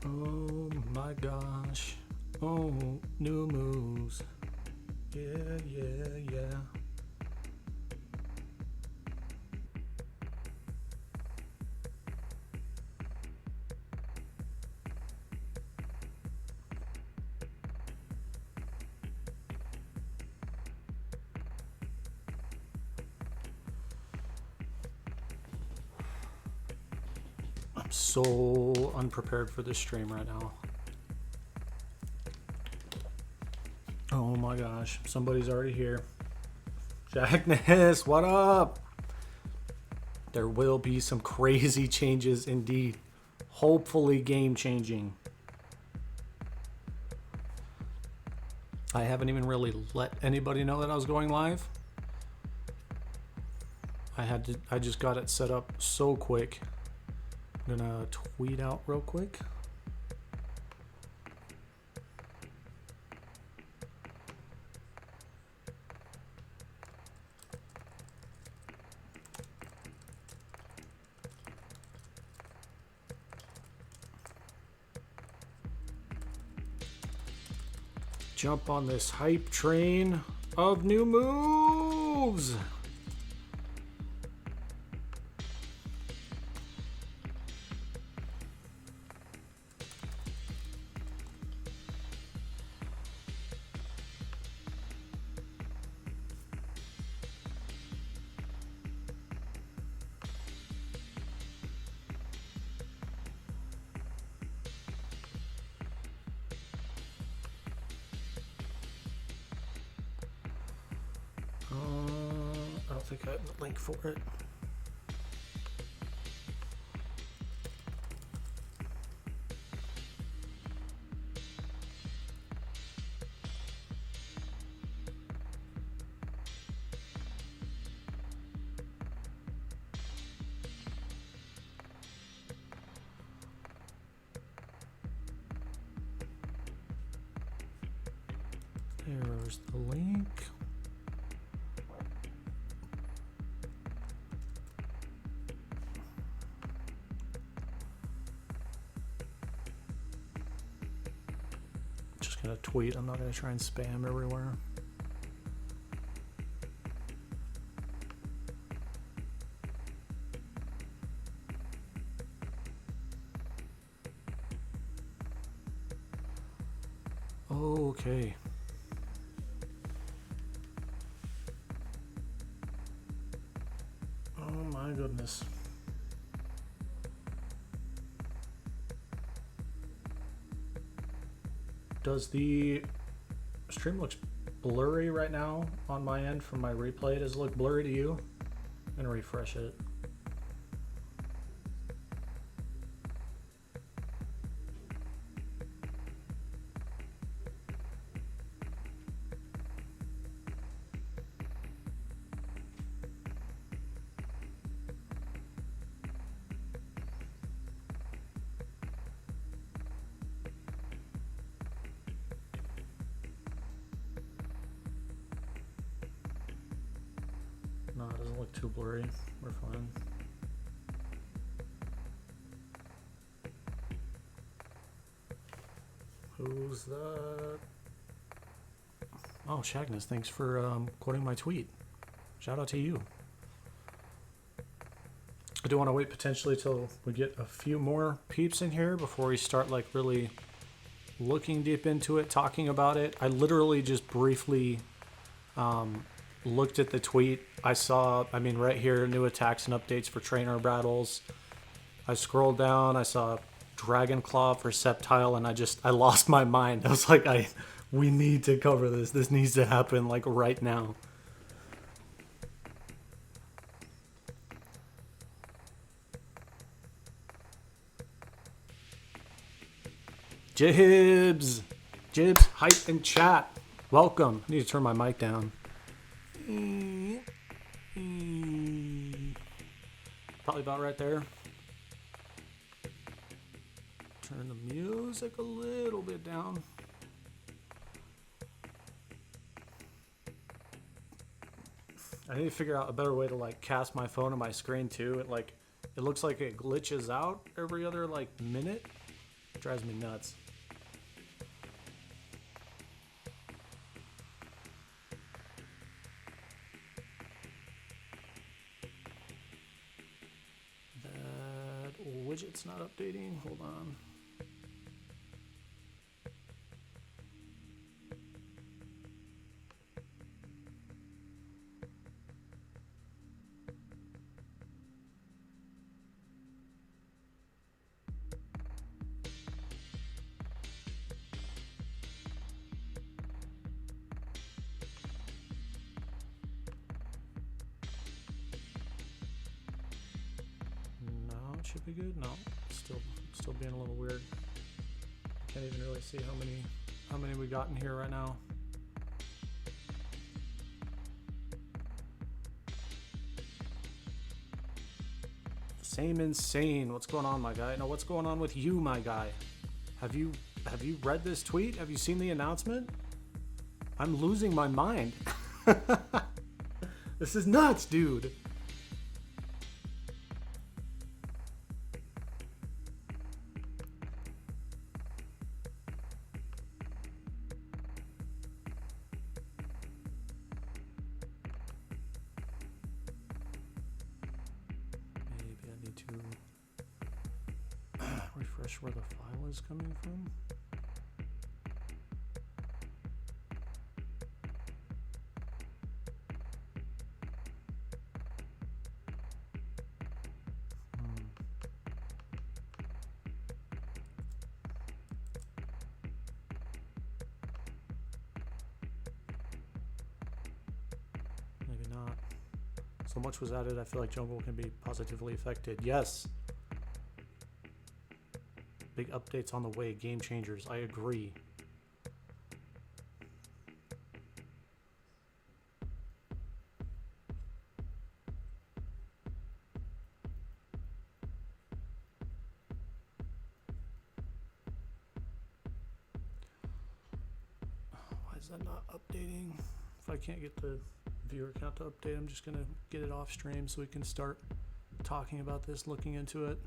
Oh my gosh. Oh, new moves. Yeah, yeah, yeah. I'm so unprepared for this stream right now. Oh my gosh. Somebody's already here. Jackness, what up? There will be some crazy changes indeed. Hopefully game changing. I haven't even really let anybody know that I was going live. I just got it set up so quick. I'm gonna tweet out real quick. Jump on this hype train of new moves. I don't think I have the link for it. There's the link. Just gonna tweet. I'm not gonna try and spam everywhere. Okay. Oh my goodness. Does the stream looks blurry right now on my end from my replay? Does it look blurry to you? I'm gonna refresh it. No, it doesn't look too blurry. We're fine. Who's that? Oh, Shagness, thanks for quoting my tweet. Shout out to you. I do want to wait potentially till we get a few more peeps in here before we start like really looking deep into it, talking about it. I literally just briefly looked at the tweet. I saw, right here, new attacks and updates for trainer battles. I scrolled down, I saw Dragon Claw for Sceptile, and I lost my mind. I was like, we need to cover this. This needs to happen like right now. Jibs, hype and chat. Welcome. I need to turn my mic down. Probably about right there. Turn the music a little bit down. I need to figure out a better way to like cast my phone on my screen too. It looks like it glitches out every other like minute. It drives me nuts. That widget's not updating. Hold on. Should be good. No, still being a little weird. Can't even really see how many we got in here right now. Same insane. What's going on, my guy? No, what's going on with you, my guy? Have you read this tweet? Have you seen the announcement? I'm losing my mind. This is nuts, dude. Refresh where the file is coming from. Maybe not. So much was added, I feel like Jungle can be positively affected. Yes. Big updates on the way, game changers. I agree. Why is that not updating? If I can't get the viewer count to update, I'm just gonna get it off stream so we can start talking about this, looking into it.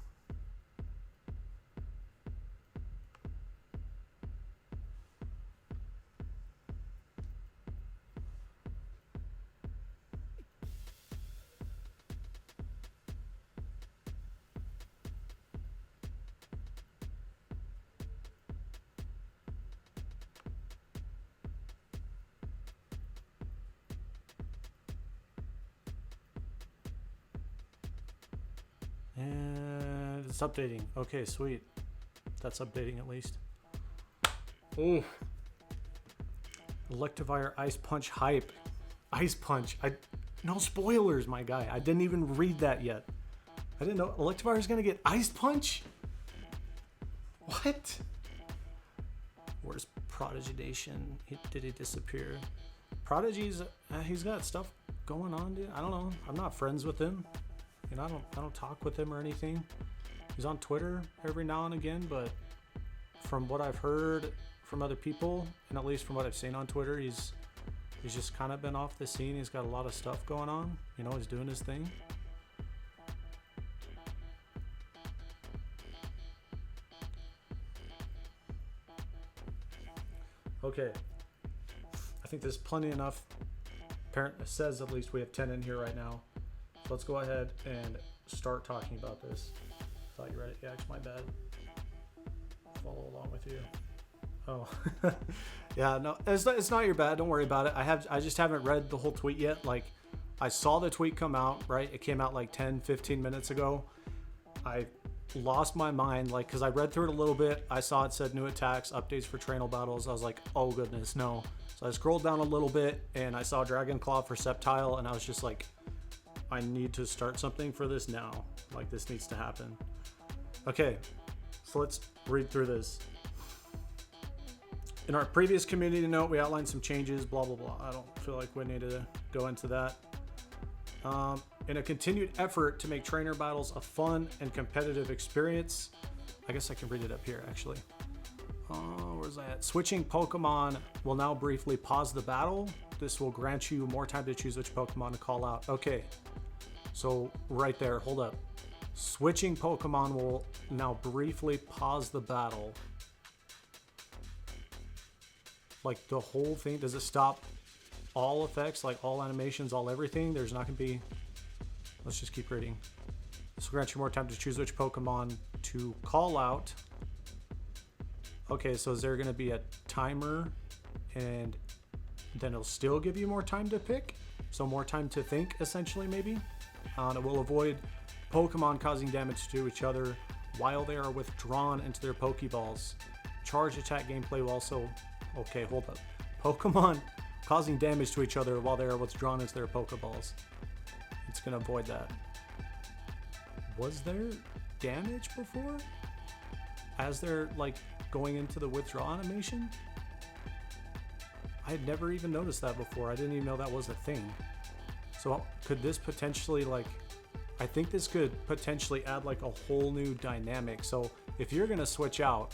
And it's updating. Okay, sweet. That's updating at least. Ooh. Electivire Ice Punch hype. Ice Punch. No spoilers, my guy. I didn't even read that yet. I didn't know Electivire is gonna get Ice Punch? What? Where's Prodigy Nation? Did he disappear? Prodigy's he's got stuff going on, dude. I don't know. I'm not friends with him. You know, I don't talk with him or anything. He's on Twitter every now and again, but from what I've heard from other people, and at least from what I've seen on Twitter, he's just kind of been off the scene. He's got a lot of stuff going on. You know, he's doing his thing. Okay. I think there's plenty enough. Parent says at least we have 10 in here right now. Let's go ahead and start talking about this. Thought you read it. Yeah, it's my bad. Follow along with you. Oh, yeah, no, it's not your bad. Don't worry about it. I just haven't read the whole tweet yet. Like, I saw the tweet come out, right? It came out like 10, 15 minutes ago. I lost my mind, like, because I read through it a little bit. I saw it said new attacks, updates for Trainal battles. I was like, oh goodness, no. So I scrolled down a little bit and I saw Dragon Claw for Sceptile, and I was just like, I need to start something for this now. Like, this needs to happen. Okay, so let's read through this. In our previous community note, we outlined some changes, blah, blah, blah. I don't feel like we need to go into that. In a continued effort to make trainer battles a fun and competitive experience, I guess I can read it up here, actually. Where's that? Switching Pokemon will now briefly pause the battle. This will grant you more time to choose which Pokemon to call out. Okay, so right there, hold up. Switching Pokemon will now briefly pause the battle. Like the whole thing, does it stop all effects, like all animations, all everything? There's not going to be... Let's just keep reading. This will grant you more time to choose which Pokemon to call out. Okay, so is there going to be a timer and then it'll still give you more time to pick? So more time to think, essentially, maybe? It will avoid Pokemon causing damage to each other while they are withdrawn into their Pokeballs. Charge attack gameplay will also... Okay, hold up. Pokemon causing damage to each other while they are withdrawn into their Pokeballs. It's going to avoid that. Was there damage before? As they're, like, going into the withdraw animation? I had never even noticed that before. I didn't even know that was a thing. So could this potentially, like... I think this could potentially add, like, a whole new dynamic. So if you're going to switch out...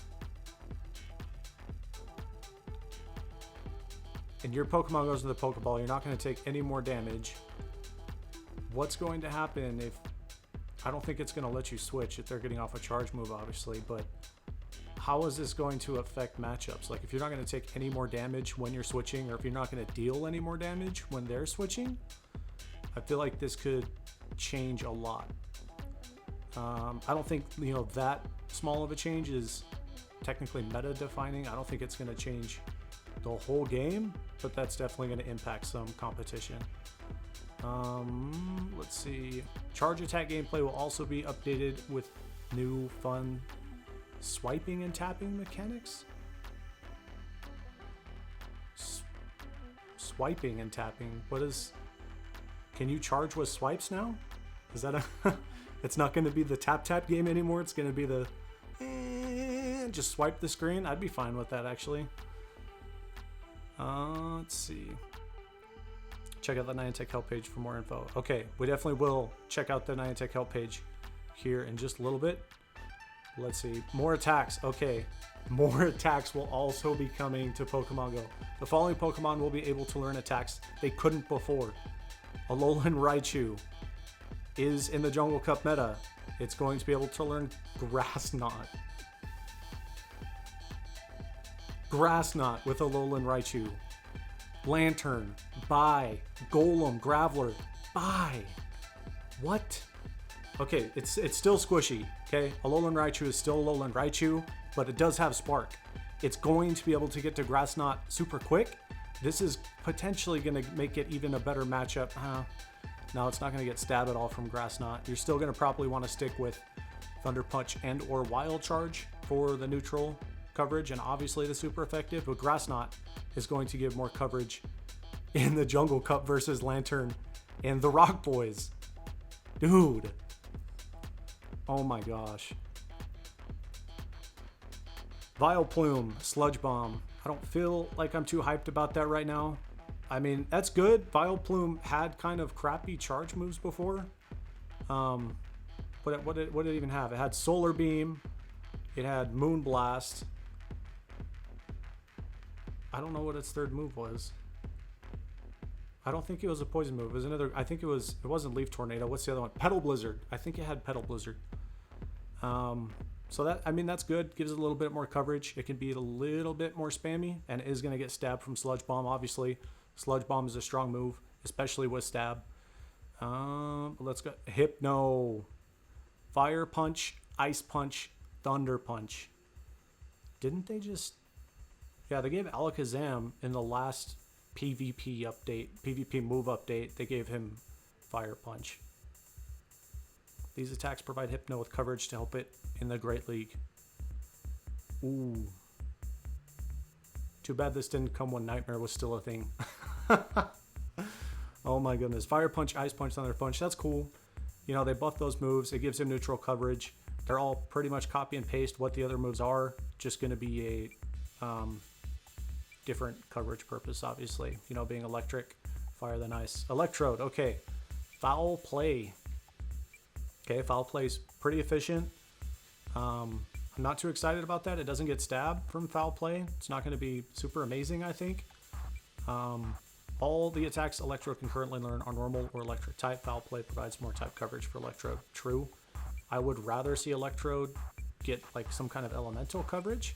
and your Pokemon goes to the Pokeball, you're not going to take any more damage. What's going to happen if... I don't think it's going to let you switch if they're getting off a charge move, obviously, but how is this going to affect matchups? Like, if you're not going to take any more damage when you're switching, or if you're not going to deal any more damage when they're switching, I feel like this could change a lot. I don't think, you know, that small of a change is technically meta defining. I don't think it's going to change the whole game, but that's definitely going to impact some competition. Let's see. Charge attack gameplay will also be updated with new fun swiping and tapping mechanics. Swiping and tapping. What is... Can you charge with swipes now? Is that a... It's not going to be the tap game anymore. It's going to be the... just swipe the screen. I'd be fine with that, actually. Let's see. Check out the Niantic help page for more info. Okay, we definitely will check out the Niantic help page here in just a little bit. Let's see. More attacks. Okay. More attacks will also be coming to Pokemon Go. The following Pokemon will be able to learn attacks they couldn't before. Alolan Raichu is in the Jungle Cup meta. It's going to be able to learn Grass Knot. Grass Knot with Alolan Raichu. Lantern, bye. Golem, Graveler, bye. What? Okay, it's still squishy, okay? Alolan Raichu is still Alolan Raichu, but it does have Spark. It's going to be able to get to Grass Knot super quick. This is potentially going to make it even a better matchup. No, it's not going to get stabbed at all from Grass Knot. You're still going to probably want to stick with Thunder Punch and or Wild Charge for the neutral coverage, and obviously the super effective, but Grass Knot is going to give more coverage in the Jungle Cup versus Lantern and the Rock Boys. Dude. Oh my gosh. Vileplume, Sludge Bomb. I don't feel like I'm too hyped about that right now. I mean, that's good. Vileplume had kind of crappy charge moves before. But what did it even have? It had Solar Beam. It had Moon Blast. I don't know what its third move was. I don't think it was a poison move. It was another. I think it wasn't Leaf Tornado. What's the other one? Petal Blizzard. I think it had Petal Blizzard. So that, I mean, that's good. Gives it a little bit more coverage. It can be a little bit more spammy, and it is going to get stabbed from Sludge Bomb. Obviously, Sludge Bomb is a strong move, especially with stab. Let's go. Hypno, Fire Punch, Ice Punch, Thunder Punch. Didn't they just... Yeah, they gave Alakazam in the last PvP update, PvP move update. They gave him Fire Punch. These attacks provide Hypno with coverage to help it in the Great League. Ooh. Too bad this didn't come when Nightmare was still a thing. Oh my goodness. Fire Punch, Ice Punch, Thunder Punch. That's cool. You know, they buff those moves. It gives him neutral coverage. They're all pretty much copy and paste what the other moves are. Just going to be a different coverage purpose, obviously. You know, being electric, fire than ice. Electrode. Okay. Foul Play. Okay, Foul Play is pretty efficient. I'm not too excited about that. It doesn't get stabbed from Foul Play. It's not going to be super amazing, I think. All the attacks Electrode can currently learn are normal or electric type. Foul Play provides more type coverage for Electrode. True. I would rather see Electrode get like some kind of elemental coverage,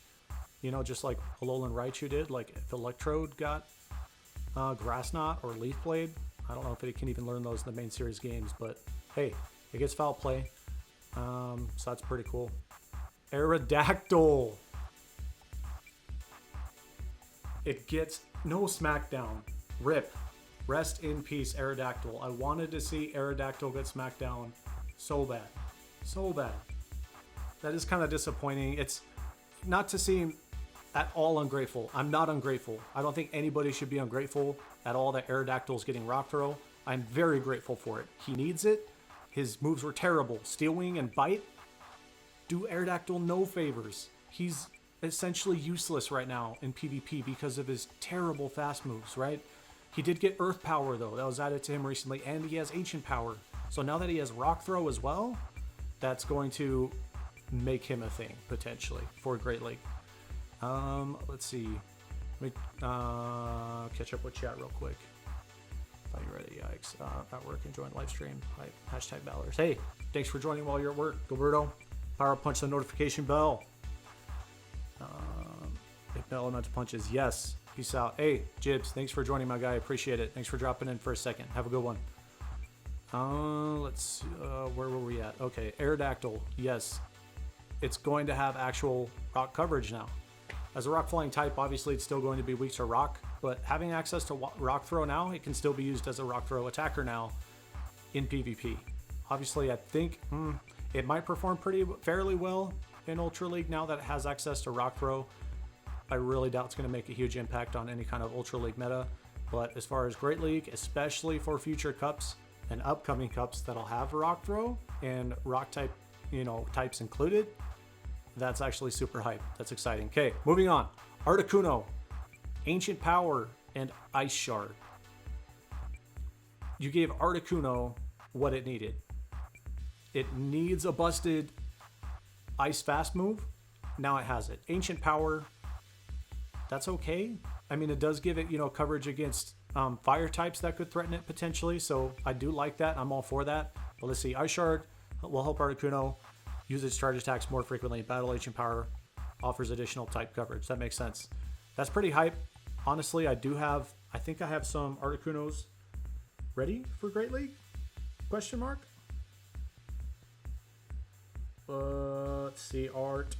you know, just like Alolan Raichu did. Like if Electrode got Grass Knot or Leaf Blade, I don't know if it can even learn those in the main series games, but hey, it gets foul play, so that's pretty cool. Aerodactyl. It gets no Smackdown. RIP. Rest in peace, Aerodactyl. I wanted to see Aerodactyl get smacked down so bad. So bad. That is kind of disappointing. It's not to seem at all ungrateful. I'm not ungrateful. I don't think anybody should be ungrateful at all that Aerodactyl's getting Rock Throw. I'm very grateful for it. He needs it. His moves were terrible. Steel Wing and Bite do Aerodactyl no favors. He's essentially useless right now in PvP because of his terrible fast moves, right? He did get Earth Power, though. That was added to him recently, and he has Ancient Power. So now that he has Rock Throw as well, that's going to make him a thing, potentially, for Great League. Let's see. Let me catch up with chat real quick. Thought you ready, yikes. At work, enjoying live stream. Right. Hashtag Ballers. Hey, thanks for joining while you're at work, Gilberto. Power punch the notification bell. Elemental punches, yes. Peace out. Hey, Jibs, thanks for joining, my guy. Appreciate it. Thanks for dropping in for a second. Have a good one. Let's see, where were we at? Okay, Aerodactyl, yes. It's going to have actual rock coverage now. As a rock flying type, obviously it's still going to be weak to rock, but having access to rock throw now, it can still be used as a rock throw attacker now in PvP. Obviously, I think it might perform fairly well in Ultra League now that it has access to rock throw. I really doubt it's going to make a huge impact on any kind of Ultra League meta, but as far as Great League, especially for future cups and upcoming cups that'll have rock throw and rock type, you know, types included, that's actually super hype. That's exciting. Okay, moving on. Articuno, Ancient Power, and Ice Shard. You gave Articuno what it needed. It needs a busted Ice Fast move. Now it has it. Ancient Power, that's okay. I mean, it does give it, you know, coverage against fire types that could threaten it potentially. So I do like that. I'm all for that. But let's see. Ice Shard will help Articuno use its charge attacks more frequently. Battle Ancient Power offers additional type coverage. That makes sense. That's pretty hype. Honestly, I think I have some Articunos ready for Great League? Question mark? Let's see. Art.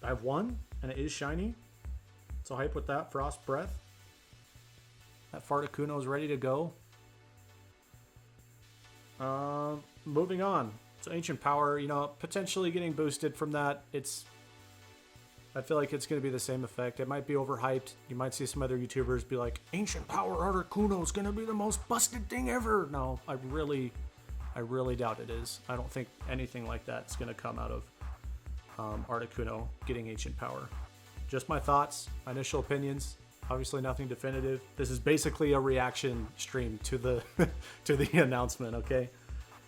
I have one, and it is shiny. So hype with that. Frost Breath. That Farticuno is ready to go. Moving on. So Ancient Power, you know, potentially getting boosted from that. I feel like it's going to be the same effect. It might be overhyped. You might see some other YouTubers be like, Ancient Power Articuno is going to be the most busted thing ever. No, I really doubt it is. I don't think anything like that is going to come out of Articuno getting Ancient Power. Just my thoughts, my initial opinions. Obviously nothing definitive. This is basically a reaction stream to the to the announcement, okay?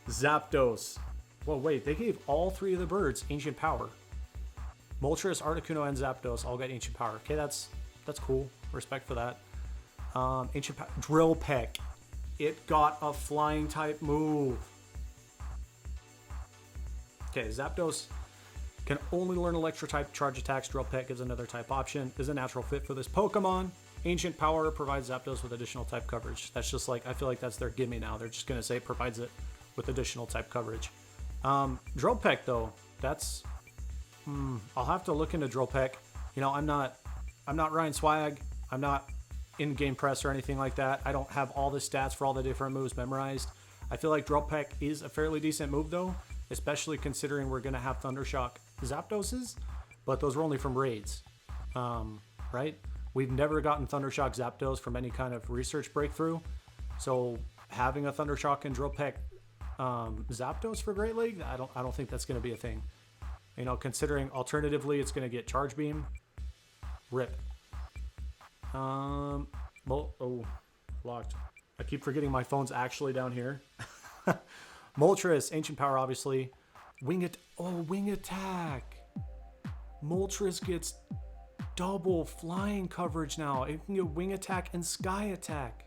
Zapdos. Well, wait, they gave all three of the birds Ancient Power. Moltres, Articuno, and Zapdos all get Ancient Power. Okay, that's cool. Respect for that. Ancient Power. Drill Peck. It got a flying type move. Okay, Zapdos can only learn Electro-type charge attacks. Drill Peck gives another type option. Is a natural fit for this Pokemon. Ancient Power provides Zapdos with additional type coverage. That's just like, I feel like that's their gimme now. They're just going to say it provides it with additional type coverage. Drill Peck, though, that's... I'll have to look into Drill Peck. You know, I'm not Ryan Swag. I'm not in Game Press or anything like that. I don't have all the stats for all the different moves memorized. I feel like Drill Peck is a fairly decent move, though, especially considering we're going to have Thundershock Zapdoses, but those were only from raids, right? We've never gotten Thundershock Zapdos from any kind of research breakthrough, so having a Thundershock and Drill Peck Zapdos for Great League, I don't think that's going to be a thing. You know, considering alternatively it's going to get Charge Beam, rip. Well, oh, locked. I keep forgetting my phone's actually down here. Moltres, Ancient Power, obviously. Wing Attack. Moltres gets double flying coverage now. It can get Wing Attack and Sky Attack.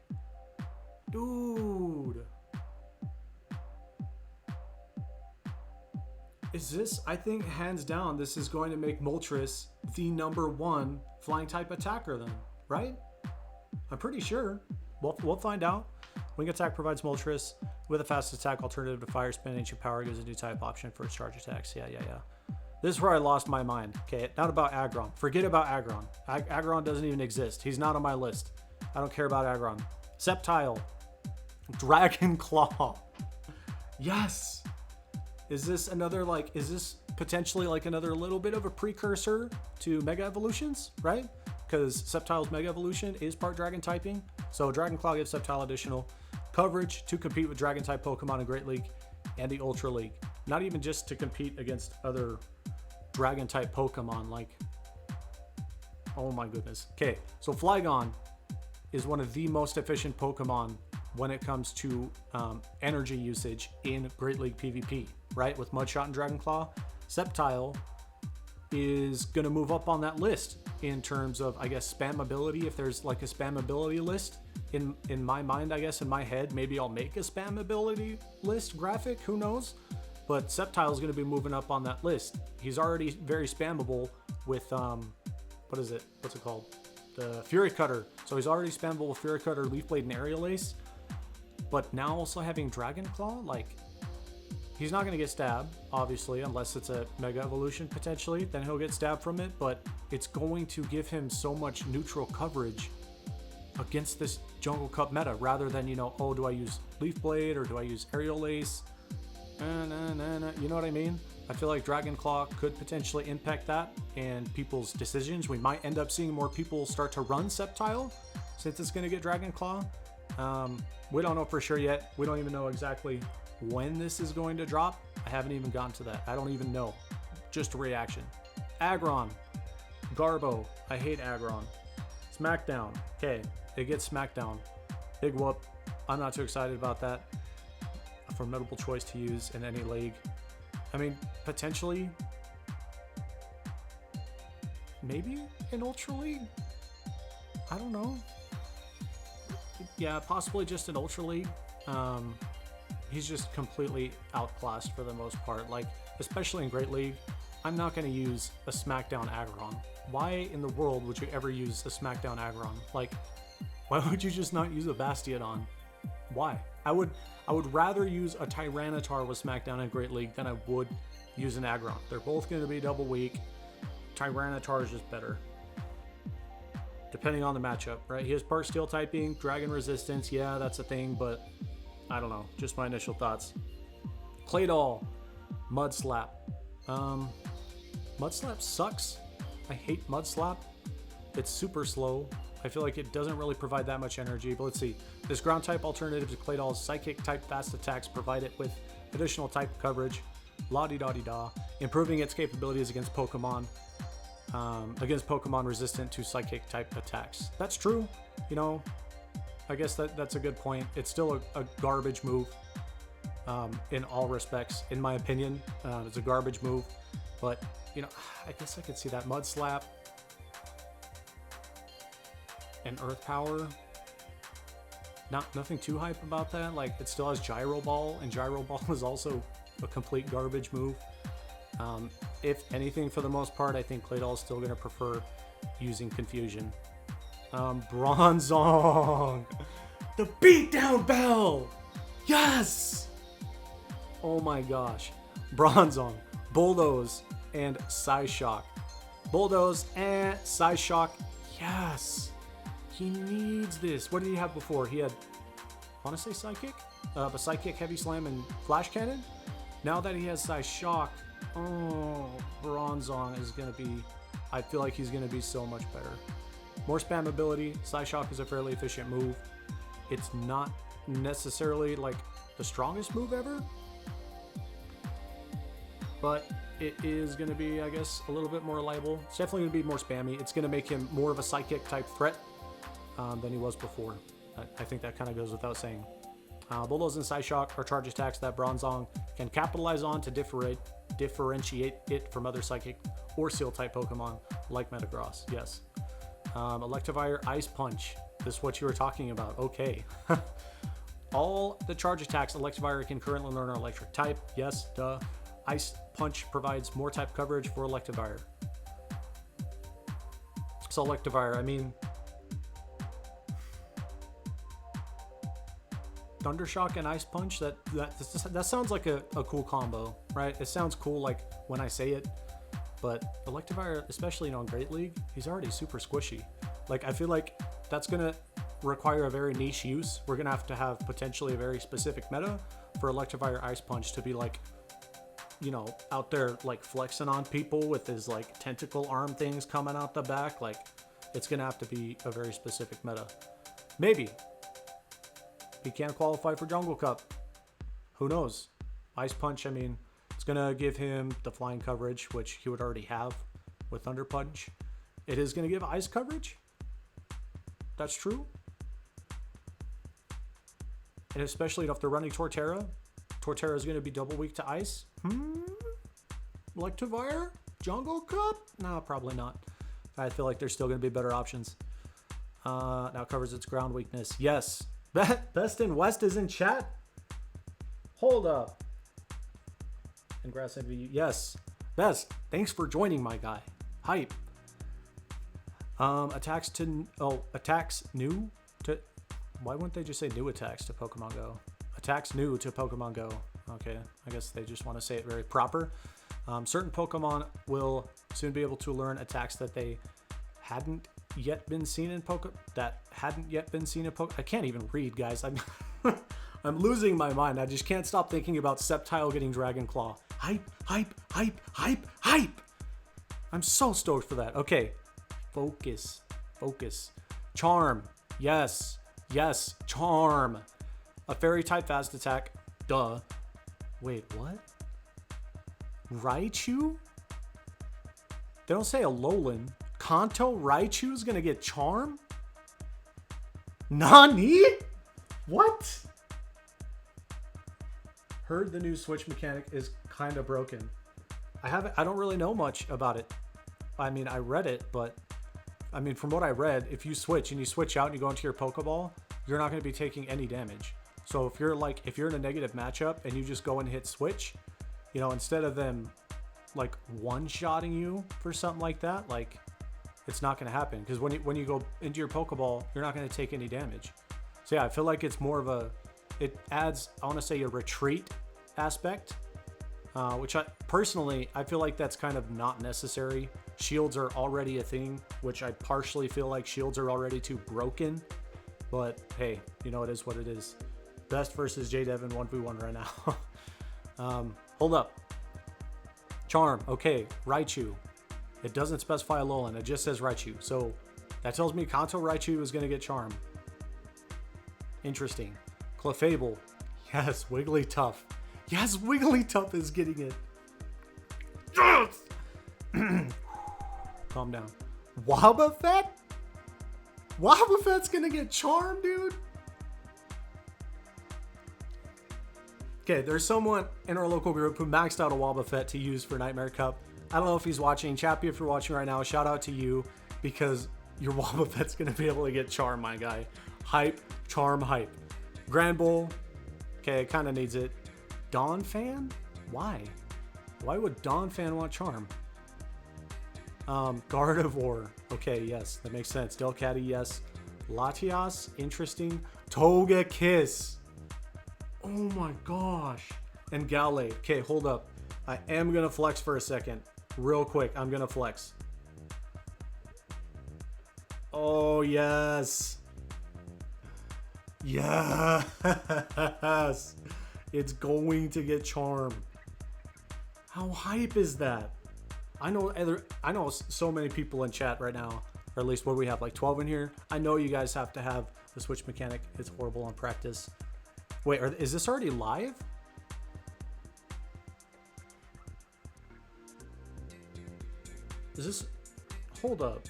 Dude. Is this, I think hands down, this is going to make Moltres the #1 flying type attacker then, right? I'm pretty sure. We'll find out. Wing attack provides Moltres with a fast attack alternative to fire spin. Ancient power gives a new type option for its charge attacks. Yeah. This is where I lost my mind. Okay, not about Aggron. Forget about Aggron. Aggron doesn't even exist. He's not on my list. I don't care about Aggron. Sceptile. Dragon Claw. Yes. Is this potentially like another little bit of a precursor to Mega Evolutions, right? Because Sceptile's Mega Evolution is part Dragon typing. So Dragon Claw gives Sceptile additional coverage to compete with Dragon type Pokemon in Great League and the Ultra League. Not even just to compete against other Dragon type Pokemon, like, oh my goodness. Okay, so Flygon is one of the most efficient Pokemon when it comes to energy usage in Great League PvP, right? With Mudshot and Dragon Claw. Sceptile is going to move up on that list in terms of, I guess, spammability. If there's like a spammability list in my mind, I guess in my head, maybe I'll make a spammability list graphic, who knows? But Sceptile is going to be moving up on that list. He's already very spammable with, what's it called? The Fury Cutter. So he's already spammable with Fury Cutter, Leaf Blade, and Aerial Ace. But now also having Dragon Claw, like, he's not going to get stabbed, obviously, unless it's a Mega Evolution potentially. Then he'll get stabbed from it, but it's going to give him so much neutral coverage against this Jungle Cup meta, rather than, you know, oh, do I use Leaf Blade or do I use Aerial Ace? You know what I mean? I feel like Dragon Claw could potentially impact that and people's decisions. We might end up seeing more people start to run Sceptile since it's going to get Dragon Claw. We don't know for sure yet. We don't even know exactly when this is going to drop. I haven't even gotten to that. I don't even know. Just a reaction. Aggron. Garbo. I hate Aggron. Smackdown. Okay, it gets Smackdown. Big whoop. I'm not too excited about that. A formidable choice to use in any league. I mean, potentially, maybe in Ultra League? I don't know. Yeah, possibly just an Ultra League. He's just completely outclassed for the most part. Like, especially in Great League, I'm not going to use a Smackdown Aggron. Why in the world would you ever use a Smackdown Aggron? Like, why would you just not use a Bastiodon? Why? I would rather use a Tyranitar with Smackdown in Great League than I would use an Aggron. They're both going to be double weak. Tyranitar is just better, depending on the matchup, right? He has part Steel typing, Dragon Resistance. Yeah, that's a thing, but I don't know. Just my initial thoughts. Claydol, Mudslap. Mudslap sucks. I hate Mudslap. It's super slow. I feel like it doesn't really provide that much energy, but let's see. This ground type alternative to Claydol's Psychic type fast attacks provide it with additional type coverage. La-di-da-di-da. Improving its capabilities against Pokemon resistant to Psychic type attacks. That's true. You know, I guess that's a good point. It's still a garbage move in all respects, in my opinion. It's a garbage move, but you know, I guess I could see that. Mudslap and Earth Power. Nothing too hype about that. Like, it still has Gyro Ball, and Gyro Ball is also a complete garbage move. If anything, for the most part, I think Claydol is still going to prefer using Confusion. Bronzong! The Beatdown Bell! Yes! Oh my gosh. Bronzong, Bulldoze, and Psyshock. Bulldoze and Psyshock. Yes! He needs this. What did he have before? He had, I want to say Psychic? But Psychic, Heavy Slam, and Flash Cannon? Now that he has Psyshock, oh, Bronzong is going to be, I feel like he's going to be so much better. More spammability. Psyshock is a fairly efficient move. It's not necessarily like the strongest move ever, but it is going to be, I guess, a little bit more reliable. It's definitely going to be more spammy. It's going to make him more of a Psychic type threat than he was before. I think that kind of goes without saying. Bulldoze and Psyshock are charge attacks that Bronzong can capitalize on to differentiate it from other Psychic or Steel type Pokemon like Metagross. Yes. Electivire, Ice Punch. This is what you were talking about. Okay. All the charge attacks Electivire can currently learn are electric type. Yes, duh. Ice Punch provides more type coverage for Electivire. So Electivire, I mean, Thundershock and Ice Punch, that sounds like a cool combo, right? It sounds cool like when I say it, but Electivire, especially on Great League, he's already super squishy. Like, I feel like that's gonna require a very niche use. We're gonna have to have potentially a very specific meta for Electivire Ice Punch to be like, you know, out there like flexing on people with his like tentacle arm things coming out the back. Like, it's gonna have to be a very specific meta. Maybe he can't qualify for Jungle Cup. Who knows? Ice Punch, I mean, it's gonna give him the flying coverage, which he would already have with Thunder Punch. It is gonna give ice coverage. That's true. And especially if they're running Torterra, Torterra is gonna be double weak to ice. Electivire? Jungle Cup? No, probably not. I feel like there's still gonna be better options. Now covers its ground weakness. Yes. Best in West is in chat. Hold up. And Grass MV. Yes. Best. Thanks for joining, my guy. Hype. Attacks new to. Why wouldn't they just say new attacks to Pokemon Go? Attacks new to Pokemon Go. Okay. I guess they just want to say it very proper. Certain Pokemon will soon be able to learn attacks that they hadn't yet been seen in I can't even read, guys. I'm losing my mind. I just can't stop thinking about Sceptile getting Dragon Claw. Hype, hype, hype, hype, hype. I'm so stoked for that. Okay. Focus. Charm. Yes. Charm. A fairy type fast attack. Duh. Wait, what? Raichu? They don't say Alolan. Kanto Raichu is gonna get Charm? Nani? What? Heard the new switch mechanic is kind of broken. I don't really know much about it. I mean, I read it, but I mean, from what I read, if you switch and you switch out and you go into your Pokeball, you're not going to be taking any damage. So if you're in a negative matchup and you just go and hit switch, you know, instead of them like one-shotting you for something like that, like, it's not going to happen, because when you go into your Pokeball, you're not going to take any damage. So yeah, I feel like it's more of it adds, I want to say, a retreat aspect, which I feel like that's kind of not necessary. Shields are already a thing, which I partially feel like shields are already too broken, but hey, you know, it is what it is. Best versus JDevin 1v1 right now. Hold up. Charm, okay, Raichu. It doesn't specify Alolan, it just says Raichu. So that tells me Kanto Raichu is going to get Charm. Interesting. Clefable. Yes, Wigglytuff. Yes, Wigglytuff is getting it. Yes! Calm down. Wobbuffet? Wobbuffet's going to get Charm, dude? Okay, there's someone in our local group who maxed out a Wobbuffet to use for Nightmare Cup. I don't know if he's watching. Chappie, if you're watching right now, shout out to you, because your Wobbuffet's going to be able to get Charm, my guy. Hype, Charm, hype. Grand Bull. Okay, it kind of needs it. Donphan? Why? Why would Donphan want Charm? Gardevoir. Okay, yes, that makes sense. Delcatty, yes. Latias, interesting. Togekiss. Oh my gosh. And Gallade. Okay, hold up. I am going to flex for a second. Real quick, I'm going to flex. Oh, yes. Yes. It's going to get Charm. How hype is that? I know so many people in chat right now, or at least what we have, like 12 in here. I know you guys have to have the switch mechanic. It's horrible on practice. Wait, is this already live? Is this... Hold up.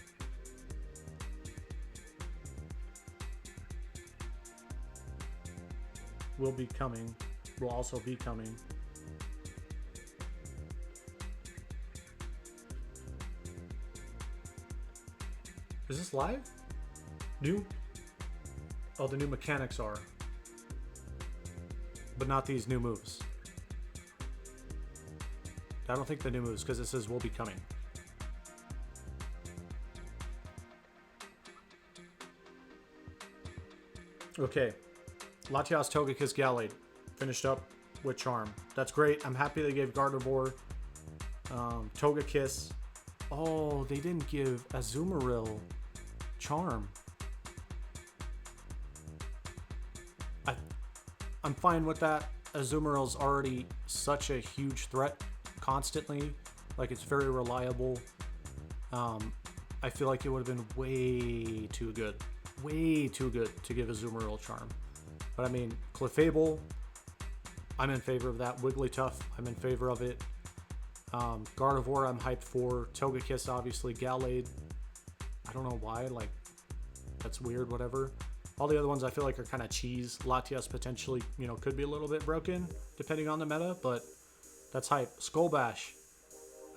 Will be coming. Will also be coming. Is this live? New? Oh, the new mechanics are. But not these new moves. I don't think the new moves, because it says will be coming. Okay. Latias, Togekiss, Gallade. Finished up with Charm. That's great. I'm happy they gave Gardevoir, Togekiss. Oh, they didn't give Azumarill Charm. I'm fine with that. Azumarill's already such a huge threat constantly. Like, it's very reliable. I feel like it would have been way too good. Way too good to give Azumarill Charm. But I mean, Clefable, I'm in favor of that. Wigglytuff, I'm in favor of it. Gardevoir, I'm hyped for. Togekiss, obviously. Gallade, I don't know why. Like, that's weird, whatever. All the other ones I feel like are kind of cheese. Latias potentially, you know, could be a little bit broken depending on the meta, but that's hype. Skull Bash.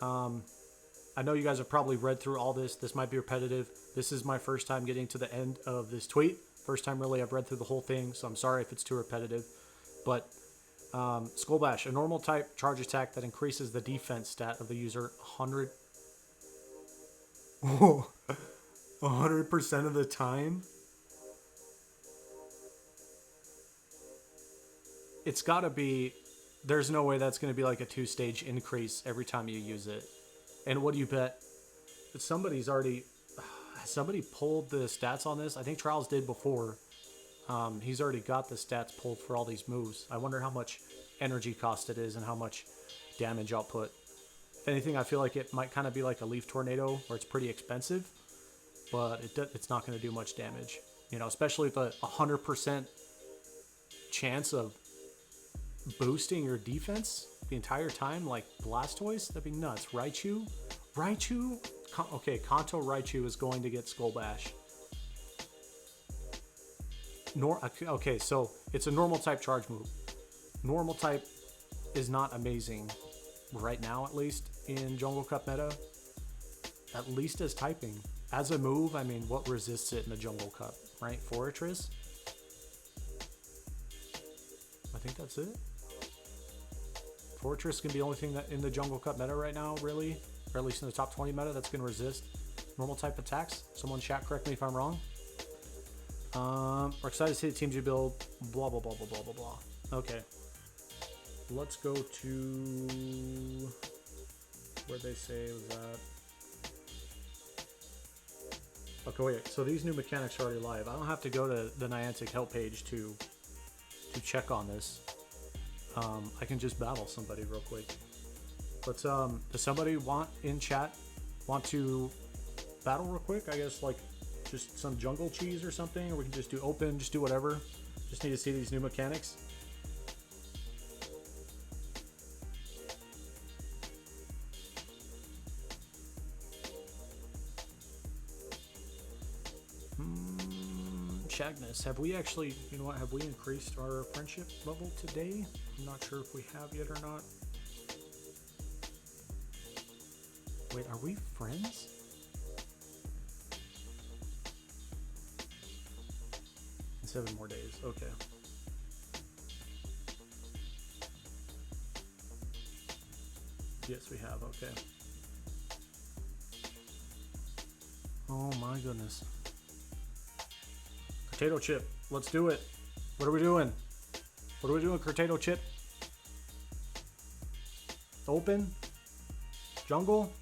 I know you guys have probably read through all this. This might be repetitive. This is my first time getting to the end of this tweet. First time really I've read through the whole thing, so I'm sorry if it's too repetitive. But Skull Bash, a normal type charge attack that increases the defense stat of the user 100. 100% of the time. It's got to be, there's no way that's going to be like a 2-stage increase every time you use it. And what do you bet? Somebody pulled the stats on this. I think Trials did before. He's already got the stats pulled for all these moves. I wonder how much energy cost it is and how much damage output. If anything, I feel like it might kind of be like a Leaf Tornado where it's pretty expensive, but it's not going to do much damage. You know, especially with a 100% chance of boosting your defense the entire time, like Blastoise, that'd be nuts. Raichu, okay, Kanto Raichu is going to get Skull Bash. Okay, so it's a normal type charge move. Normal type is not amazing right now, at least in Jungle Cup meta. At least as typing. As a move, I mean, what resists it in the Jungle Cup, right? Forretress. I think that's it. Fortress can be the only thing that in the Jungle Cup meta right now, really, or at least in the top 20 meta, that's going to resist normal type attacks. Someone chat, correct me if I'm wrong. We're excited to see the teams you build. Blah, blah, blah, blah, blah, blah, blah. Okay. Let's go to where they say was that. Okay, wait. So these new mechanics are already live. I don't have to go to the Niantic help page to check on this. I can just battle somebody real quick. But does somebody want to battle real quick? I guess like just some jungle cheese or something, or we can just do open, just do whatever. Just need to see these new mechanics. Shagness, have we actually, you know what, have we increased our friendship level today? I'm not sure if we have yet or not. Wait, are we friends? In 7 more days, okay. Yes, we have, okay. Oh my goodness. Potato chip, let's do it. What are we doing? What are we doing, potato chip? Open? Jungle?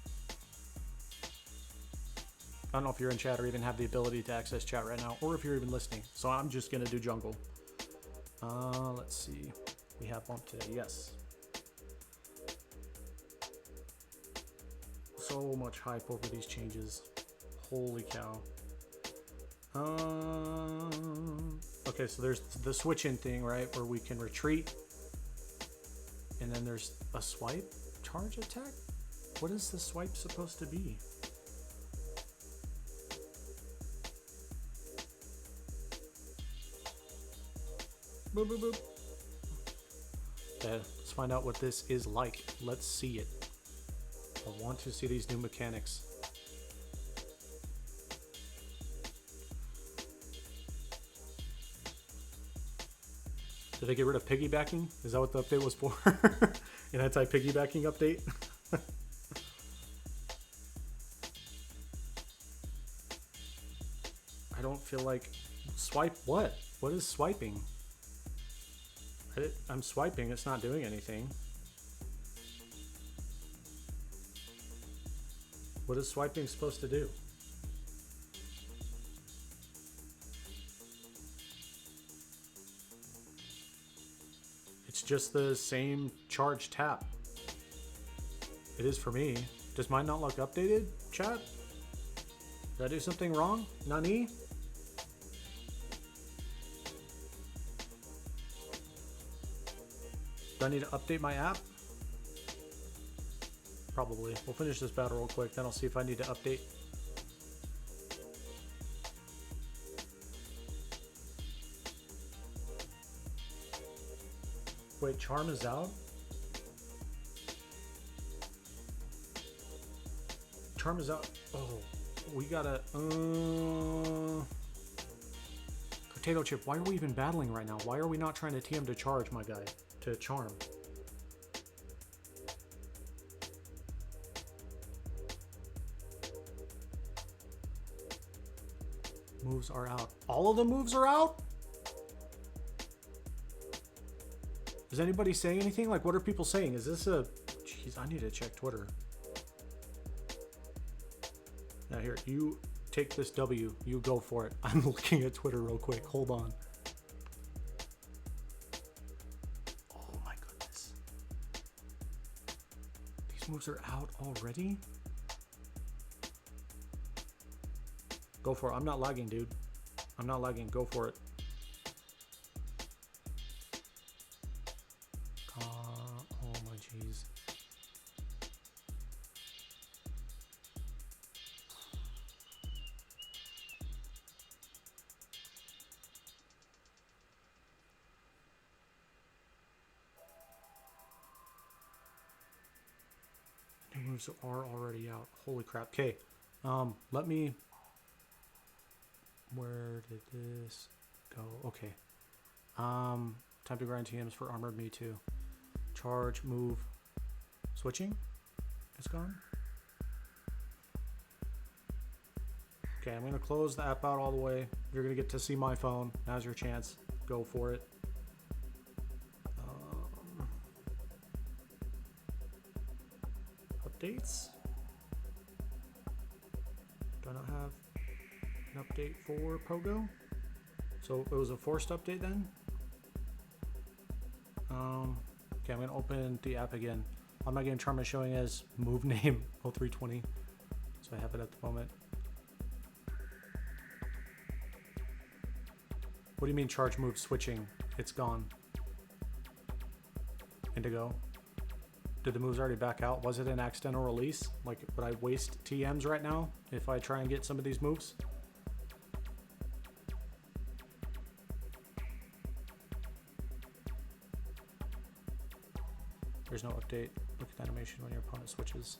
I don't know if you're in chat or even have the ability to access chat right now, or if you're even listening. So I'm just gonna do jungle. Let's see. We have one today, yes. So much hype over these changes. Holy cow. Okay, so there's the switch in thing, right, where we can retreat, and then there's a swipe charge attack. What is the swipe supposed to be? Boop, boop, boop. Okay, let's find out what this is like. Let's see it. I want to see these new mechanics. Did they get rid of piggybacking? Is that what the update was for? An anti-piggybacking update? feel like... Swipe what? What is swiping? I'm swiping, it's not doing anything. What is swiping supposed to do? It's just the same charge tap. It is for me. Does mine not look updated, chat? Did I do something wrong? Nani? Do I need to update my app? Probably. We'll finish this battle real quick, then I'll see if I need to update. Wait, Charm is out? Charm is out. Oh, we gotta... Potato Chip, why are we even battling right now? Why are we not trying to TM to charge, my guy? To Charm. Moves are out. All of the moves are out? Is anybody saying anything? Like, what are people saying? Is this a... Jeez, I need to check Twitter. Now here, you take this W. You go for it. I'm looking at Twitter real quick. Hold on. Oh my goodness. These moves are out already? Go for it. I'm not lagging, dude. I'm not lagging. Go for it. Oh my jeez. New moves are already out. Holy crap. Okay. Let me... Where did this go? Okay. Time to grind TMs for Armored Me too. Charge, move, switching. It's gone. Okay, I'm gonna close the app out all the way. You're gonna get to see my phone. Now's your chance. Go for it. Updates. Do I not have an update for Pogo? So it was a forced update then? Okay, I'm gonna open the app again. On my game, Charm is showing as move name 0320. So I have it at the moment. What do you mean charge move switching? It's gone. Indigo. Did the moves already back out? Was it an accidental release? Like, would I waste TMs right now if I try and get some of these moves? There's no update. Look at the animation when your opponent switches.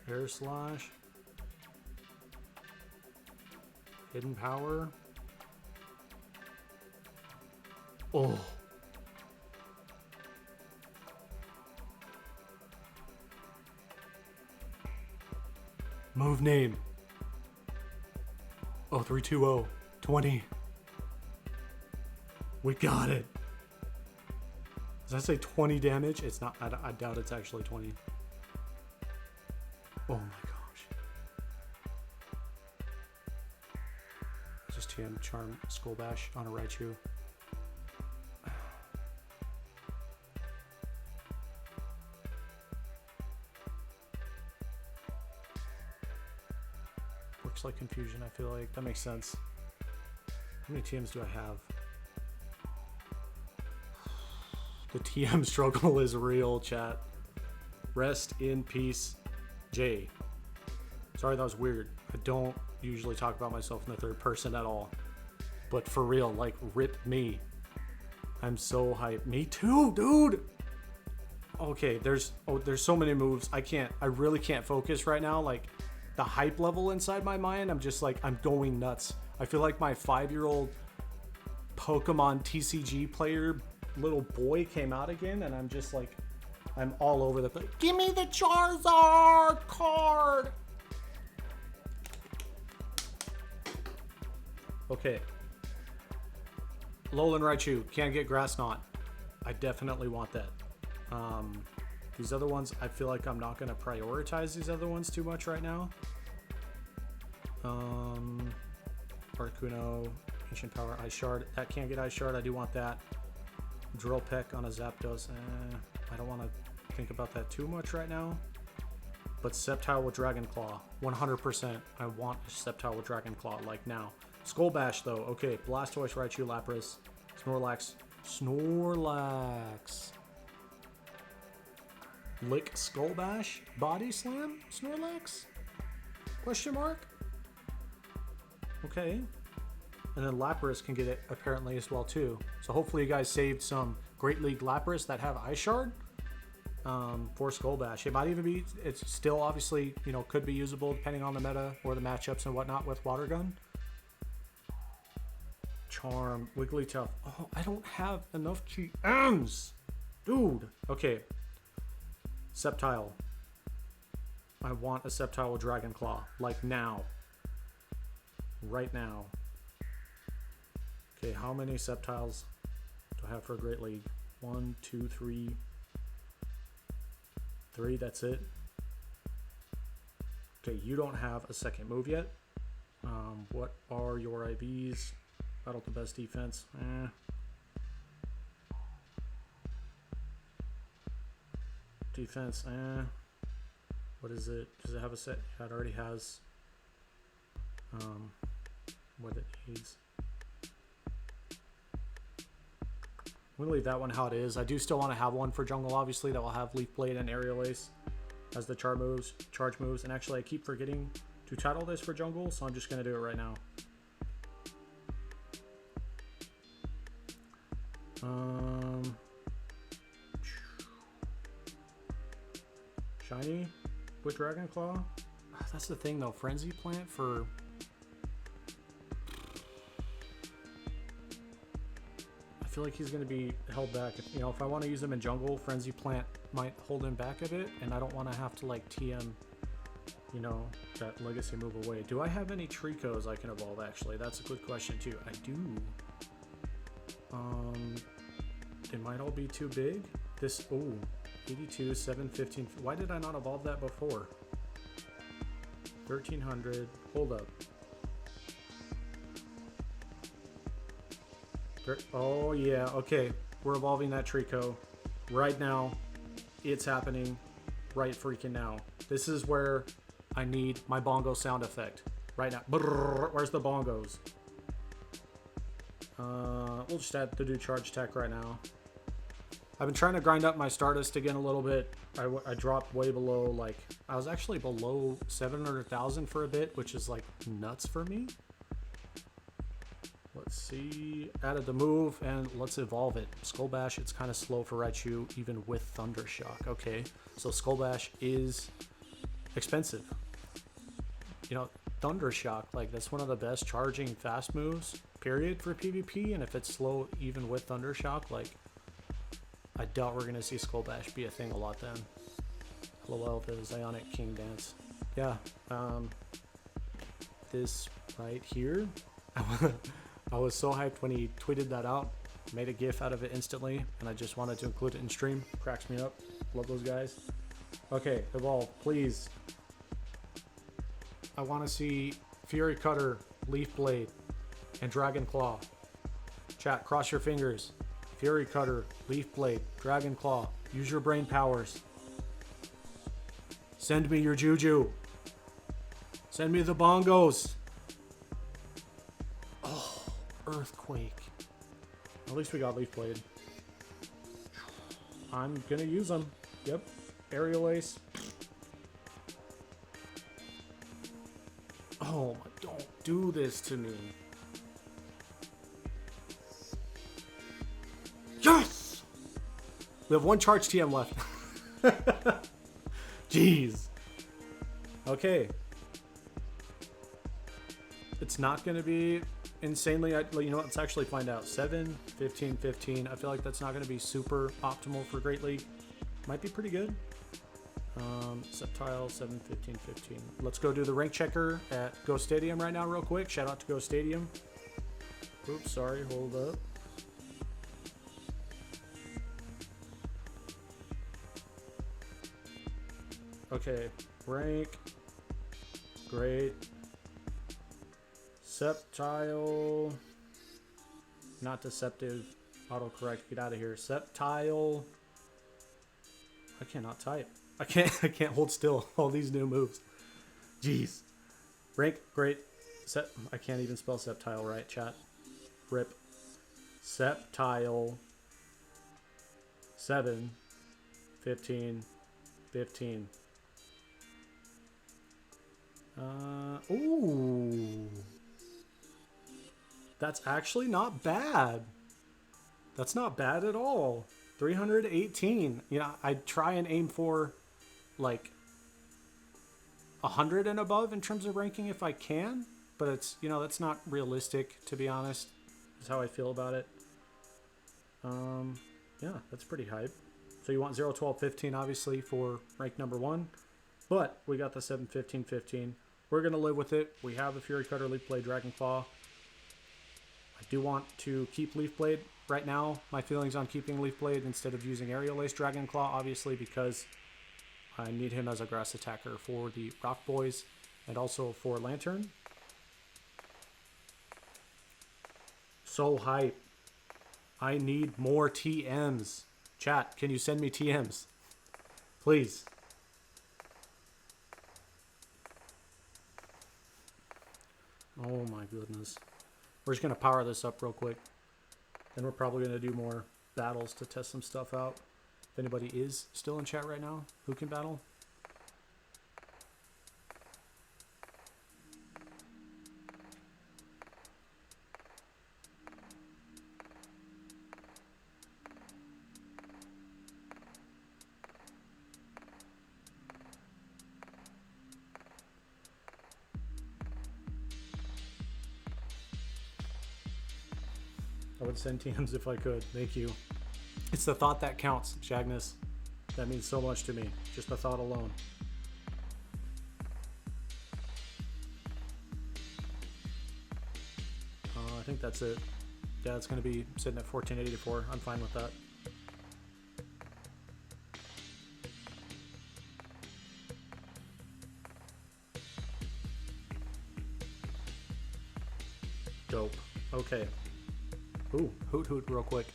Air slash. Hidden power. Oh. Move name. 0320. 20. We got it. Does that say 20 damage? It's not. I doubt it's actually 20. Oh my gosh. Just TM Charm Skull Bash on a Raichu. Works like confusion, I feel like. That makes sense. How many TMs do I have? The TM struggle is real, chat. Rest in peace, Jay. Sorry, that was weird. I don't usually talk about myself in the third person at all. But for real, like, rip me. I'm so hyped. Me too, dude! Okay, there's so many moves. I really can't focus right now. Like, the hype level inside my mind, I'm just like, I'm going nuts. I feel like my 5-year-old Pokemon TCG player little boy came out again, and I'm just like, I'm all over the place. Give me the Charizard card! Okay. Alolan Raichu, can't get Grass Knot. I definitely want that. These other ones, I feel like I'm not going to prioritize these other ones too much right now. Articuno, Ancient Power, Ice Shard. That can't get Ice Shard. I do want that. Drill Peck on a Zapdos. I don't want to think about that too much right now. But Sceptile with Dragon Claw. 100%. I want a Sceptile with Dragon Claw, like now. Skull Bash, though. Okay, Blastoise, Raichu, Lapras, Snorlax. Snorlax. Lick Skull Bash? Body Slam? Snorlax? Question mark? Okay. And then Lapras can get it apparently as well too. So hopefully you guys saved some Great League Lapras that have Ice Shard for Skull Bash. It might even be, it's still obviously, you know, could be usable depending on the meta or the matchups and whatnot with Water Gun. Charm, Wigglytuff. Oh, I don't have enough GMs. Dude. Okay. Sceptile. I want a Sceptile with Dragon Claw. Like now. Right now. Okay, how many Sceptiles do I have for a Great League? 1, 2, 3. 3, that's it. Okay, you don't have a second move yet. What are your IVs? Battle the best defense. Defense, What is it? Does it have a set? Yeah, it already has what it needs. I'm gonna leave that one how it is. I do still want to have one for jungle, obviously, that will have Leaf Blade and Aerial Ace as the charge moves. And actually, I keep forgetting to title this for jungle, so I'm just gonna do it right now. Shiny with Dragon Claw. That's the thing though. Frenzy Plant for. I feel like he's going to be held back. You know, if I want to use him in jungle, Frenzy Plant might hold him back a bit, and I don't want to have to like TM, you know, that legacy move away. Do I have any Tricos I can evolve? Actually, that's a good question too. I do. It might all be too big. This, oh, 82, 715. Why did I not evolve that before? 1300. Hold up. Oh yeah, okay. We're evolving that Trico right now. It's happening right freaking now. This is where I need my bongo sound effect right now. Brrr, where's the bongos? We'll just have to do charge tech right now. I've been trying to grind up my Stardust again a little bit. I dropped way below, like, I was actually below 700,000 for a bit, which is like nuts for me. Let's see, added the move, and let's evolve it. Skull Bash, it's kind of slow for Raichu, even with Thunder Shock. Okay, so Skull Bash is expensive. You know, Thunder Shock, like, that's one of the best charging fast moves, period, for PvP, and if it's slow even with Thunder Shock, like, I doubt we're going to see Skull Bash be a thing a lot then. LOL, the Zionic King Dance. Yeah, this right here. I was so hyped when he tweeted that out. Made a GIF out of it instantly, and I just wanted to include it in stream. Cracks me up. Love those guys. Okay, evolve, please. I want to see Fury Cutter, Leaf Blade, and Dragon Claw. Chat, cross your fingers. Fury Cutter, Leaf Blade, Dragon Claw. Use your brain powers. Send me your Juju. Send me the bongos. Oh, Earthquake. At least we got Leaf Blade. I'm gonna use them. Yep. Aerial Ace. Oh, don't do this to me. Yes! We have one charge TM left. Jeez. Okay. It's not going to be insanely, you know, let's actually find out. 7, 15, 15. I feel like that's not going to be super optimal for Great League. Might be pretty good. Septile, 7, 15, 15. Let's go do the rank checker at Go Stadium right now real quick. Shout out to Go Stadium. Oops, sorry, hold up. Okay, rank. Great. Septile. Not deceptive. Autocorrect, get out of here. Septile. I cannot type. I can't hold still. All these new moves. Jeez. Rank, great. I can't even spell Septile right, chat. Rip. Septile. 7, 15, 15. Ooh. That's actually not bad. That's not bad at all. 318. You know, I'd try and aim for like 100 and above in terms of ranking if I can, but it's, you know, that's not realistic, to be honest. Is how I feel about it. Yeah, that's pretty hype. So you want 0, 12, 15 obviously for rank number 1, but we got the 7, 15, 15. We're going to live with it. We have the Fury Cutter, Leaf Blade, Dragon Claw. I do want to keep Leaf Blade right now. My feelings on keeping Leaf Blade instead of using Aerial Ace Dragon Claw, obviously, because I need him as a grass attacker for the Rock Boys and also for Lantern. So hype. I need more TMs. Chat, can you send me TMs? Please. Oh my goodness. We're just going to power this up real quick. Then we're probably going to do more battles to test some stuff out. If anybody is still in chat right now, who can battle? I would send TMs if I could. Thank you. It's the thought that counts, Shagnus. That means so much to me. Just the thought alone. I think that's it. Yeah, it's going to be sitting at 1484. I'm fine with that. Dope. Okay. Ooh, Hoot Hoot real quick.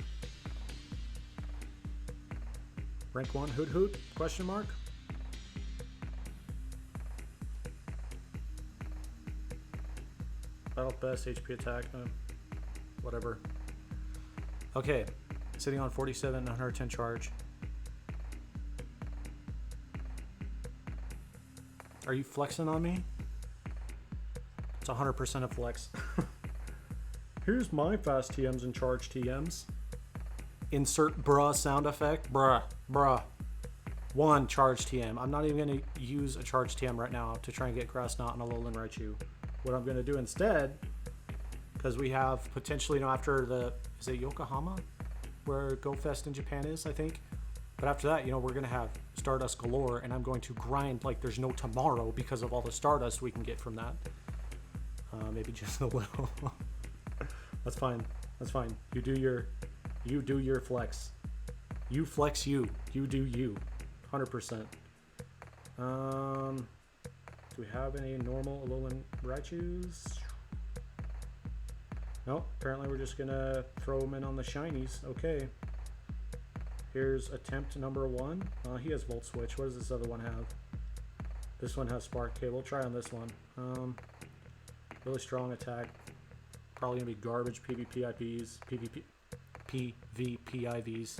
Rank 1 Hoot Hoot? Question mark? Battle best HP attack. Whatever. Okay. Sitting on 47, 110 charge. Are you flexing on me? It's 100% a flex. Here's my fast TMs and charge TMs. Insert bruh sound effect. Bruh. Bruh. 1 charge TM. I'm not even going to use a charge TM right now to try and get Grass Knot and Alolan Raichu. What I'm going to do instead, because we have potentially, you know, after the, is it Yokohama? Where Go Fest in Japan is, I think. But after that, you know, we're going to have Stardust galore, and I'm going to grind like there's no tomorrow because of all the Stardust we can get from that. Maybe just a little. That's fine. That's fine. You do your flex. You flex you. You do you. 100%. Do we have any normal Alolan Raichus? Nope. Apparently we're just gonna throw them in on the shinies. Okay. Here's attempt number 1. He has Volt Switch. What does this other one have? This one has Spark. Okay, we'll try on this one. Really strong attack. Probably gonna be garbage PvP IVs, PvP IVs.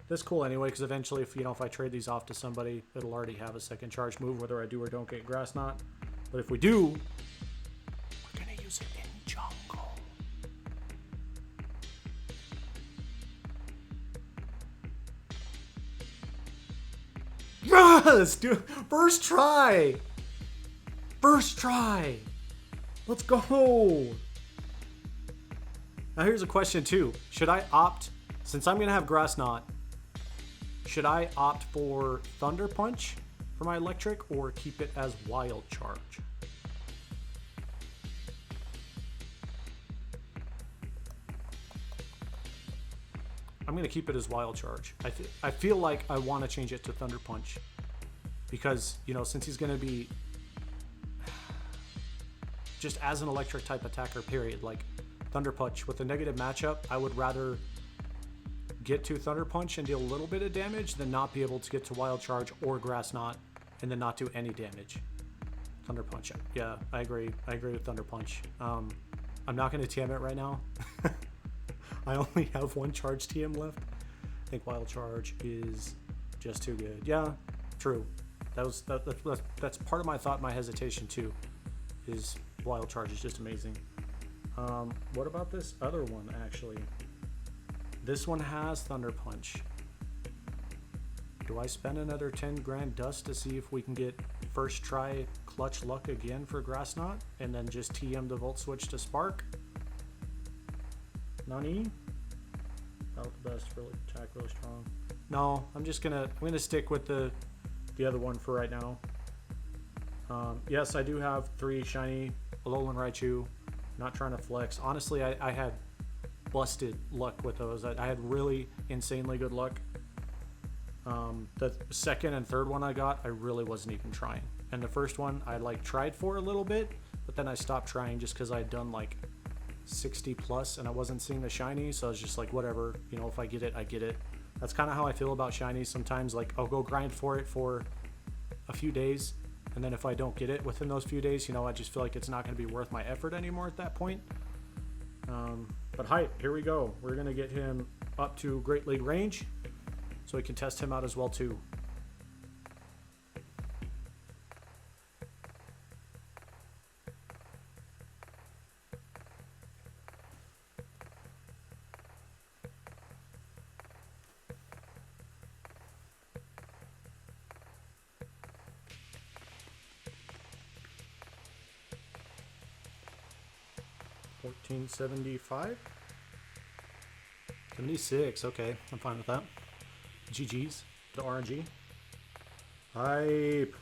That's cool anyway, because eventually, if I trade these off to somebody, it'll already have a second charge move, whether I do or don't get Grass Knot. But if we do, we're gonna use it in jungle. Yes, dude! First try. First try. Let's go. Now here's a question too. Should I opt, since I'm gonna have Grass Knot, should I opt for Thunder Punch for my electric or keep it as Wild Charge? I'm gonna keep it as Wild Charge. I feel like I want to change it to Thunder Punch because, you know, since he's gonna be just as an electric type attacker, period, like Thunder Punch with a negative matchup, I would rather get to Thunder Punch and deal a little bit of damage than not be able to get to Wild Charge or Grass Knot and then not do any damage. Thunder Punch, yeah, I agree with Thunder Punch. I'm not going to TM it right now. I only have one charge TM left. I think Wild Charge is just too good. Yeah, true. That's part of my thought, my hesitation too, is Wild Charge is just amazing. What about this other one actually? This one has Thunder Punch. Do I spend another 10 grand dust to see if we can get first try clutch luck again for Grass Knot and then just TM the Volt Switch to Spark? Nani? Out the best, really attack really strong. No, I'm gonna stick with the other one for right now. Yes, I do have 3 shiny Alolan Raichu. Not trying to flex. Honestly, I had busted luck with those. I had really insanely good luck. The second and third one I got, I really wasn't even trying. And the first one, I like tried for a little bit, but then I stopped trying just because I had done like 60 plus and I wasn't seeing the shiny. So I was just like, whatever, you know, if I get it, I get it. That's kind of how I feel about shinies. Sometimes like I'll go grind for it for a few days. And then if I don't get it within those few days, you know, I just feel like it's not going to be worth my effort anymore at that point. But hype, here we go. We're going to get him up to Great League range so we can test him out as well too. $14.75. 76. Okay, I'm fine with that. GG's to RNG. Hype.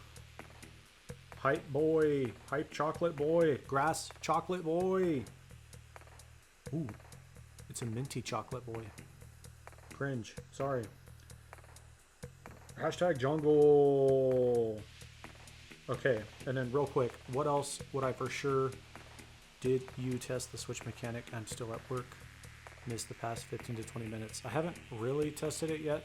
Hype boy. Hype chocolate boy. Grass chocolate boy. Ooh, it's a minty chocolate boy. Cringe. Sorry. Hashtag jungle. Okay, and then real quick, what else would I for sure? Did you test the switch mechanic? I'm still at work. Missed the past 15 to 20 minutes. I haven't really tested it yet.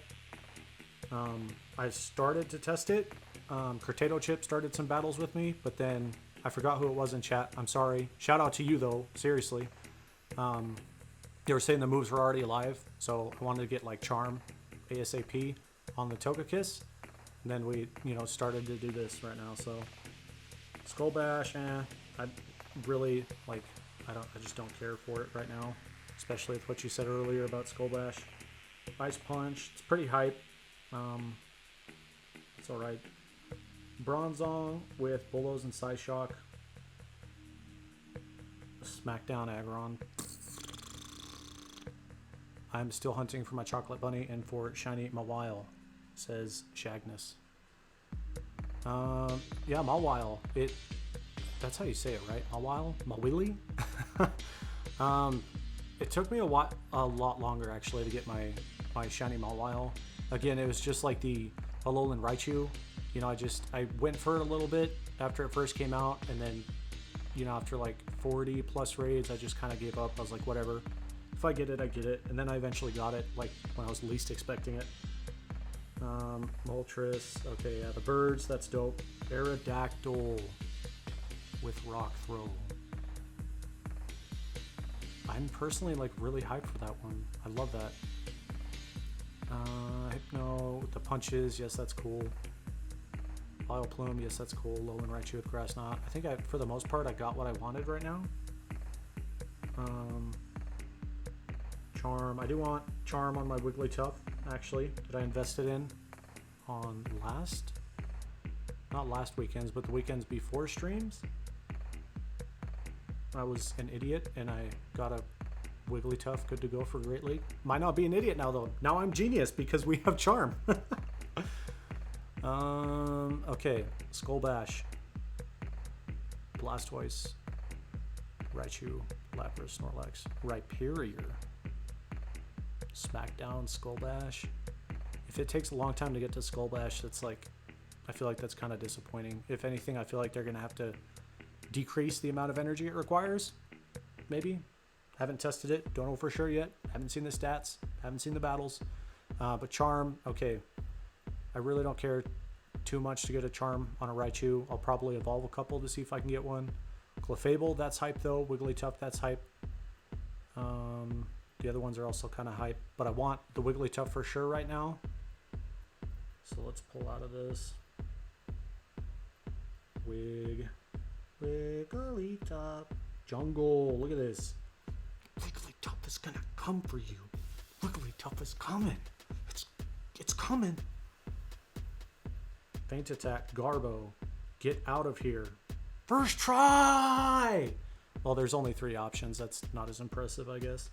I started to test it. Cortado Chip started some battles with me, but then I forgot who it was in chat. I'm sorry. Shout out to you though, seriously. They were saying the moves were already alive, so I wanted to get like Charm ASAP on the Togekiss. And then we, you know, started to do this right now. So Skull Bash, I really like, I just don't care for it right now, especially with what you said earlier about Skull Bash. Ice Punch, it's pretty hype. It's alright. Bronzong with Bulldoze and Psyshock. Smackdown Aggron. I'm still hunting for my chocolate bunny and for shiny Mawile, says Shagnus. Yeah, Mawile. That's how you say it, right? Mawile? Mawili? It took me a lot longer actually to get my shiny Mawile. Again, it was just like the Alolan Raichu. You know, I went for it a little bit after it first came out, and then, you know, after like 40 plus raids, I just kind of gave up. I was like, whatever. If I get it, I get it. And then I eventually got it, like when I was least expecting it. Moltres. Okay, yeah, the birds, that's dope. Aerodactyl with Rock Throw. I'm personally like really hyped for that one. I love that. Hypno with the punches, yes, that's cool. Vileplume, yes, that's cool. Alolan Raichu with Grass Knot. I think for the most part, I got what I wanted right now. Charm. I do want Charm on my Wigglytuff, actually, that I invested in on not last weekends, but the weekends before streams. I was an idiot and I got a Wigglytuff, good to go for Great League. Might not be an idiot now, though. Now I'm genius because we have Charm. Okay. Skull Bash. Blastoise. Raichu. Lapras. Snorlax. Rhyperior. Smackdown. Skull Bash. If it takes a long time to get to Skull Bash, that's like... I feel like that's kind of disappointing. If anything, I feel like they're going to have to decrease the amount of energy it requires. Maybe. Haven't tested it. Don't know for sure yet. Haven't seen the stats. Haven't seen the battles. But Charm, okay. I really don't care too much to get a Charm on a Raichu. I'll probably evolve a couple to see if I can get one. Clefable, that's hype though. Wigglytuff, that's hype. The other ones are also kind of hype. But I want the Wigglytuff for sure right now. So let's pull out of this. Wigglytuff. Jungle, look at this. Wigglytuff is gonna come for you. Wigglytuff is coming. It's coming. Feint Attack, Garbo. Get out of here. First try! Well, there's only 3 options. That's not as impressive, I guess.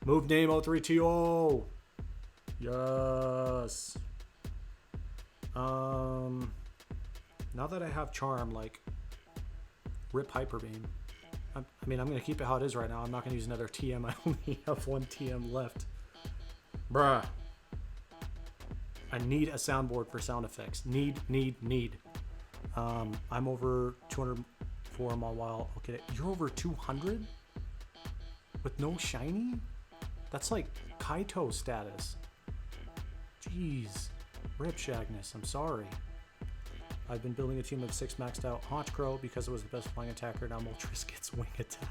Move name 03TO. Yes. Now that I have Charm, like, rip Hyper Beam. I mean, I'm going to keep it how it is right now. I'm not going to use another TM. I only have 1 TM left. Bruh. I need a soundboard for sound effects. Need. I'm over 204 Mawile. Okay, you're over 200? With no shiny? That's like Kaito status. Jeez. Rip Shagness, I'm sorry. I've been building a team of 6 maxed out Honchkrow because it was the best flying attacker. Now Moltres gets wing attack.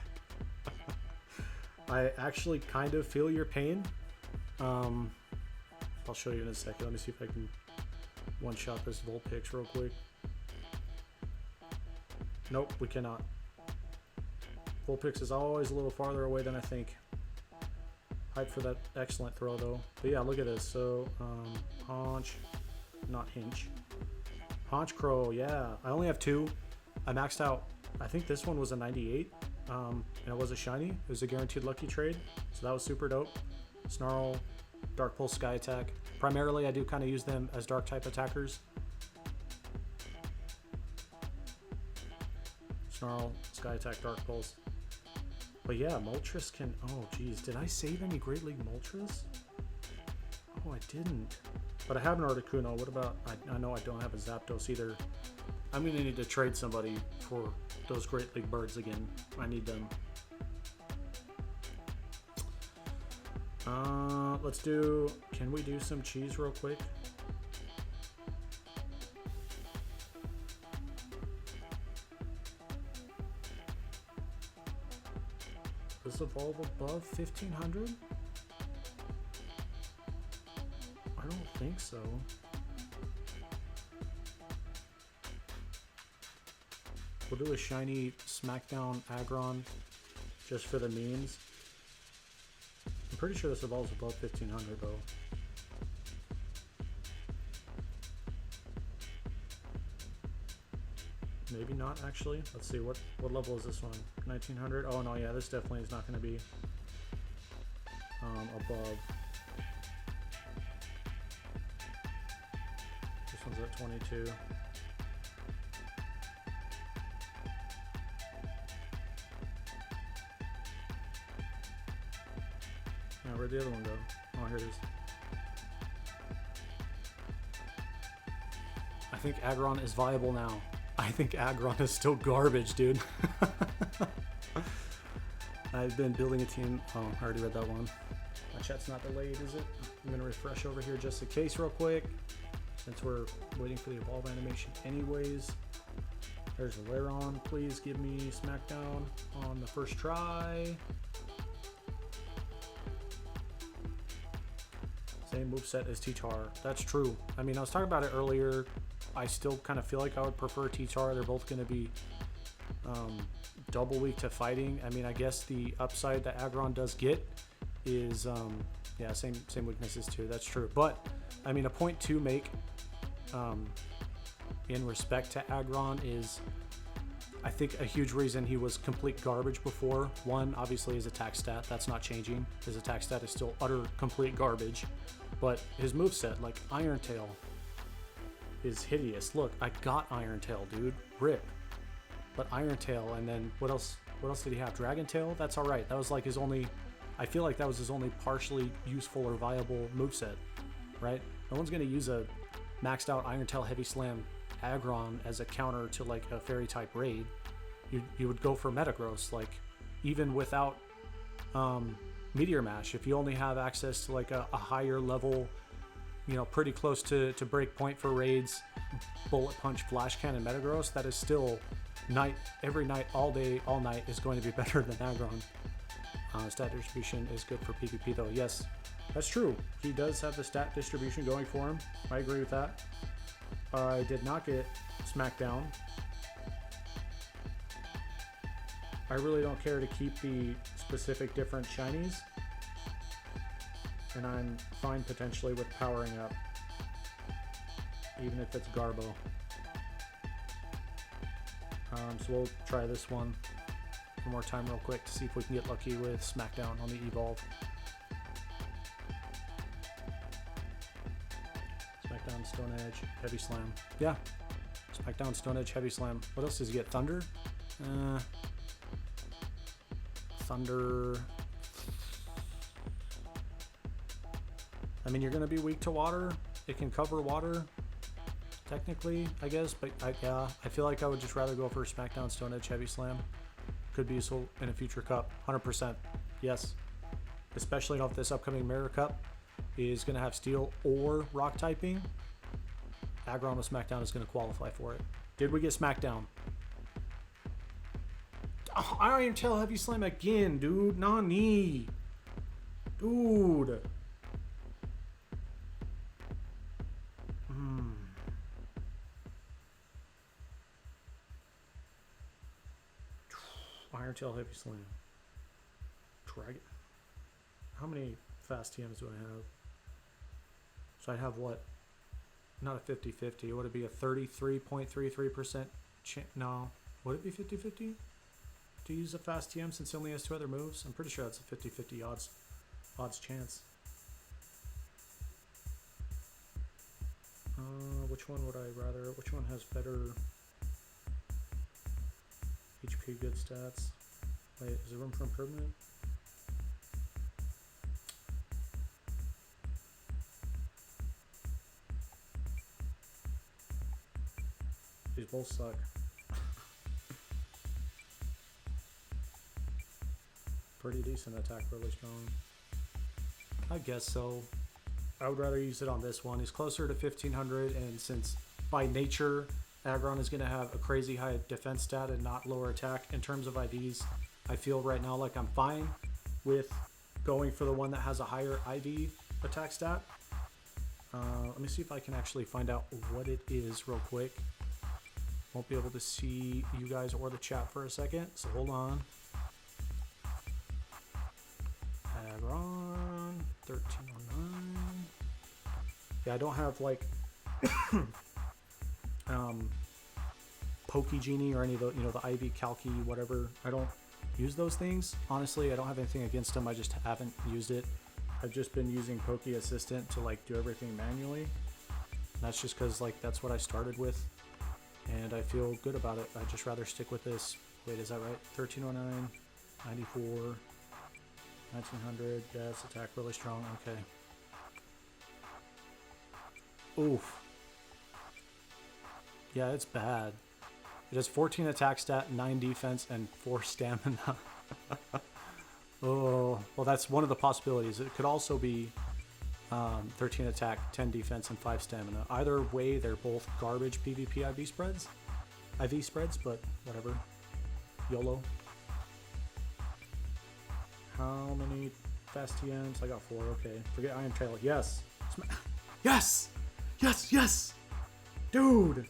I actually kind of feel your pain. I'll show you in a second. Let me see if I can one-shot this Vulpix real quick. Nope, we cannot. Vulpix is always a little farther away than I think. Hype for that excellent throw, though. But yeah, look at this. So, not Hinch. Honchkrow, yeah. I only have 2. I maxed out, I think this one was a 98. And it was a shiny. It was a guaranteed lucky trade. So that was super dope. Snarl, Dark Pulse, Sky Attack. Primarily, I do kind of use them as dark type attackers. Snarl, Sky Attack, Dark Pulse. But yeah, Moltres can... Oh, geez. Did I save any Great League Moltres? Oh, I didn't. But I have an Articuno. What about... I know I don't have a Zapdos either. I'm going to need to trade somebody for those Great League birds again. I need them. Let's do... Can we do some cheese real quick? Does evolve above 1500? I don't think so. We'll do a shiny Smackdown Aggron just for the memes. I'm pretty sure this evolves above 1500 though. Maybe not actually. Let's see, what level is this one? 1900? Oh no, yeah, this definitely is not going to be above. This one's at 22. Now where'd the other one go? Oh, here it is. I think Aggron is viable now. I think Aggron is still garbage, dude. I've been building a team. Oh, I already read that one. My chat's not delayed, is it? I'm going to refresh over here just in case real quick, since we're waiting for the evolve animation anyways. There's Laron. Please give me Smackdown on the first try. Same moveset as T-Tar. That's true. I mean, I was talking about it earlier. I still kind of feel like I would prefer T-Tar. They're both going to be double weak to fighting. I mean, I guess the upside that Aggron does get is, yeah, same weaknesses too. That's true. But, I mean, a point to make in respect to Aggron is I think a huge reason he was complete garbage before, one, obviously his attack stat, that's not changing. His attack stat is still utter complete garbage. But his moveset, like Iron Tail, is hideous. Look, I got Iron Tail, dude. Rip. But Iron Tail, and then what else did he have? Dragon Tail? That's alright. That was like his only, I feel like that was his only partially useful or viable moveset, right? No one's going to use a maxed out Iron Tail Heavy Slam Aggron as a counter to like a fairy type raid. You would go for Metagross, like even without Meteor Mash. If you only have access to like a higher level, you know, pretty close to break point for raids, Bullet Punch, Flash Cannon, Metagross, that is still every night, all day, all night is going to be better than Aggron. Stat distribution is good for PvP though. Yes, that's true. He does have the stat distribution going for him. I agree with that. I did not get Smackdown. I really don't care to keep the specific different shinies. And I'm fine potentially with powering up. Even if it's Garbo. So we'll try this one more time real quick to see if we can get lucky with Smackdown on the Evolve. Smackdown, Stone Edge, Heavy Slam. Yeah. Smackdown, Stone Edge, Heavy Slam. What else does he get? Thunder? Thunder. I mean, you're going to be weak to water. It can cover water, technically, I guess. But I feel like I would just rather go for Smackdown, Stone Edge, Heavy Slam. Could be useful in a future cup. 100%. Yes. Especially if this upcoming Mirror Cup is going to have Steel or Rock typing. Aggron with Smackdown is going to qualify for it. Did we get Smackdown? Oh, Iron Tail Heavy Slam again, dude. Nani? Dude. Iron Tail Heavy Slam. Dragon. How many fast TMs do I have? So I have what? Not a 50-50. Would it be a 33.33% chance? No. Would it be 50-50 to use a fast TM since he only has 2 other moves? I'm pretty sure that's a 50-50 odds chance. Which one would I rather? Which one has better HP, good stats? Wait, is there room for improvement? These both suck. Pretty decent attack, really strong. I guess so. I would rather use it on this one. He's closer to 1500, and since by nature Aggron is going to have a crazy high defense stat and not lower attack in terms of IVs, I feel right now like I'm fine with going for the one that has a higher IV attack stat. Let me see if I can actually find out what it is real quick. Won't be able to see you guys or the chat for a second, so hold on. Aggron 1309. Yeah, I don't have like Pokegenie or any of the, the IV Calci, whatever. I don't use those things. Honestly, I don't have anything against them. I just haven't used it. I've just been using Poke Assistant to like do everything manually. And that's just because like that's what I started with, and I feel good about it. I'd just rather stick with this. Wait, is that right? 1309, 94, 1900. Yes, attack really strong. Okay. Oof. Yeah, it's bad. It has 14 attack stat, 9 defense, and 4 stamina. Oh, well, that's one of the possibilities. It could also be 13 attack, 10 defense, and 5 stamina. Either way, they're both garbage PvP IV spreads, but whatever. YOLO. How many fast TMs? I got 4. Okay. Forget Iron Tail. Yes. Yes! Yes, yes! Dude!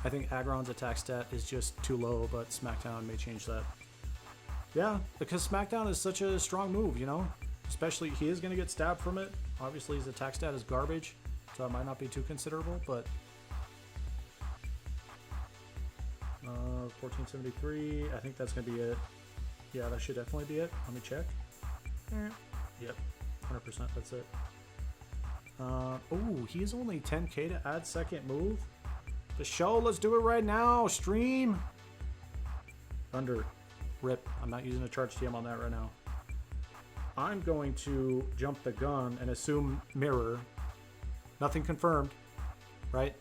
I think Aggron's attack stat is just too low, but Smackdown may change that. Yeah, because Smackdown is such a strong move, Especially, he is going to get stabbed from it. Obviously, his attack stat is garbage, so it might not be too considerable, but 1473. I think that's gonna be it. Yeah, that should definitely be it. Let me check. Yep, 100%. That's it. Oh, he's only 10k to add second move. The show. Let's do it right now. Stream. Thunder. Rip. I'm not using a charge TM on that right now. I'm going to jump the gun and assume mirror. Nothing confirmed, right?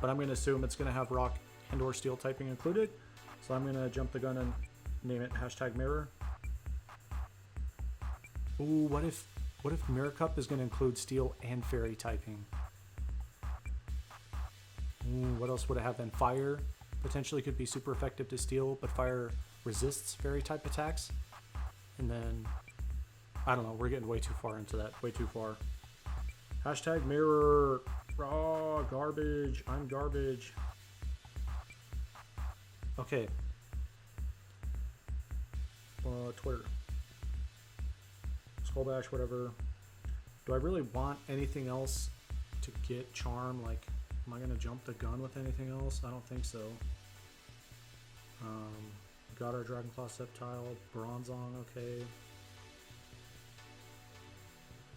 But I'm going to assume it's going to have rock and or steel typing included. So I'm going to jump the gun and name it hashtag mirror. Ooh, what if Mirror Cup is going to include steel and fairy typing? Ooh, what else would it have then? Fire potentially could be super effective to steel, but fire resists fairy type attacks. And then, I don't know, we're getting way too far into that. Way too far. Hashtag mirror. Raw garbage. I'm garbage. Okay. Twitter. Skull Bash, whatever. Do I really want anything else to get charm? Like, am I going to jump the gun with anything else? I don't think so. Got our Dragonclaw Sceptile, Bronzong, okay.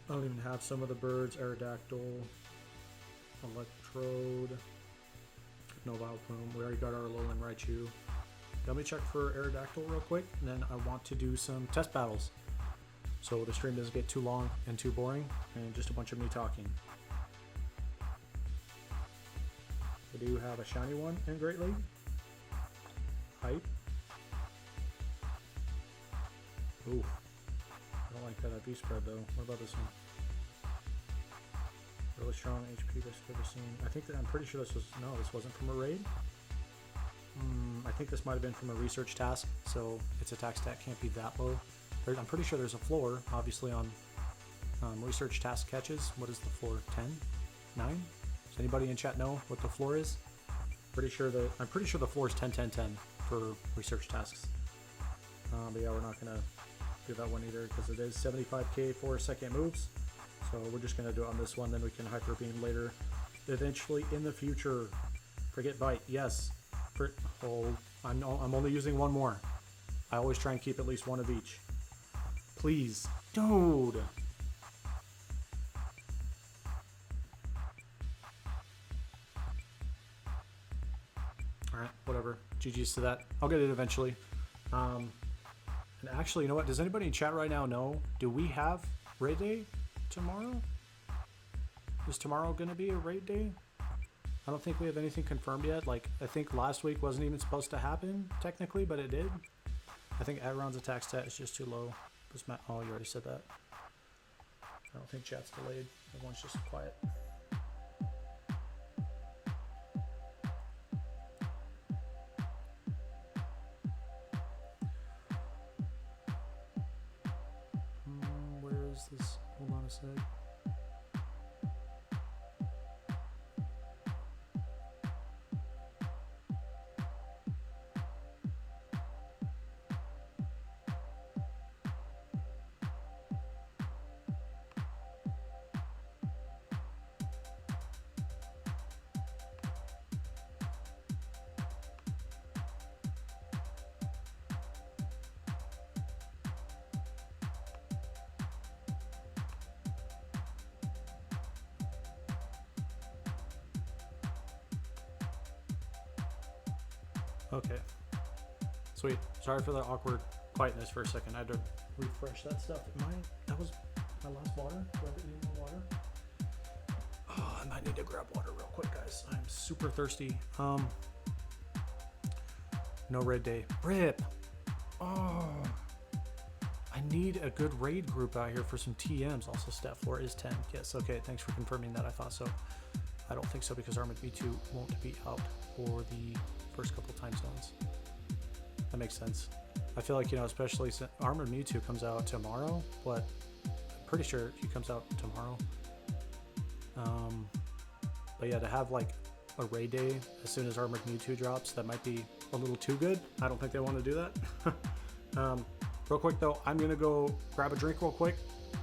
I don't even have some of the birds. Aerodactyl, Electrode, no Vileplume. We already got our Alolan Raichu. Let me check for Aerodactyl real quick, and then I want to do some test battles. So the stream doesn't get too long and too boring, and just a bunch of me talking. We do have a shiny one in Great League. Hype. Ooh. I don't like that IV spread though. What about this one? Really strong HP best I've ever seen. I think that I'm pretty sure this was, no, this wasn't from a raid. I think this might have been from a research task, so its attack stat can't be that low. I'm pretty sure there's a floor, obviously, on research task catches. What is the floor? 10? 9? Does anybody in chat know what the floor is? I'm pretty sure the floor is 10, 10, 10 for research tasks. But yeah, we're not gonna do that one either because it is 75k for second moves. So we're just gonna do it on this one, then we can Hyper Beam later. Eventually in the future. Forget Bite, yes. I'm only using one more. I always try and keep at least one of each. Please. Dude. Alright, whatever. GG's to that. I'll get it eventually. And actually, you know what? Does anybody in chat right now know? Do we have raid day tomorrow? Is tomorrow going to be a raid day? I don't think we have anything confirmed yet. Like, I think last week wasn't even supposed to happen, technically, but it did. I think Aggron's attack stat is just too low. Oh, you already said that. I don't think chat's delayed. Everyone's just quiet. Where is this? Hold on a sec. Okay. Sweet. Sorry for the awkward quietness for a second. I had to refresh that stuff. That was my last water. Do I need more water? Oh, I might need to grab water real quick, guys. I'm super thirsty. No raid day. Rip. Oh. I need a good raid group out here for some TMs. Also, stat floor is 10. Yes, okay. Thanks for confirming that. I thought so. I don't think so because Armored V2 won't be out for the first couple time zones. That makes sense. I feel like, you know, especially since Armored Mewtwo comes out tomorrow, but I'm pretty sure he comes out tomorrow. But yeah, to have like a raid day as soon as Armored Mewtwo drops, that might be a little too good. I don't think they want to do that. Real quick though, I'm gonna go grab a drink real quick.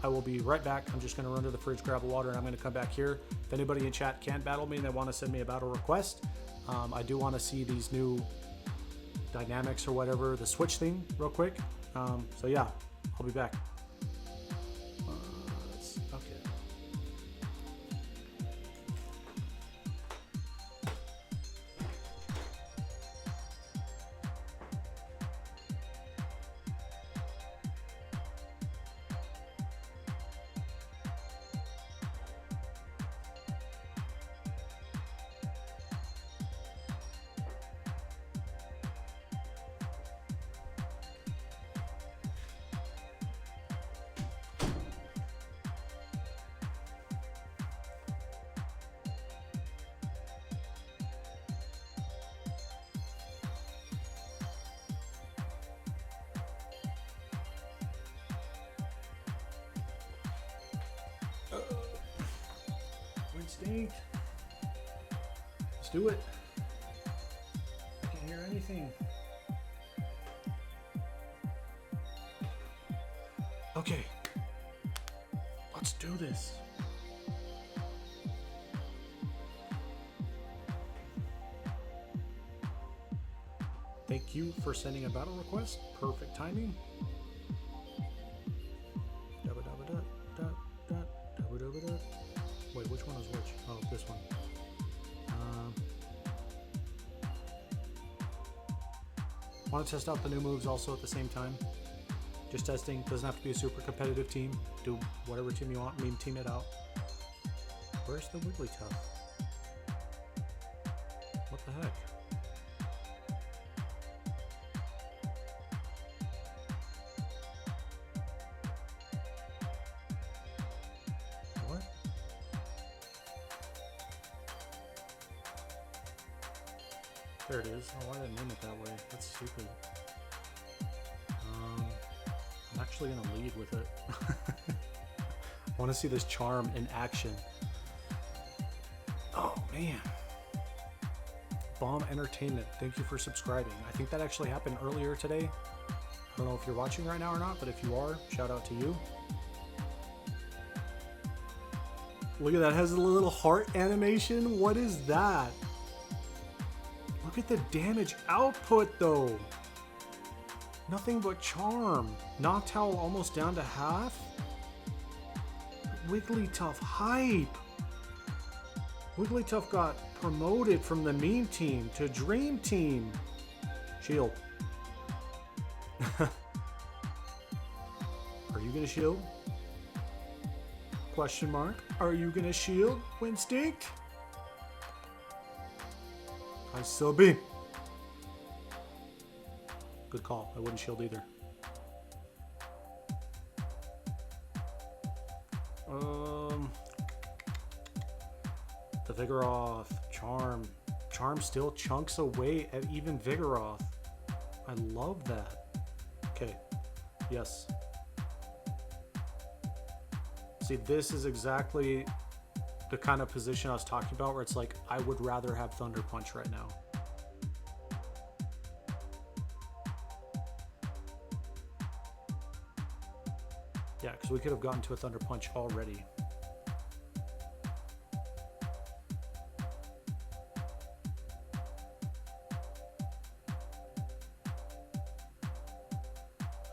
I will be right back. I'm just gonna run to the fridge, grab a water, and I'm gonna come back here. If anybody in chat can battle me and they want to send me a battle request, I do want to see these new dynamics or whatever, the switch thing real quick. So yeah, I'll be back. Okay. Instinct. Let's do it. I can't hear anything. Okay. Let's do this. Thank you for sending a battle request. Perfect timing. Wait, which one is which? Oh, this one. Want to test out the new moves also at the same time. Just testing. Doesn't have to be a super competitive team. Do whatever team you want. Meme team it out. Where's the Wigglytuff? What the heck? What? There it is. Oh, why did I name it that way? That's stupid. I'm actually going to lead with it. I want to see this charm in action. Oh, man. Bomb Entertainment, thank you for subscribing. I think that actually happened earlier today. I don't know if you're watching right now or not, but if you are, shout out to you. Look at that, it has a little heart animation. What is that? Look at the damage output though. Nothing but charm. Noctowl almost down to half. Wigglytuff hype. Wigglytuff got promoted from the meme team to dream team. Shield. Are you gonna shield? Question mark. Are you gonna shield, Winstinct? I still be. Good call. I wouldn't shield either. The Vigoroth. Charm. Charm still chunks away at even Vigoroth. I love that. Okay. Yes. See, this is exactly the kind of position I was talking about where it's like, I would rather have Thunder Punch right now. Yeah, because we could have gotten to a Thunder Punch already.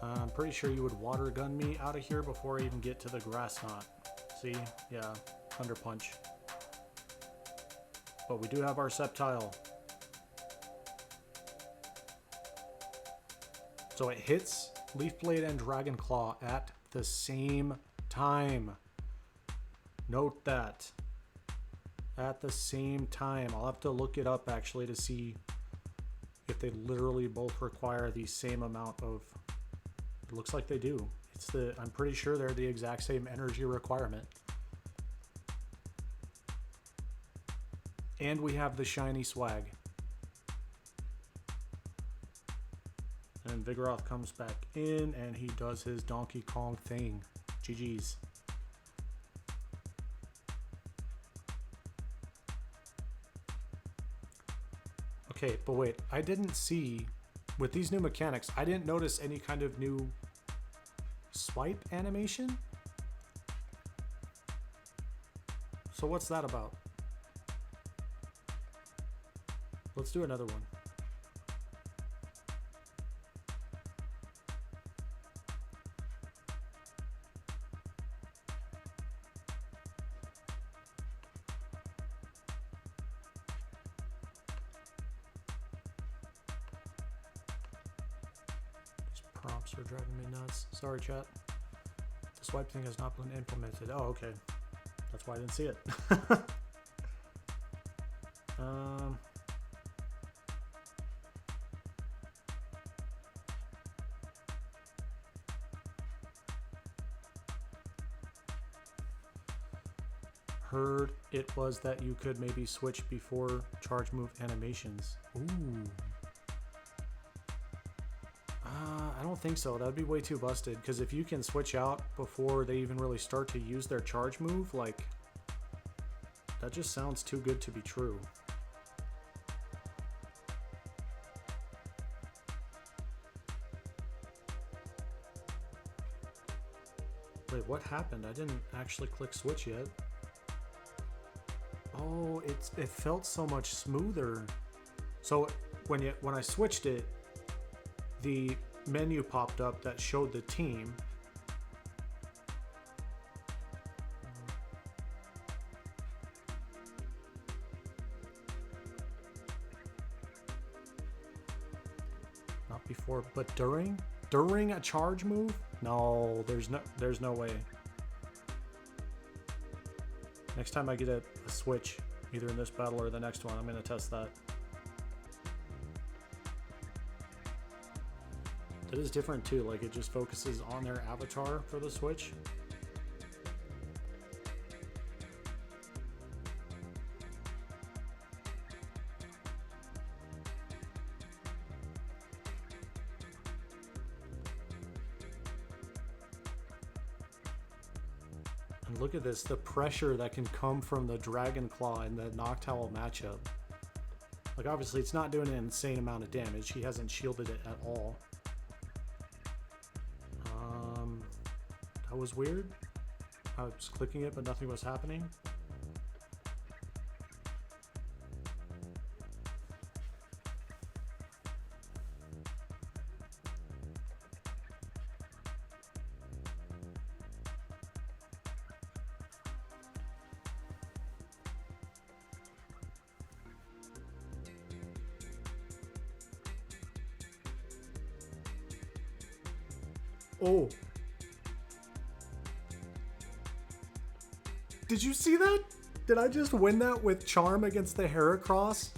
I'm pretty sure you would water gun me out of here before I even get to the Grass Knot. See? Yeah, Thunder Punch. But we do have our Sceptile. So it hits Leaf Blade and Dragon Claw at the same time. Note that. At the same time. I'll have to look it up actually to see if they literally both require the same amount of... It looks like they do. I'm pretty sure they're the exact same energy requirement. And we have the shiny swag. And Vigoroth comes back in and he does his Donkey Kong thing. GG's. Okay, but wait, I didn't see, with these new mechanics, I didn't notice any kind of new swipe animation. So what's that about? Let's do another one. Prompts are driving me nuts. Sorry, chat. The swipe thing has not been implemented. Oh, okay. That's why I didn't see it. Heard it was that you could maybe switch before charge move animations. Ooh. I don't think so. That'd be way too busted. Because if you can switch out before they even really start to use their charge move, like, that just sounds too good to be true. Wait, what happened? I didn't actually click switch yet. Oh, it felt so much smoother. So when I switched it, the menu popped up that showed the team. Not before, but during a charge move? No, there's no way. Next time I get a switch, either in this battle or the next one, I'm going to test that. That is different too, like it just focuses on their avatar for the switch. And look at this, the pressure that can come from the Dragon Claw in the Noctowl matchup. Like obviously it's not doing an insane amount of damage, he hasn't shielded it at all. That was weird. I was clicking it, but nothing was happening. Oh. Did you see that? Did I just win that with Charm against the Heracross?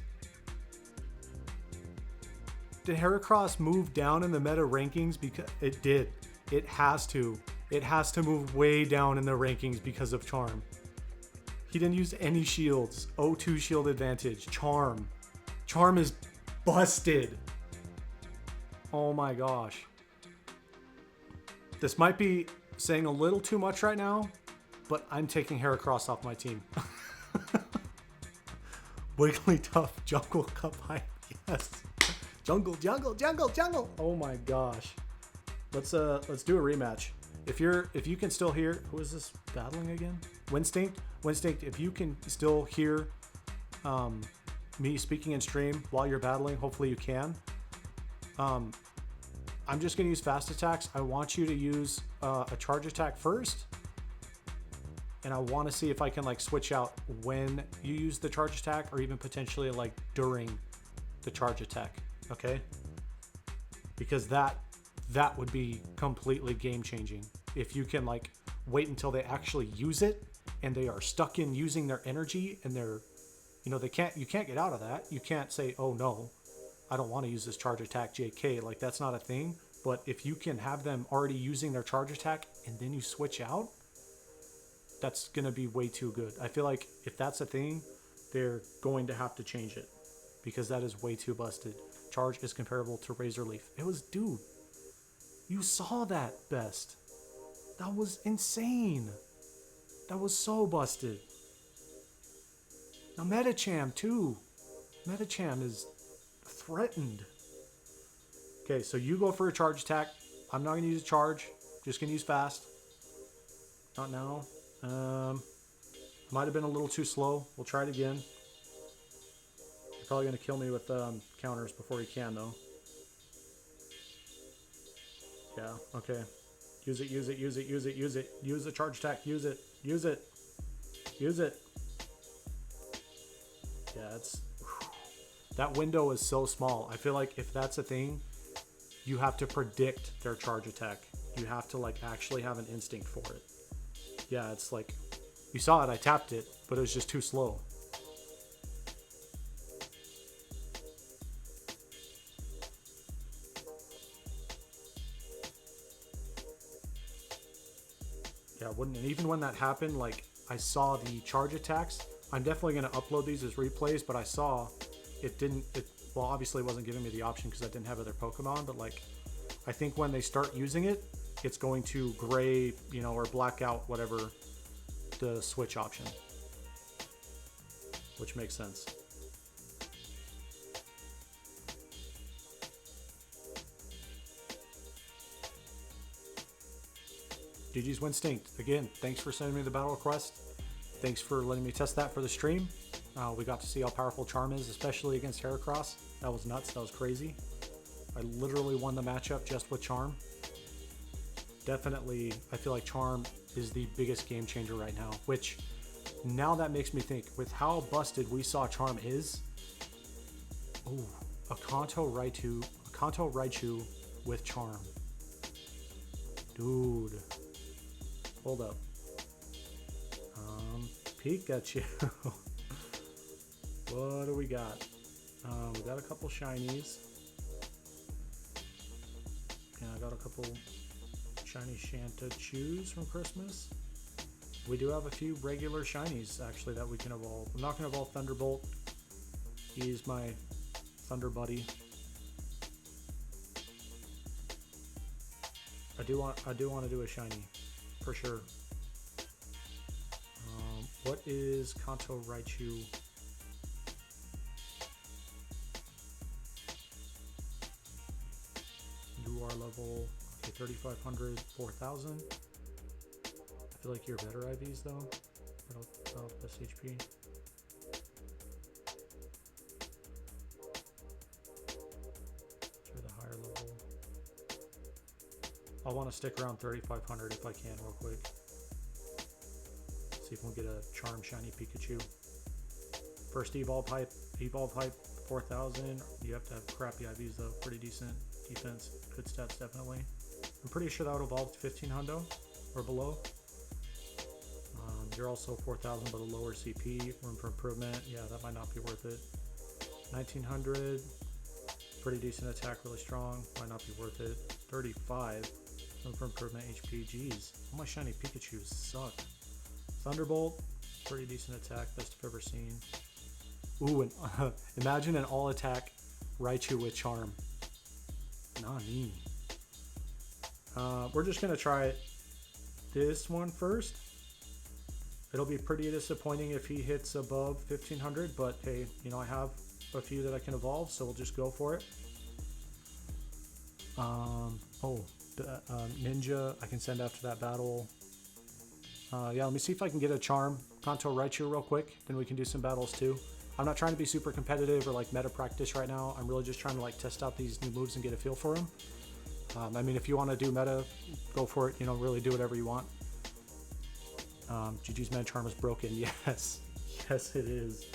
Did Heracross move down in the meta rankings? Because it did. It has to. It has to move way down in the rankings because of Charm. He didn't use any shields. O2 shield advantage. Charm. Charm is busted. Oh my gosh. This might be saying a little too much right now, but I'm taking Heracross off my team. Wigglytuff Jungle Cup hype. Yes. Jungle. Oh my gosh. Let's do a rematch. If you can still hear, who is this battling again? Winstinct. If you can still hear me speaking in stream while you're battling, hopefully you can. I'm just going to use fast attacks. I want you to use a charge attack first. And I want to see if I can like switch out when you use the charge attack or even potentially like during the charge attack. Okay? Because that would be completely game changing. If you can like wait until they actually use it and they are stuck in using their energy and they're, you know, you can't get out of that. You can't say, oh no, I don't want to use this charge attack JK. Like that's not a thing. But if you can have them already using their charge attack and then you switch out, that's going to be way too good. I feel like if that's a thing, they're going to have to change it because that is way too busted. Charge is comparable to Razor Leaf. It was, dude, you saw that best. That was insane. That was so busted. Now Medicham too. Medicham is threatened. Okay, so you go for a charge attack. I'm not going to use a charge. Just going to use fast. Not now. Might have been a little too slow. We'll try it again. You're probably going to kill me with counters before you can, though. Yeah, okay. Use it. Use the charge attack. Use it. Yeah, it's... That window is so small. I feel like if that's a thing, you have to predict their charge attack. You have to like actually have an instinct for it. Yeah, it's like, you saw it, I tapped it, but it was just too slow. Yeah, wouldn't, and even when that happened, like I saw the charge attacks. I'm definitely going to upload these as replays, but I saw it didn't, well, obviously it wasn't giving me the option because I didn't have other Pokemon, but like, I think when they start using it, it's going to gray, you know, or black out whatever the switch option, which makes sense. GG's Winstinct. Again, thanks for sending me the battle request. Thanks for letting me test that for the stream. We got to see how powerful Charm is, especially against Heracross. That was nuts. That was crazy. I literally won the matchup just with Charm. Definitely, I feel like Charm is the biggest game changer right now, which now that makes me think, with how busted we saw Charm is, ooh, a Kanto Raichu with Charm. Dude. Hold up. Pikachu. What do we got? We got a couple shinies. Yeah, I got a couple shiny Shantachoos from Christmas. We do have a few regular shinies actually that we can evolve. I'm not going to evolve Thunderbolt. He's my Thunder buddy. I do want to do a shiny for sure. What is Kanto Raichu? You are level, okay, 3,500, 4,000. I feel like you're better IVs though. Plus HP. Try the higher level. I want to stick around 3,500 if I can real quick. See if we'll get a Charm Shiny Pikachu. First Evolve Pipe, 4,000. You have to have crappy IVs though, pretty decent defense, good stats definitely. I'm pretty sure that would evolve to 1,500 or below. You're also 4,000 but a lower CP, room for improvement. Yeah, that might not be worth it. 1,900, pretty decent attack, really strong, might not be worth it. 35, room for improvement, HP, jeez. All my shiny Pikachus suck. Thunderbolt, pretty decent attack, best I've ever seen. Ooh, and imagine an all attack Raichu with Charm. Nani. We're just gonna try this one first. It'll be pretty disappointing if he hits above 1,500, but hey, you know, I have a few that I can evolve, so we'll just go for it. Ninja, I can send after that battle. Yeah, let me see if I can get a Charm Kanto Raichu real quick, then we can do some battles too. I'm not trying to be super competitive or like meta practice right now. I'm really just trying to like test out these new moves and get a feel for them. I mean, if you want to do meta, go for it. You know, really do whatever you want. GG's Man Charm is broken. Yes. Yes, it is.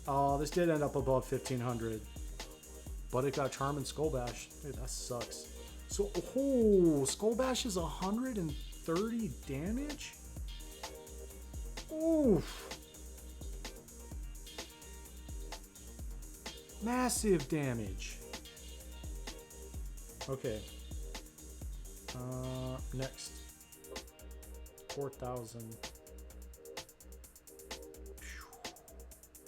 Oh, this did end up above 1,500. But it got Charm and Skull Bash. Dude, that sucks. So, oh, Skull Bash is 130 damage? Oof. Massive damage. Okay. Next. 4,000.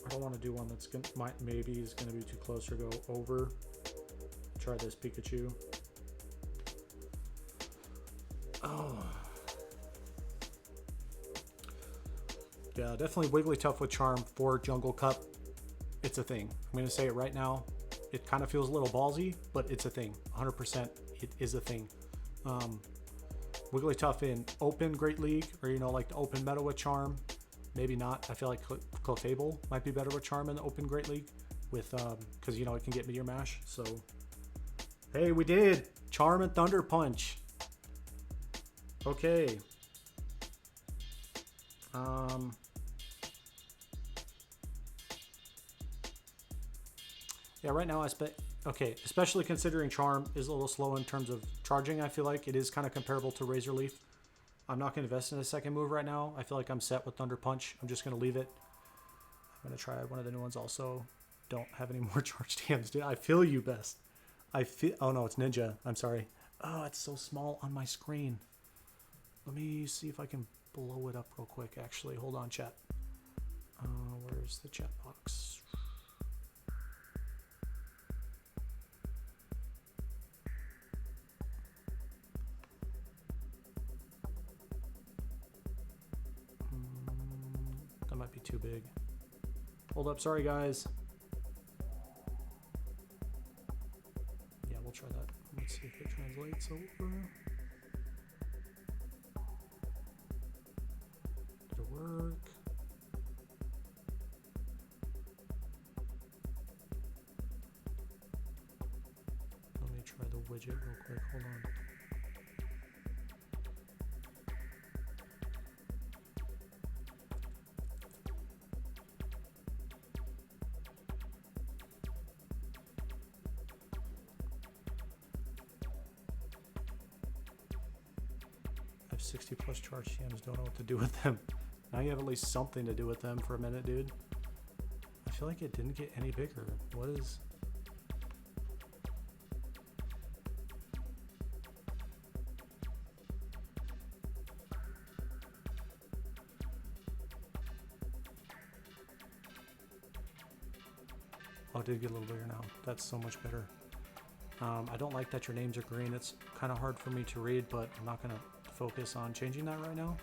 I don't want to do one that's gonna maybe is gonna be too close or go over. Try this Pikachu. Oh. Yeah, definitely Wigglytuff with Charm for Jungle Cup. It's a thing. I'm gonna say it right now. It kind of feels a little ballsy, but it's a thing. 100%, it is a thing. Wigglytuff in Open Great League, or you know, like the Open Meta with Charm. Maybe not. I feel like Clefable might be better with Charm in the Open Great League, with because you know it can get Meteor Mash. So, hey, we did Charm and Thunder Punch. Okay. Yeah, right now I Okay, especially considering Charm is a little slow in terms of charging, I feel like. It is kind of comparable to Razor Leaf. I'm not going to invest in a second move right now. I feel like I'm set with Thunder Punch. I'm just going to leave it. I'm going to try one of the new ones also. Don't have any more charge TMs, dude. I feel you best. I feel... Oh, no, it's Ninja. I'm sorry. Oh, it's so small on my screen. Let me see if I can blow it up real quick, actually. Hold on, chat. Where's the chat box? That might be too big. Hold up, sorry guys. Yeah, we'll try that. Let's see if it translates over. Did it work? Let me try the widget real quick. Hold on. I have 60 plus charge TMs, don't know what to do with them. Now you have at least something to do with them for a minute, dude. I feel like it didn't get any bigger. What is... Oh, it did get a little bigger now. That's so much better. I don't like that your names are green. It's kind of hard for me to read, but I'm not going to focus on changing that right now.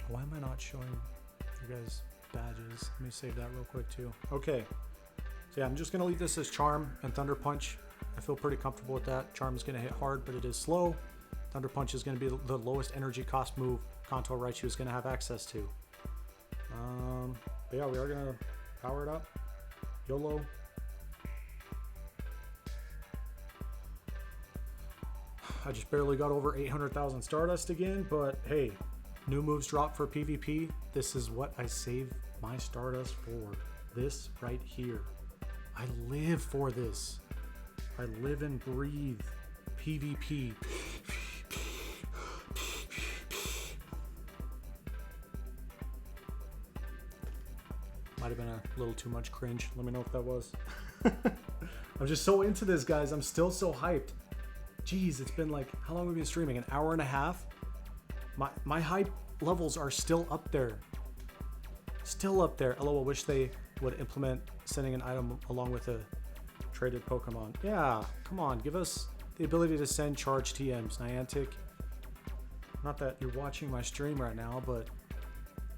Why am I not showing you guys badges? Let me save that real quick too. Okay. So yeah, I'm just going to leave this as Charm and Thunder Punch. I feel pretty comfortable with that. Charm is going to hit hard, but it is slow. Thunder Punch is going to be the lowest energy cost move Kanto Raichu is going to have access to. But yeah, we are going to power it up. YOLO. I just barely got over 800,000 Stardust again, but hey, new moves drop for PvP. This is what I save my Stardust for. This right here. I live for this. I live and breathe PvP. Might have been a little too much cringe. Let me know if that was. I'm just so into this, guys. I'm still so hyped. Jeez, it's been like, how long have we been streaming? An hour and a half? My hype levels are still up there. Still up there. LOL, wish they would implement sending an item along with a traded Pokemon. Yeah, come on. Give us the ability to send charge TMs, Niantic. Not that you're watching my stream right now, but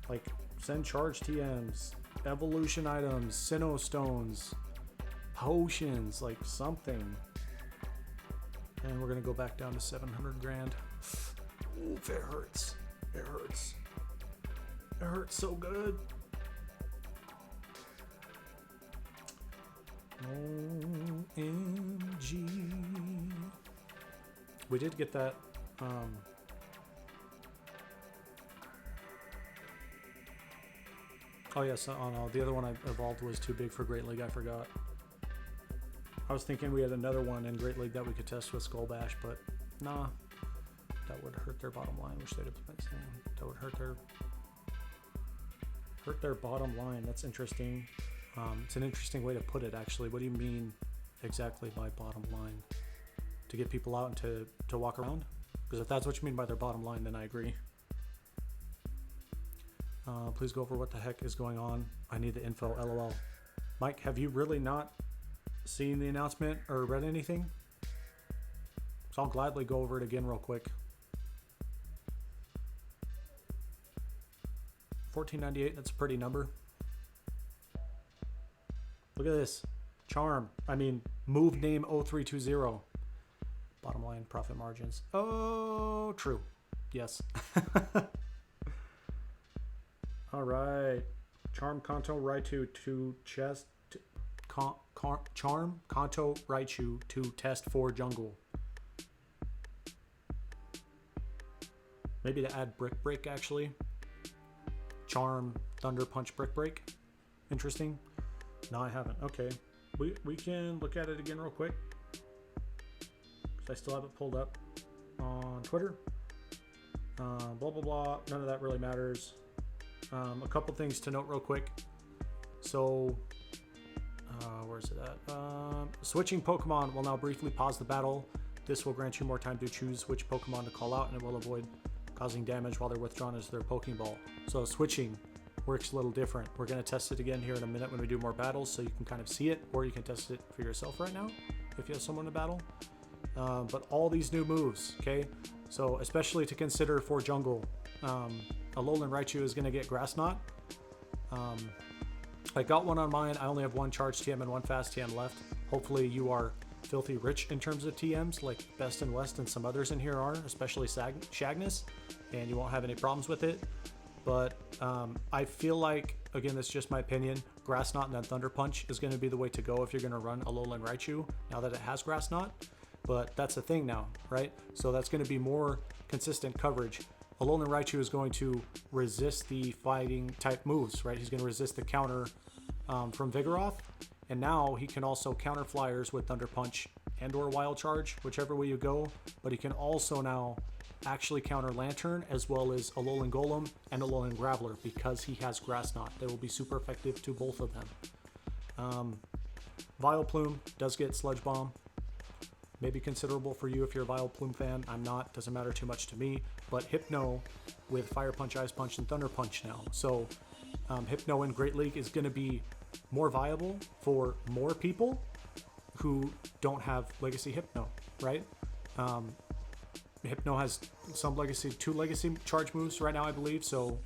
like send charge TMs, evolution items, Sinnoh Stones, potions, like something. And we're gonna go back down to 700 grand. Oof, it hurts. It hurts. It hurts so good. OMG. We did get that. Oh yes, oh no, the other one I evolved was too big for Great League. I forgot. I was thinking we had another one in Great League that we could test with Skull Bash, but nah, that would hurt their bottom line. Wish they'd implement something. That would hurt their bottom line. That's interesting. It's an interesting way to put it, actually. What do you mean exactly by bottom line? To get people out and to walk around? Because if that's what you mean by their bottom line, then I agree. Please go over what the heck is going on. I need the info, LOL. Mike, have you really not seen the announcement or read anything? So I'll gladly go over it again real quick. $14.98, that's a pretty number. Look at this. Charm. I mean, move name 0320. Bottom line, profit margins. Oh, true. Yes. All right. Charm Kanto Raichu to chest. Charm Kanto Raichu to test for jungle. Maybe to add Brick Break, actually. Charm, Thunder Punch, Brick Break. Interesting. No, I haven't. Okay. We can look at it again real quick. Because I still have it pulled up on Twitter. Blah, blah, blah. None of that really matters. A couple things to note real quick. So, where's it at? Switching Pokemon will now briefly pause the battle. This will grant you more time to choose which Pokemon to call out, and it will avoid causing damage while they're withdrawn as their Pokeball. So switching works a little different. We're going to test it again here in a minute when we do more battles, so you can kind of see it, or you can test it for yourself right now if you have someone to battle. But all these new moves, okay? So especially to consider for jungle, Alolan Raichu is going to get Grass Knot. I got one on mine. I only have one charge TM and one fast TM left. Hopefully you are filthy rich in terms of TMs, like Best and West and some others in here are, especially Shagness, and you won't have any problems with it. But I feel like, again, this is just my opinion, Grass Knot and then Thunder Punch is going to be the way to go if you're going to run Alolan Raichu, now that it has Grass Knot. But that's the thing now, right? So that's going to be more consistent coverage. Alolan Raichu is going to resist the fighting type moves, right? He's going to resist the counter from Vigoroth. And now he can also counter flyers with Thunder Punch and or Wild Charge, whichever way you go. But he can also now actually counter Lantern as well as Alolan Golem and Alolan Graveler because he has Grass Knot. That will be super effective to both of them. Vileplume does get Sludge Bomb. Maybe considerable for you if you're a Vileplume fan. I'm not. Doesn't matter too much to me. But Hypno with Fire Punch, Ice Punch, and Thunder Punch now. So Hypno in Great League is going to be more viable for more people who don't have Legacy Hypno, right? Hypno has some two legacy charge moves right now, I believe. So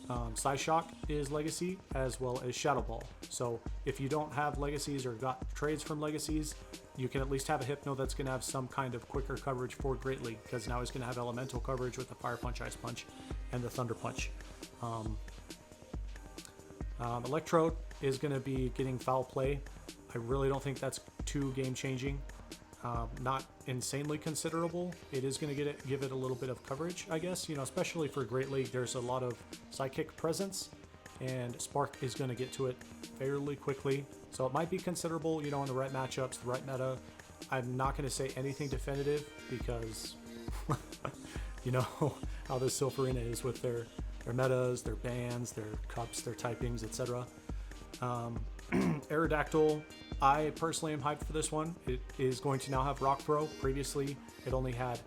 Psyshock is legacy as well as Shadow Ball. So if you don't have legacies or got trades from legacies, you can at least have a Hypno that's going to have some kind of quicker coverage for Great League, because now he's going to have elemental coverage with the Fire Punch, Ice Punch, and the Thunder Punch. Electrode is going to be getting Foul Play. I really don't think that's too game changing. Not insanely considerable. It is going to give it a little bit of coverage, I guess. You know, especially for Great League, there's a lot of Psychic presence, and Spark is going to get to it fairly quickly. So it might be considerable, you know, in the right matchups, the right meta. I'm not going to say anything definitive because you know how the Silpharina is with their metas, their bans, their cups, their typings, etc. Aerodactyl, I personally am hyped for this one. It is going to now have Rock Throw. Previously, it only had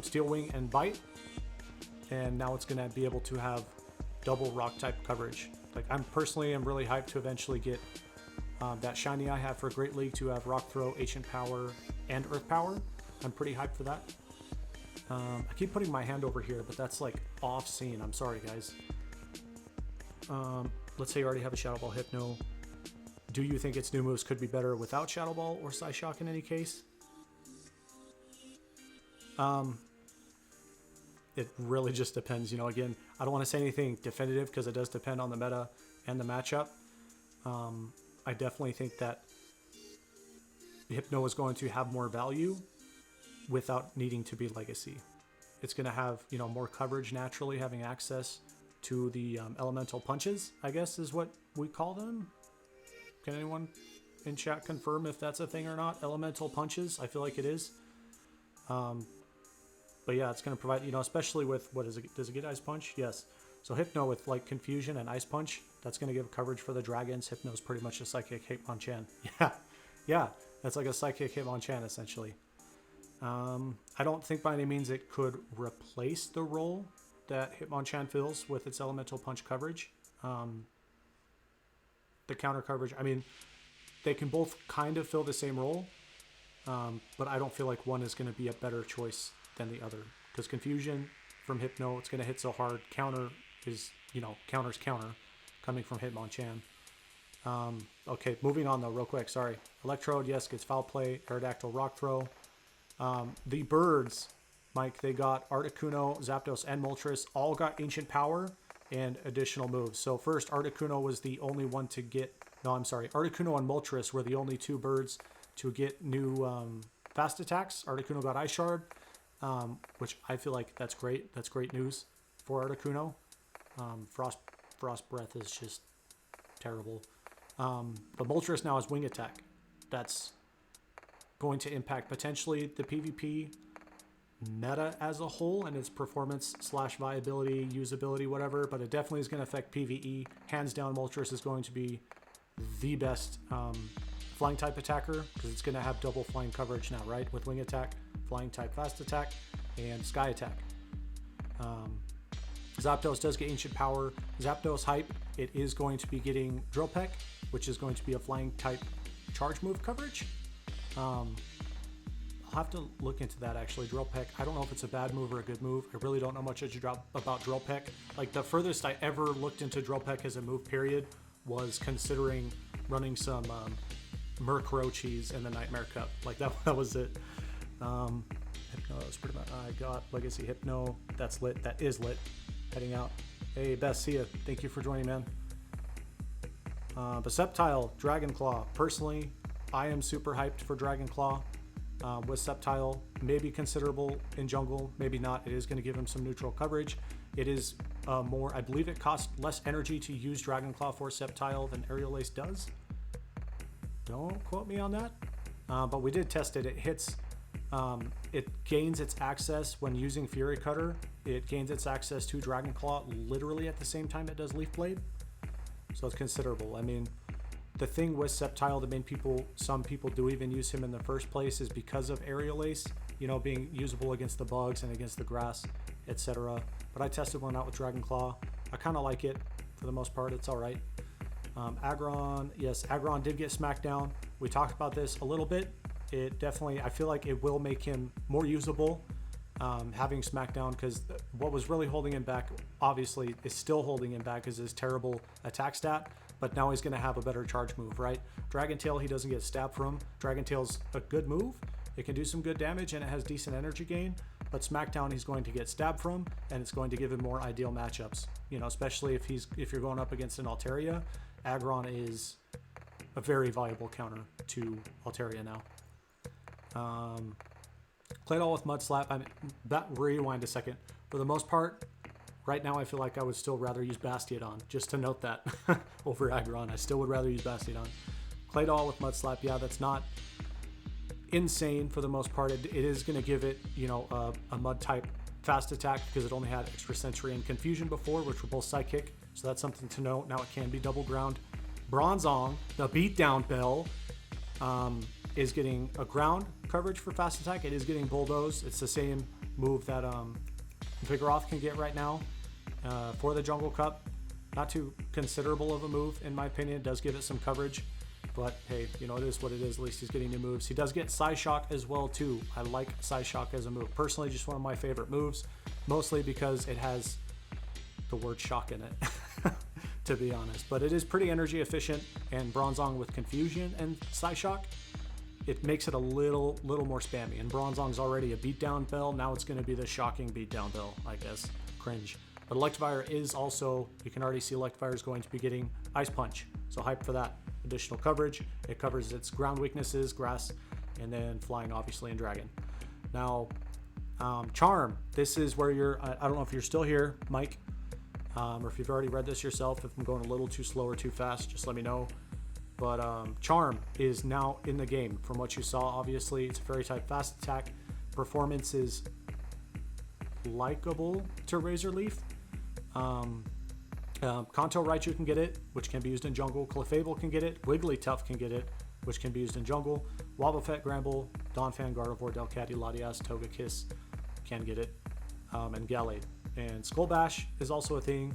Steel Wing and Bite, and now it's going to be able to have double Rock type coverage. Like, I'm personally am really hyped to eventually get that shiny I have for Great League to have Rock Throw, Ancient Power, and Earth Power. I'm pretty hyped for that. I keep putting my hand over here, but that's like off scene. I'm sorry, guys. Let's say you already have a Shadow Ball Hypno. Do you think its new moves could be better without Shadow Ball or Psyshock in any case? It really just depends. You know, again, I don't want to say anything definitive because it does depend on the meta and the matchup. I definitely think that Hypno is going to have more value without needing to be Legacy. It's going to have, you know, more coverage naturally, having access to the elemental punches, I guess is what we call them. Can anyone in chat confirm if that's a thing or not? Elemental punches, I feel like it is. But yeah, it's going to provide, you know, especially with, what is it? Does it get Ice Punch? Yes. So Hypno with like Confusion and Ice Punch, that's going to give coverage for the dragons. Hypno's pretty much a Psychic Hitmonchan. Yeah, that's like a Psychic Hitmonchan essentially. I don't think by any means it could replace the role that Hitmonchan fills with its Elemental Punch coverage. The counter coverage, I mean, they can both kind of fill the same role, but I don't feel like one is going to be a better choice than the other. Because Confusion from Hypno, it's going to hit so hard. Counter is, you know, counter's counter coming from Hitmonchan. Okay, moving on though, real quick, sorry. Electrode, yes, gets Foul Play. Aerodactyl, Rock Throw. The birds, Mike, they got Articuno, Zapdos, and Moltres, all got Ancient Power and additional moves. So first, Articuno was the only one to get No, I'm sorry. Articuno and Moltres were the only two birds to get new fast attacks. Articuno got Ice Shard, which I feel like that's great. That's great news for Articuno. Frost Breath is just terrible. But Moltres now has Wing Attack. That's going to impact potentially the PvP meta as a whole and its performance / viability, usability, whatever, but it definitely is going to affect PvE. Hands down, Moltres is going to be the best flying type attacker because it's going to have double flying coverage now, right? With Wing Attack, flying type fast attack, and Sky Attack. Zapdos does get Ancient Power. Zapdos hype, it is going to be getting Drill Peck, which is going to be a flying type charge move coverage. I'll have to look into that actually. Drill Peck, I don't know if it's a bad move or a good move. I really don't know much about Drill Peck. Like the furthest I ever looked into Drill Peck as a move period was considering running some Murkrochis in the Nightmare Cup. Like that was it. Hypno is pretty much, I got Legacy Hypno. That's lit. That is lit. Heading out. Hey, Best, see ya. Thank you for joining, man. Sceptile, Dragonclaw. Personally, I am super hyped for Dragonclaw. With Sceptile, maybe considerable in jungle, maybe not. It is going to give him some neutral coverage. It is more, I believe it costs less energy to use Dragonclaw for Sceptile than Aerial Ace does. Don't quote me on that. But we did test it. It hits, it gains its access when using Fury Cutter. It gains its access to Dragonclaw literally at the same time it does Leaf Blade. So it's considerable. I mean, the thing with Sceptile that made some people do even use him in the first place is because of Aerial Ace, you know, being usable against the bugs and against the grass, etc. But I tested one out with Dragonclaw. I kind of like it for the most part. It's all right. Aggron, yes, Aggron did get smacked down. We talked about this a little bit. It definitely, I feel like it will make him more usable, having Smackdown, because what was really holding him back, obviously, is still holding him back is his terrible attack stat, but now he's going to have a better charge move, right? Dragon Tail, he doesn't get stabbed from. Dragon Tail's a good move. It can do some good damage, and it has decent energy gain, but Smackdown he's going to get stabbed from, and it's going to give him more ideal matchups, you know, especially if you're going up against an Altaria. Aggron is a very viable counter to Altaria now. Claydol with Mud Slap. Rewind a second. For the most part, right now I feel like I would still rather use Bastiodon, just to note that, over Aggron. I still would rather use Bastiodon. Claydol with Mud Slap, yeah, that's not insane for the most part. It is going to give it, you know, a Mud type fast attack because it only had Extra Sentry and Confusion before, which were both Psychic. So that's something to note. Now it can be double ground. Bronzong, the Beatdown Bell, is getting a ground coverage for fast attack. It is getting Bulldoze. It's the same move that Vigoroth can get right now for the Jungle Cup. Not too considerable of a move, in my opinion. It does give it some coverage, but hey, you know, it is what it is. At least he's getting new moves. He does get Psyshock as well, too. I like Psyshock as a move. Personally, just one of my favorite moves, mostly because it has the word shock in it, to be honest. But it is pretty energy efficient, and Bronzong with Confusion and Psyshock, it makes it a little more spammy. And Bronzong's already a beatdown bell. Now it's going to be the shocking beatdown bell, I guess. Cringe. But Electivire is also, you can already see Electivire is going to be getting Ice Punch. So hype for that. Additional coverage. It covers its ground weaknesses, grass, and then flying, obviously, and dragon. Now, Charm. This is where I don't know if you're still here, Mike, or if you've already read this yourself. If I'm going a little too slow or too fast, just let me know. But Charm is now in the game. From what you saw, obviously, it's a fairy type fast attack. Performance is likable to Razor Leaf. Kanto Raichu can get it, which can be used in jungle. Clefable can get it. Wigglytuff can get it, which can be used in jungle. Wobbuffet, Gramble, Donphan, Gardevoir, Delcatty, Latias, Togekiss can get it, and Gallade. And Skullbash is also a thing.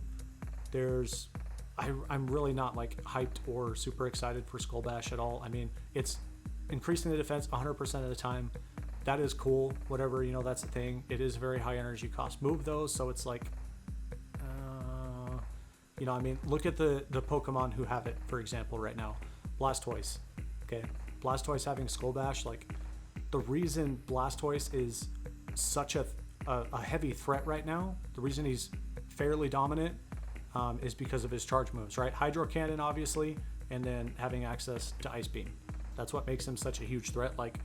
I'm really not like hyped or super excited for Skullbash at all. I mean, it's increasing the defense 100% of the time. That is cool. Whatever, you know, that's the thing. It is a very high energy cost move though, so it's like, you know, I mean, look at the Pokemon who have it, for example, right now. Blastoise. Okay, Blastoise having Skullbash, like, the reason Blastoise is such a heavy threat right now, the reason he's fairly dominant, is because of his charge moves, right? Hydro Cannon, obviously, and then having access to Ice Beam. That's what makes him such a huge threat. Like,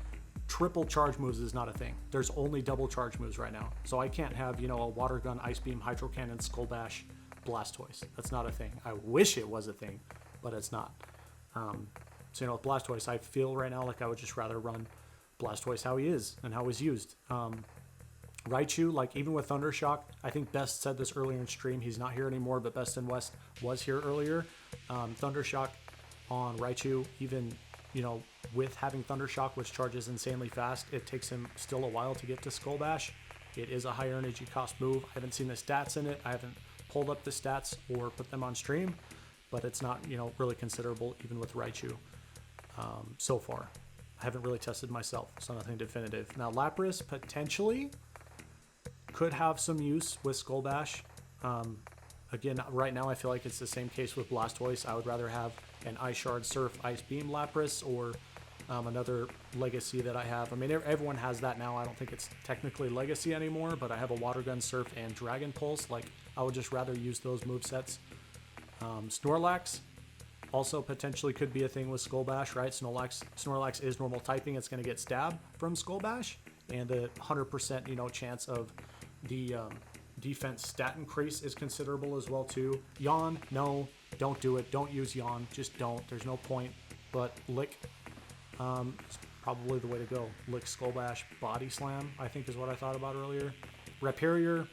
triple charge moves is not a thing. There's only double charge moves right now. So I can't have, you know, a Water Gun, Ice Beam, Hydro Cannon, Skull Bash, Blastoise. That's not a thing. I wish it was a thing, but it's not. So, you know, with Blastoise, I feel right now like I would just rather run Blastoise how he is and how he's used. Raichu, like even with Thundershock, I think Best said this earlier in stream. He's not here anymore, but Best in West was here earlier. Thundershock on Raichu, even, you know, with having Thundershock, which charges insanely fast, it takes him still a while to get to Skull Bash. It is a higher energy cost move. I haven't seen the stats in it. I haven't pulled up the stats or put them on stream, but it's not, you know, really considerable even with Raichu so far. I haven't really tested myself, so nothing definitive. Now Lapras potentially could have some use with Skull Bash. Again, right now I feel like it's the same case with Blastoise. I would rather have an Ice Shard, Surf, Ice Beam Lapras, or another Legacy that I have. I mean, everyone has that now. I don't think it's technically Legacy anymore, but I have a Water Gun, Surf, and Dragon Pulse. Like, I would just rather use those movesets. Snorlax also potentially could be a thing with Skull Bash, right? Snorlax is normal typing. It's going to get stabbed from Skull Bash, and a 100%, you know, chance of the defense stat increase is considerable as well too. Yawn, no, don't do it. Don't use Yawn. Just don't. There's no point. But Lick is probably the way to go. Lick, Skull Bash, Body Slam, I think is what I thought about earlier. Rhyperior,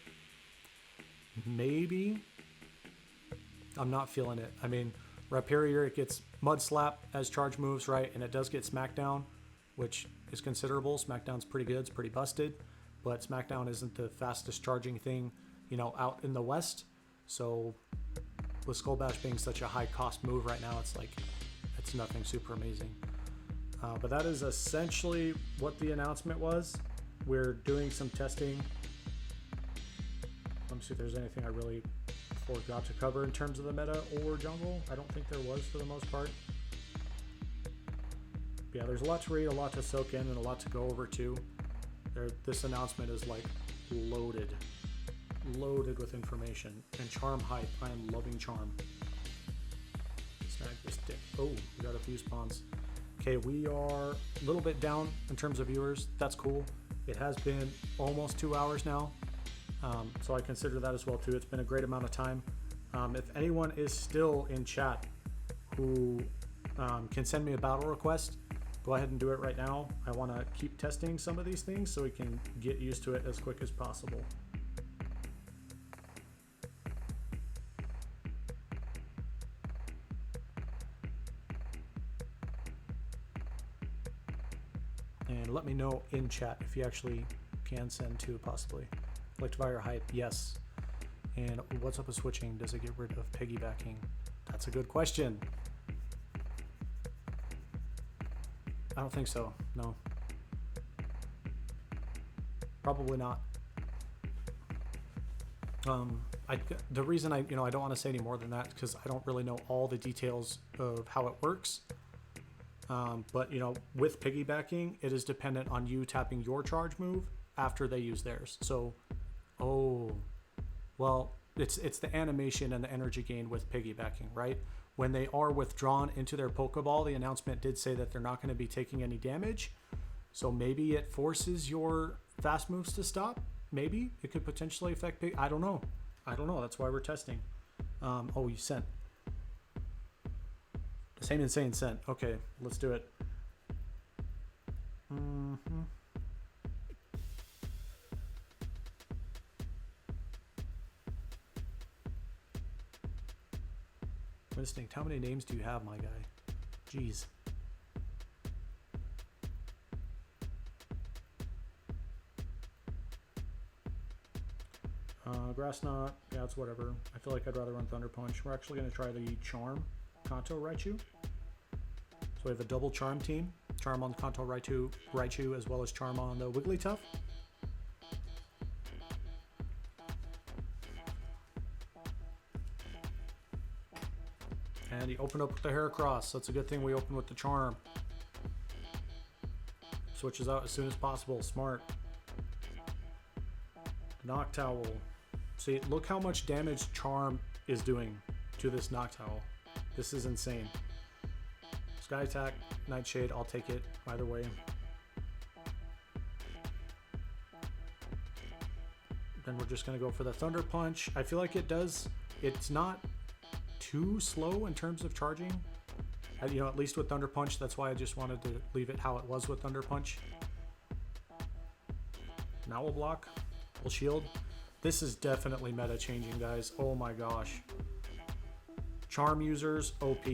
maybe. I'm not feeling it. I mean, Rhyperior, it gets Mud Slap as charge moves, right? And it does get Smackdown, which is considerable. Smackdown's pretty good. It's pretty busted. But Smackdown isn't the fastest charging thing, you know, out in the West. So with Skull Bash being such a high cost move right now, it's like, it's nothing super amazing. But that is essentially what the announcement was. We're doing some testing. Let me see if there's anything I really forgot to cover in terms of the meta or jungle. I don't think there was for the most part. But yeah, there's a lot to read, a lot to soak in, and a lot to go over too. This announcement is like loaded with information. And Charm hype. I am loving Charm. Snag this dick. Oh, we got a few spawns. Okay, we are a little bit down in terms of viewers. That's cool. It has been almost 2 hours now. So I consider that as well too. It's been a great amount of time. If anyone is still in chat who can send me a battle request, go ahead and do it right now. I want to keep testing some of these things so we can get used to it as quick as possible. And let me know in chat if you actually can send to possibly. Electivire hype, yes. And what's up with switching? Does it get rid of piggybacking? That's a good question. I don't think so. No. Probably not. The reason I don't want to say any more than that because I don't really know all the details of how it works. But with piggybacking, it is dependent on you tapping your charge move after they use theirs. So, it's the animation and the energy gain with piggybacking, right? When they are withdrawn into their Pokeball, the announcement did say that they're not going to be taking any damage. So maybe it forces your fast moves to stop. Maybe it could potentially affect I don't know. That's why we're testing. You sent. The same insane sent. Okay, let's do it. Instinct, how many names do you have, my guy? Jeez. Grass Knot, yeah, it's whatever. I feel like I'd rather run Thunder Punch. We're actually going to try the Charm Kanto Raichu. So we have a double Charm team. Charm on Kanto Raichu as well as Charm on the Wigglytuff. And he opened up with the Heracross, so it's a good thing we opened with the Charm. Switches out as soon as possible. Smart. Noctowl. See, look how much damage Charm is doing to this Noctowl. This is insane. Sky Attack, Nightshade, I'll take it either way. Then we're just going to go for the Thunder Punch. I feel like it's not too slow in terms of charging. You know, at least with Thunder Punch, that's why I just wanted to leave it how it was with Thunder Punch. Now we'll block, we'll shield. This is definitely meta changing, guys. Oh my gosh. Charm users, OP.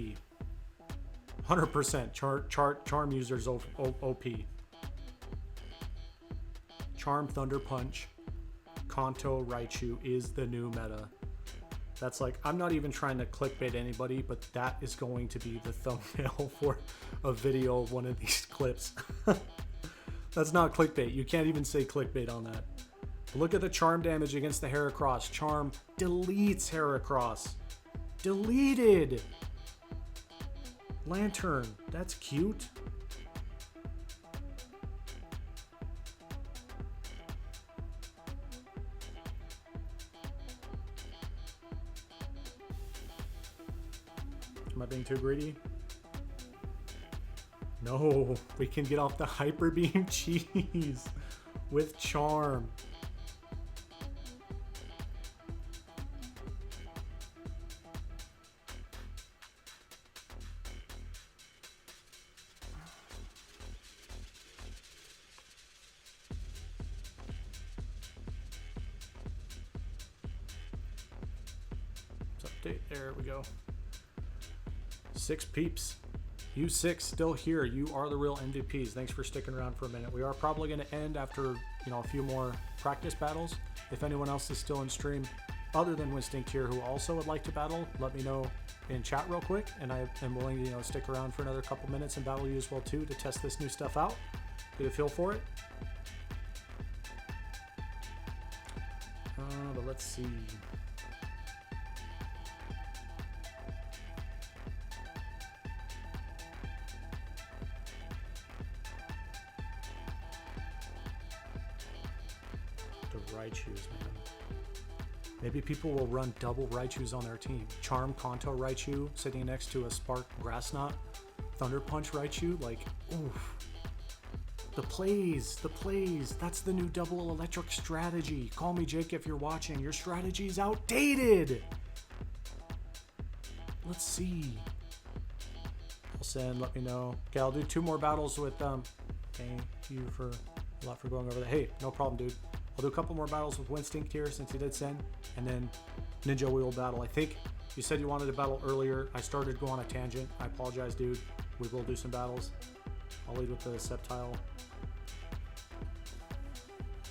100% charm users, OP. Charm, Thunder Punch, Kanto, Raichu is the new meta. That's like, I'm not even trying to clickbait anybody, but that is going to be the thumbnail for a video of one of these clips. That's not clickbait. You can't even say clickbait on that. Look at the charm damage against the Heracross. Charm deletes Heracross. Deleted. Lantern. That's cute. Am I being too greedy? No, we can get off the Hyper Beam cheese with Charm. Let's update. There we go. 6 peeps. You 6 still here. You are the real MVPs. Thanks for sticking around for a minute. We are probably going to end after, a few more practice battles. If anyone else is still in stream other than Winstinct here who also would like to battle, let me know in chat real quick, and I am willing to stick around for another couple minutes and battle you as well too to test this new stuff out. Get a feel for it. But let's see. Raichus, man. Maybe people will run double Raichus on their team. Charm Kanto Raichu sitting next to a Spark Grass Knot. Thunder Punch Raichu, like, oof. The plays. That's the new double electric strategy. Call me Jake if you're watching. Your strategy's outdated. Let's see. I'll send, let me know. Okay, I'll do 2 more battles with thank you for a lot for going over that. Hey, no problem, dude. I'll do a couple more battles with Winstinct here since he did send, and then Ninja we will battle. I think you said you wanted to battle earlier. I started to go on a tangent. I apologize, dude. We will do some battles. I'll lead with the Sceptile.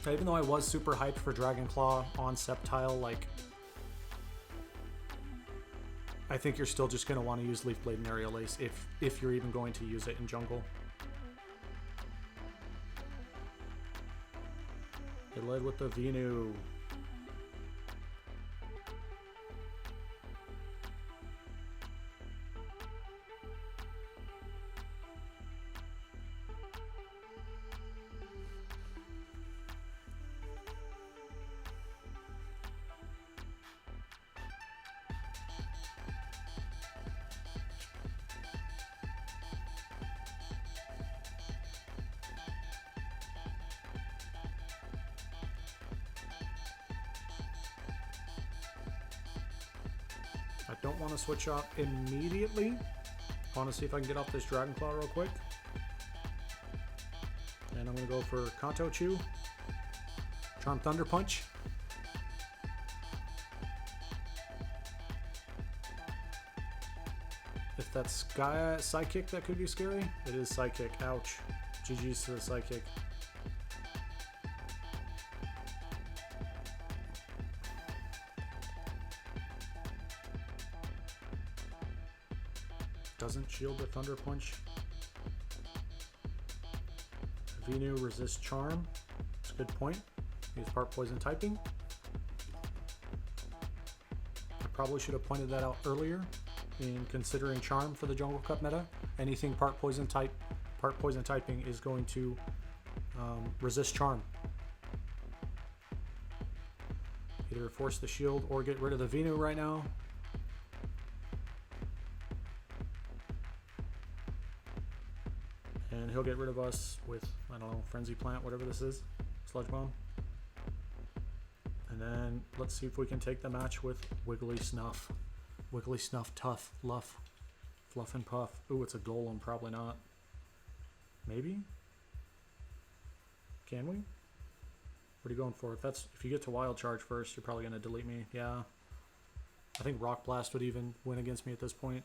Even though I was super hyped for Dragon Claw on Sceptile, like, I think you're still just going to want to use Leaf Blade and Aerial Ace if you're even going to use it in jungle. It led with the Venu. I don't want to switch up immediately. I want to see if I can get off this Dragon Claw real quick. And I'm going to go for Kanto Chew. Charm Thunder Punch. If that's Sky Psychic, that could be scary. It is Psychic. Ouch. GG's to the Psychic. Doesn't shield the Thunder Punch. Venu resists Charm. That's a good point. He's part poison typing. I probably should have pointed that out earlier in considering Charm for the Jungle Cup meta. Anything part poison typing is going to resist Charm. Either force the shield or get rid of the Venu right now. then he'll get rid of us with, I don't know, Frenzy Plant, whatever this is. Sludge Bomb. And then let's see if we can take the match with Wiggly Snuff. Wiggly Snuff, tough, luff, fluff and puff. Ooh, it's a golem, probably not. Maybe? Can we? What are you going for? If you get to Wild Charge first, you're probably gonna delete me. Yeah. I think Rock Blast would even win against me at this point.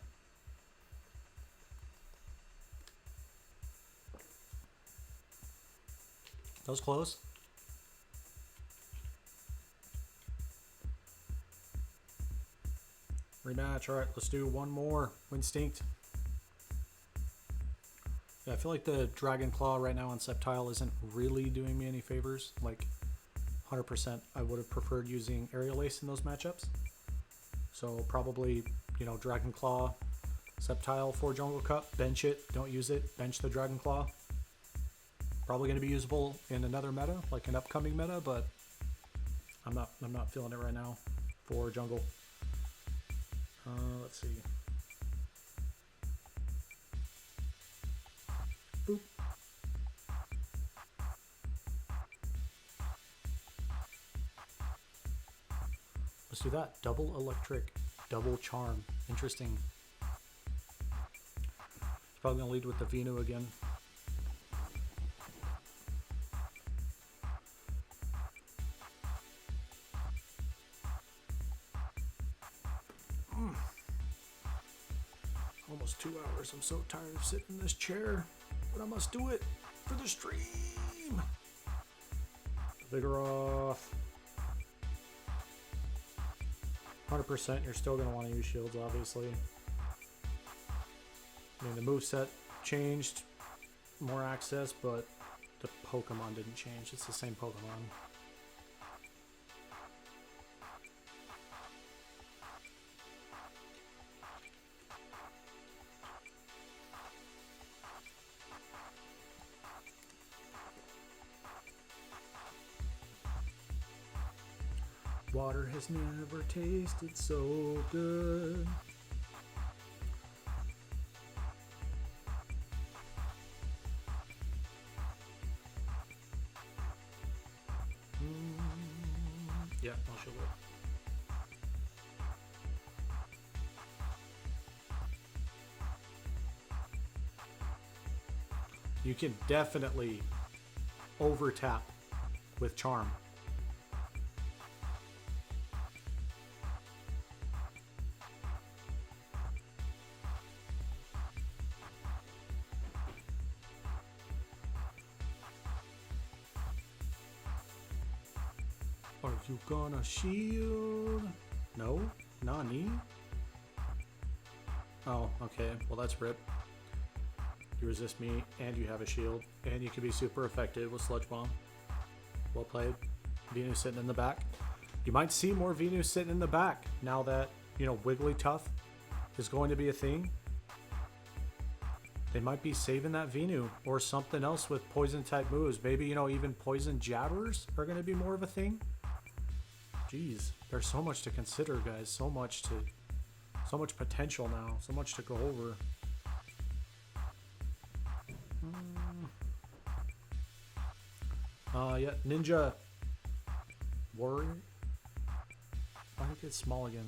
That was close. Rematch. Alright, let's do one more. Winstinct. Yeah, I feel like the Dragon Claw right now on Sceptile isn't really doing me any favors. Like, 100% I would have preferred using Aerial Ace in those matchups. So probably, you know, Dragon Claw, Sceptile for Jungle Cup. Bench it. Don't use it. Bench the Dragon Claw. Probably going to be usable in another meta, like an upcoming meta, but I'm not feeling it right now for Jungle. Let's see. Boop. Let's do that. Double Electric, double Charm. Interesting. Probably going to lead with the Venu again. Almost 2 hours. I'm so tired of sitting in this chair, but I must do it for the stream. Vigoroth. 100%, you're still going to want to use shields, obviously. I mean, the moveset changed, more access, but the Pokemon didn't change. It's the same Pokemon. Water has never tasted so good. Yeah, I'll show it. You can definitely over tap with Charm. Are you gonna shield? No? Nani? Oh, okay. Well, that's rip. You resist me, and you have a shield, and you can be super effective with Sludge Bomb. Well played. Venu sitting in the back. You might see more Venu sitting in the back now that, you know, Wigglytuff is going to be a thing. They might be saving that Venu or something else with poison type moves. Maybe, you know, even poison jabbers are going to be more of a thing. Jeez, there's so much to consider, guys. So much potential now. So much to go over. Yeah, Ninja Warrior. Why did it get small again?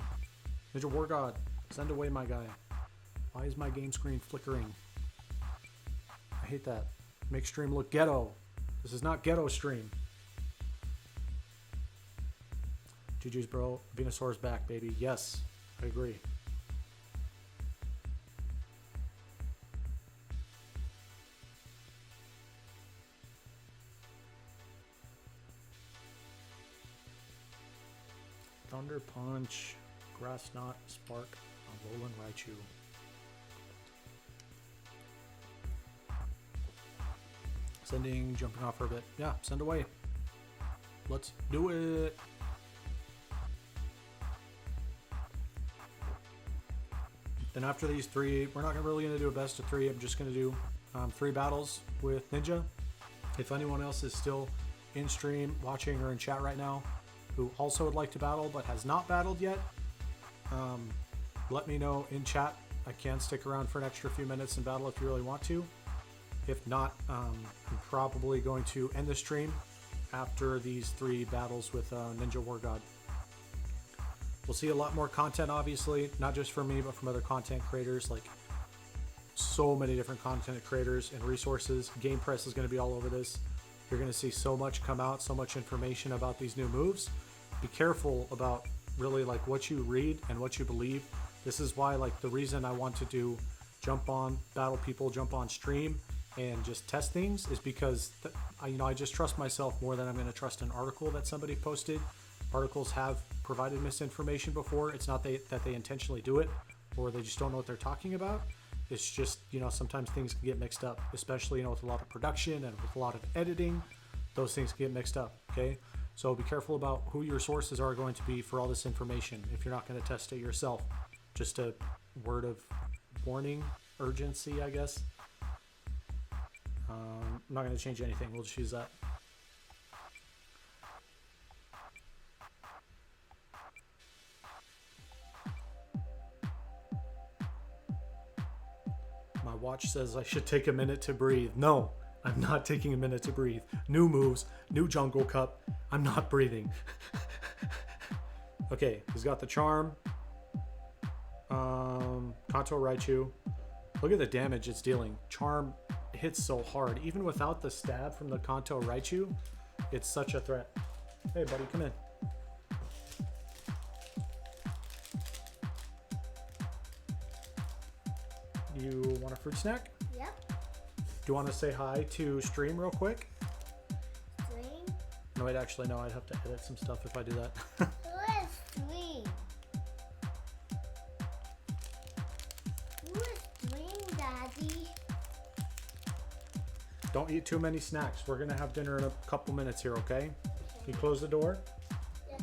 Ninja War God, send away my guy. Why is my game screen flickering? I hate that. Make stream look ghetto. This is not ghetto stream. GG's, bro. Venusaur's back, baby. Yes, I agree. Thunder Punch, Grass Knot, Spark, Alolan Raichu. Sending, jumping off for a bit. Yeah, send away. Let's do it. Then after these three, we're not really going to do a best of three. I'm just going to do 3 battles with Ninja. If anyone else is still in stream, watching, or in chat right now, who also would like to battle but has not battled yet, let me know in chat. I can stick around for an extra few minutes and battle if you really want to. If not, I'm probably going to end the stream after these 3 battles with Ninja War God. We'll see a lot more content, obviously, not just from me, but from other content creators. Like, so many different content creators and resources. Game Press is going to be all over this. You're going to see so much come out, so much information about these new moves. Be careful about really like what you read and what you believe. This is why, like, the reason I want to do jump on battle people, jump on stream, and just test things is because I just trust myself more than I'm going to trust an article that somebody posted. Articles have provided misinformation before. It's not that they intentionally do it, or they just don't know what they're talking about. It's just, sometimes things can get mixed up, especially, with a lot of production and with a lot of editing. Those things can get mixed up, okay? So be careful about who your sources are going to be for all this information if you're not going to test it yourself. Just a word of warning, urgency, I guess. I'm not going to change anything. We'll just use that. My watch says I should take a minute to breathe. No, I'm not taking a minute to breathe. New moves, new jungle cup. I'm not breathing. Okay, he's got the charm. Kanto Raichu. Look at the damage it's dealing. Charm hits so hard. Even without the stab from the Kanto Raichu, it's such a threat. Hey, buddy, come in. You want a fruit snack? Yep. Do you want to say hi to stream real quick? Stream? No, wait, actually, no. I'd have to edit some stuff if I do that. Who is stream? Who is stream, Daddy? Don't eat too many snacks. We're going to have dinner in a couple minutes here, okay? Can you close the door? Yes.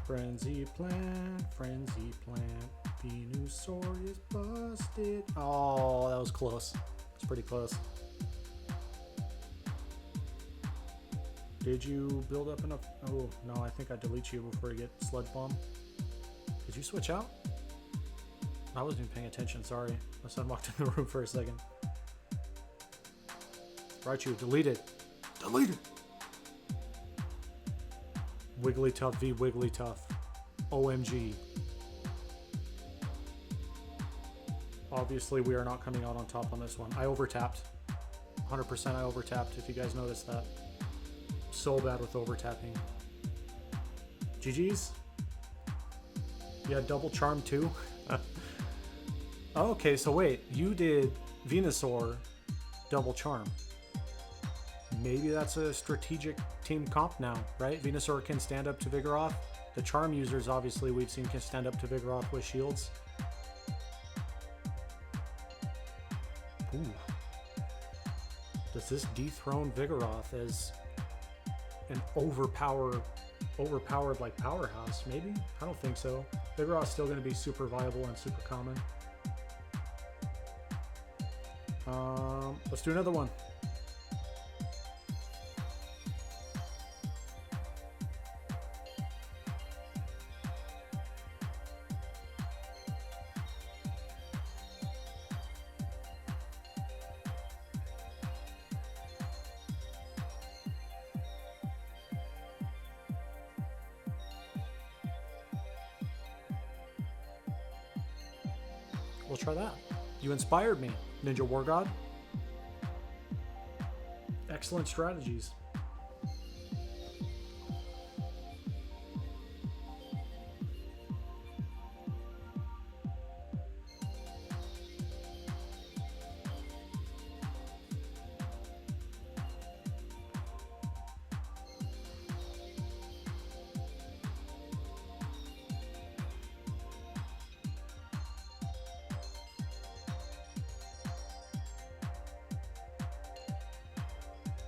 Frenzy plant, Venusaur is busted. Oh, that was close. It's pretty close. Did you build up enough? Oh, no, I think I delete you before you get Sludge Bomb. Did you switch out? I wasn't even paying attention, sorry. My son walked in the room for a second. Raichu, deleted. Deleted! Wigglytuff v Wigglytuff. OMG. Obviously, we are not coming out on top on this one. I overtapped. 100% I overtapped, if you guys noticed that. So bad with overtapping. GG's? You had double charm too? Okay, so wait. You did Venusaur double charm. Maybe that's a strategic team comp now, right? Venusaur can stand up to Vigoroth. The charm users, obviously, we've seen can stand up to Vigoroth with shields. Ooh. Does this dethrone Vigoroth as an overpowered like powerhouse? Maybe? I don't think so. Vigoroth's still going to be super viable and super common. Let's do another one. We'll try that. You inspired me, Ninja War God. Excellent strategies.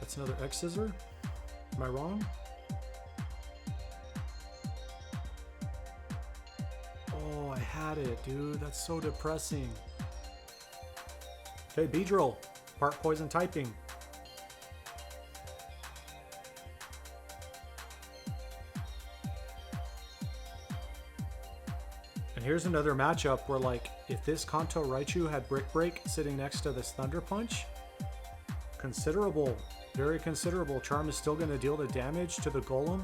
That's another X scissor. Am I wrong? Oh, I had it, dude. That's so depressing. Okay, Beedrill. Part poison typing. here's another matchup where, like, if this Kanto Raichu had Brick Break sitting next to this Thunder Punch, considerable, very considerable. Charm is still going to deal the damage to the Golem.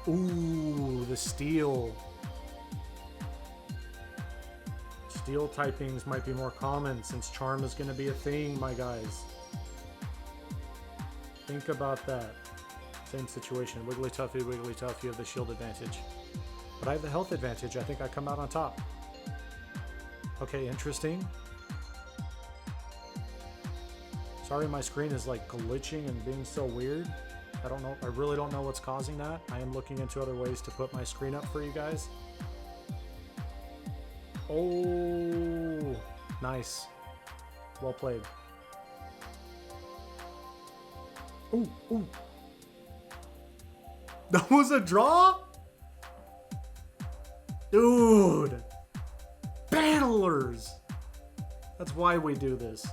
Ooh, the Steel. Steel typings might be more common since Charm is going to be a thing, my guys. Think about that. Same situation. Wigglytuff, Wigglytuff, you have the shield advantage. But I have the health advantage. I think I come out on top. Okay, interesting. Sorry my screen is like glitching and being so weird. I don't know. I really don't know what's causing that. I am looking into other ways to put my screen up for you guys. Oh, nice. Well played. Ooh, ooh. That was a draw? Dude. Battlers. That's why we do this.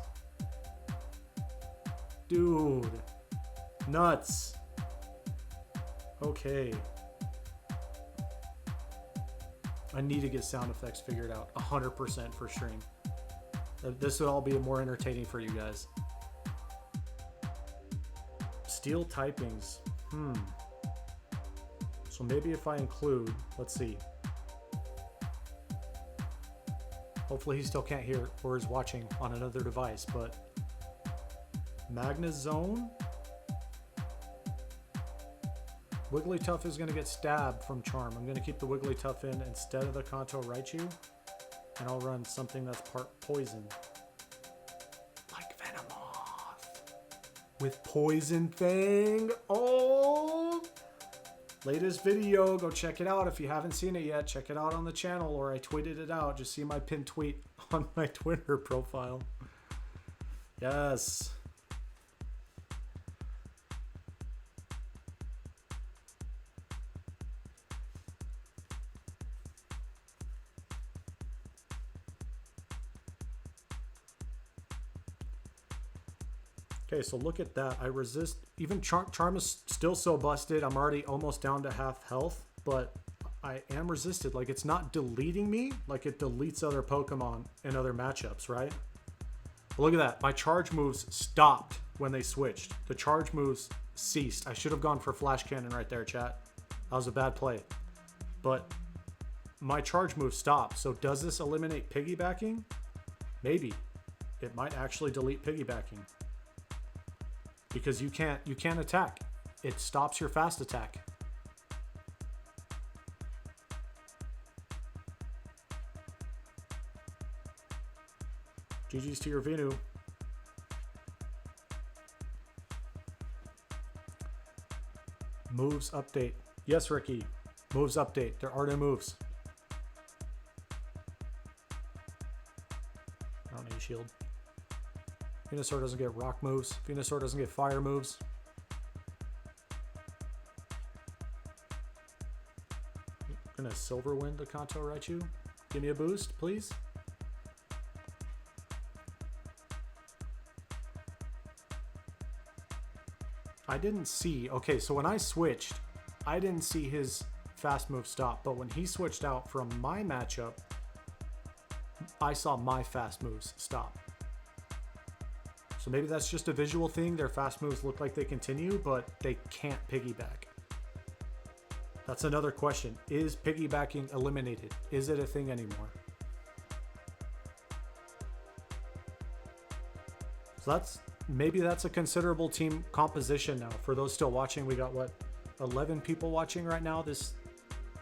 Dude. Nuts. Okay. I need to get sound effects figured out 100% for stream. This would all be more entertaining for you guys. Steel typings. So maybe if I include, let's see. Hopefully he still can't hear or is watching on another device, but Magnezone. Wigglytuff is going to get stabbed from Charm. I'm going to keep the Wigglytuff in instead of the Kanto Raichu, and I'll run something that's part poison. Like Venomoth. With Poison Fang. Oh! Latest video. Go check it out. If you haven't seen it yet, check it out on the channel, or I tweeted it out. Just see my pinned tweet on my Twitter profile. Yes. Okay, so look at that. I resist. Even Charm is still so busted. I'm already almost down to half health, but I am resisted. Like, it's not deleting me like it deletes other Pokemon in other matchups, right? But look at that. My charge moves stopped when they switched. The charge moves ceased. I should have gone for Flash Cannon right there, chat. That was a bad play. But my charge move stopped. So does this eliminate piggybacking? Maybe. It might actually delete piggybacking. Because you can't attack. It stops your fast attack. GG's to your Venu. Moves update. Yes, Ricky. Moves update. There are no moves. I don't need a shield. Venusaur doesn't get rock moves. Venusaur doesn't get fire moves. I'm gonna Silver Wind the Kanto Raichu. Give me a boost, please. I didn't see. Okay, so when I switched, I didn't see his fast move stop. But when he switched out from my matchup, I saw my fast moves stop. So maybe that's just a visual thing. Their fast moves look like they continue, but they can't piggyback. That's another question. Is piggybacking eliminated? Is it a thing anymore? So maybe that's a considerable team composition now. For those still watching, we got what, 11 people watching right now. This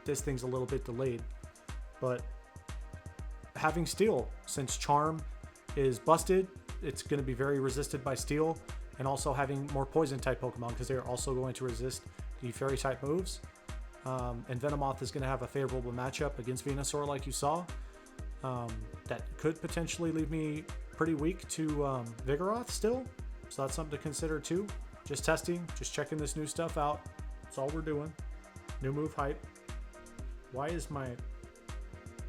thing's a little bit delayed, but having Steel, since Charm is busted, it's going to be very resisted by Steel, and also having more poison type Pokemon because they're also going to resist the fairy type moves. And Venomoth is going to have a favorable matchup against Venusaur, like you saw. That could potentially leave me pretty weak to Vigoroth still. So that's something to consider too. Just testing, just checking this new stuff out. That's all we're doing. New move hype. Why is my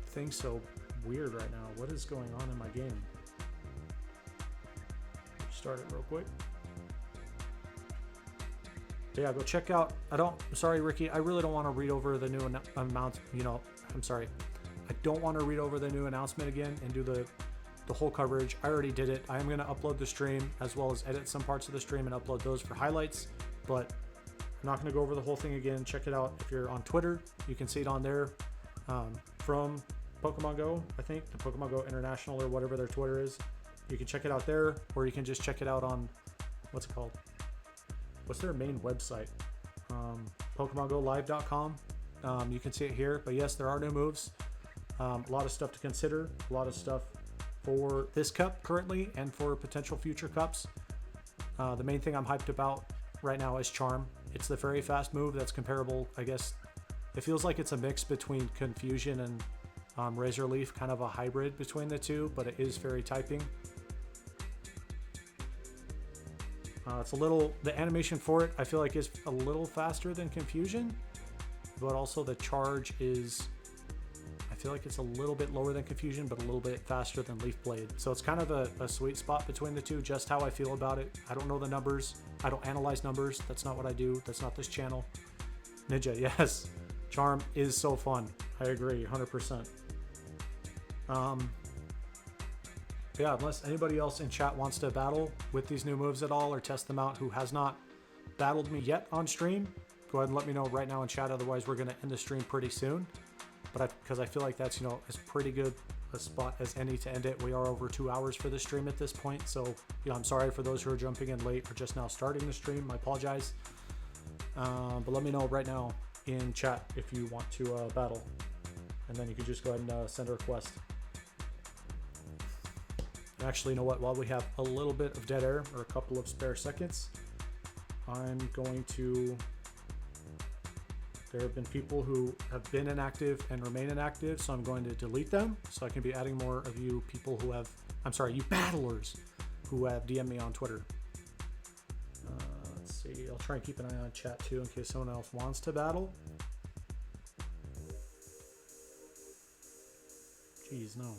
thing so weird right now? What is going on in my game? Start it real quick. So yeah, go check out. Sorry, Ricky. I really don't want to read over the new amount. I'm sorry. I don't want to read over the new announcement again and do the whole coverage. I already did it. I am going to upload the stream as well as edit some parts of the stream and upload those for highlights, but I'm not going to go over the whole thing again. Check it out. If you're on Twitter, you can see it on there from Pokemon Go, I think, the Pokemon Go International or whatever their Twitter is. You can check it out there, or you can just check it out on, what's it called? What's their main website? PokemonGoLive.com. You can see it here, but yes, there are new moves. A lot of stuff to consider, a lot of stuff for this cup currently and for potential future cups. The main thing I'm hyped about right now is Charm. It's the very fast move that's comparable, I guess. It feels like it's a mix between Confusion and Razor Leaf, kind of a hybrid between the two, but it is fairy typing. It's a little, the animation for it, I feel like is a little faster than Confusion, but also the charge is, I feel like it's a little bit lower than Confusion, but a little bit faster than Leaf Blade. So it's kind of a sweet spot between the two, just how I feel about it. I don't know the numbers. I don't analyze numbers. That's not what I do. That's not this channel. Ninja, yes. Charm is so fun. I agree, 100%. Yeah, unless anybody else in chat wants to battle with these new moves at all or test them out who has not battled me yet on stream, go ahead and let me know right now in chat. Otherwise, we're going to end the stream pretty soon. But because I feel like that's, you know, as pretty good a spot as any to end it. We are over 2 hours for the stream at this point. So, yeah, I'm sorry for those who are jumping in late or just now starting the stream. I apologize. But let me know right now in chat if you want to battle. And then you can just go ahead and send a request. Actually, you know what? While we have a little bit of dead air or a couple of spare seconds, I'm going to... There have been people who have been inactive and remain inactive, so I'm going to delete them so I can be adding more of you people who have... I'm sorry, you battlers who have DM'd me on Twitter. Let's see. I'll try and keep an eye on chat too in case someone else wants to battle. Jeez, no.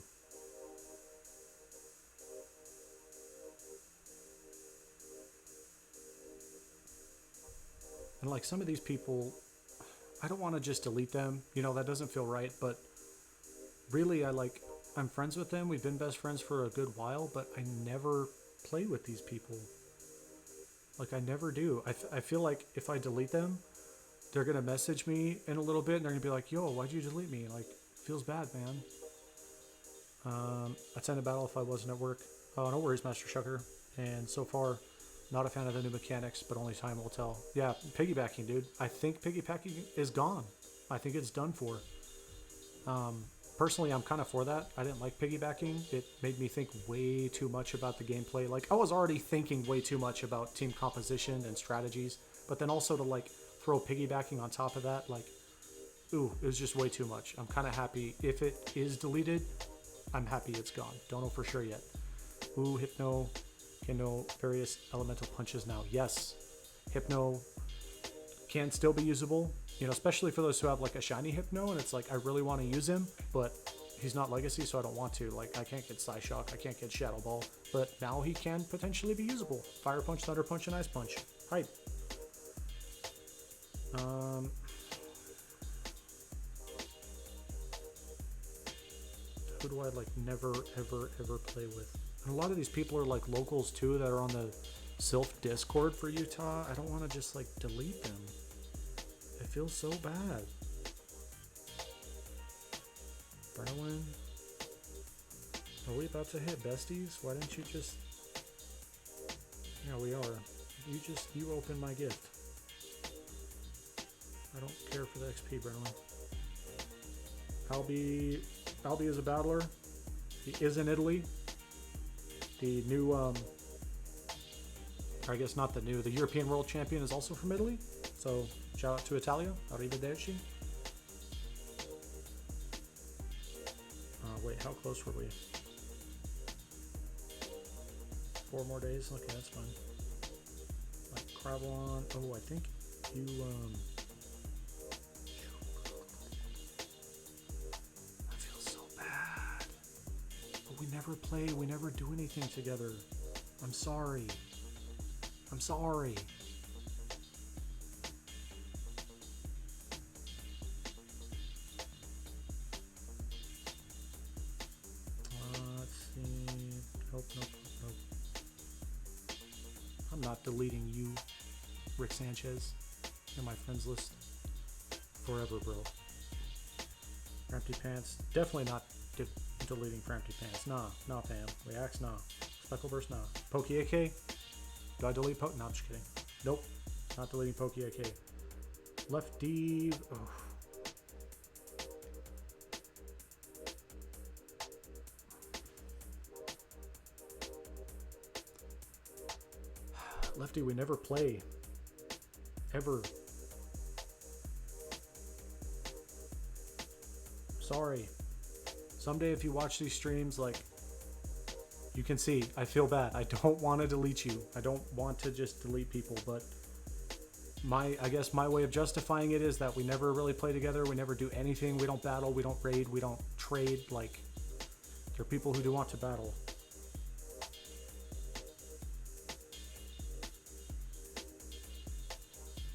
And like some of these people, I don't want to just delete them. You know, that doesn't feel right. But really, I'm friends with them. We've been best friends for a good while, but I never play with these people. Like, I never do. I feel like if I delete them, they're going to message me in a little bit and they're going to be like, yo, why'd you delete me? Like, feels bad, man. I'd send a battle if I wasn't at work. Oh, no worries, Master Shucker. And so far, not a fan of the new mechanics, but only time will tell. Yeah, piggybacking, dude. I think piggybacking is gone. I think it's done for. Personally, I'm kind of for that. I didn't like piggybacking. It made me think way too much about the gameplay. Like, I was already thinking way too much about team composition and strategies, but then also to, like, throw piggybacking on top of that, like, ooh, it was just way too much. I'm kind of happy. If it is deleted, I'm happy it's gone. Don't know for sure yet. Ooh, Hypno can know various elemental punches now. Yes, Hypno can still be usable, you know, especially for those who have like a shiny Hypno and it's like, I really want to use him, but he's not legacy, so I don't want to. Like, I can't get Psyshock, I can't get Shadow Ball, but now he can potentially be usable. Fire Punch, Thunder Punch, and Ice Punch. Hype. Who do I like never ever play with? And a lot of these people are like locals too that are on the Sylph Discord for Utah. I don't want to just like delete them. It feels so bad. Berwin. Are we about to hit besties? Why didn't you just... Yeah, we are. You open my gift. I don't care for the XP, Berwin. Albie is a battler. He is in Italy. The new, I guess not the new, the European World Champion is also from Italy. So shout out to Italia. Arrivederci. Wait, how close were we? 4 more days? Okay, that's fine. Like Cravalon. Oh, I think you, I feel so bad. But we never play, we never do anything together. I'm sorry. I'm sorry. I'm not deleting you, Rick Sanchez, in my friends list forever, bro. Frampty Pants, definitely not deleting Frampty Pants. Nah, Pam. Reacts, nah. Speckleburst, nah. Pokey AK, do I delete No, I'm just kidding. Nope, not deleting Pokey AK. Left D. Oh. Lefty, we never play. Ever. Sorry. Someday if you watch these streams, like, you can see, I feel bad. I don't want to delete you. I don't want to just delete people, but I guess my way of justifying it is that we never really play together. We never do anything. We don't battle. We don't raid. We don't trade. Like, there are people who do want to battle.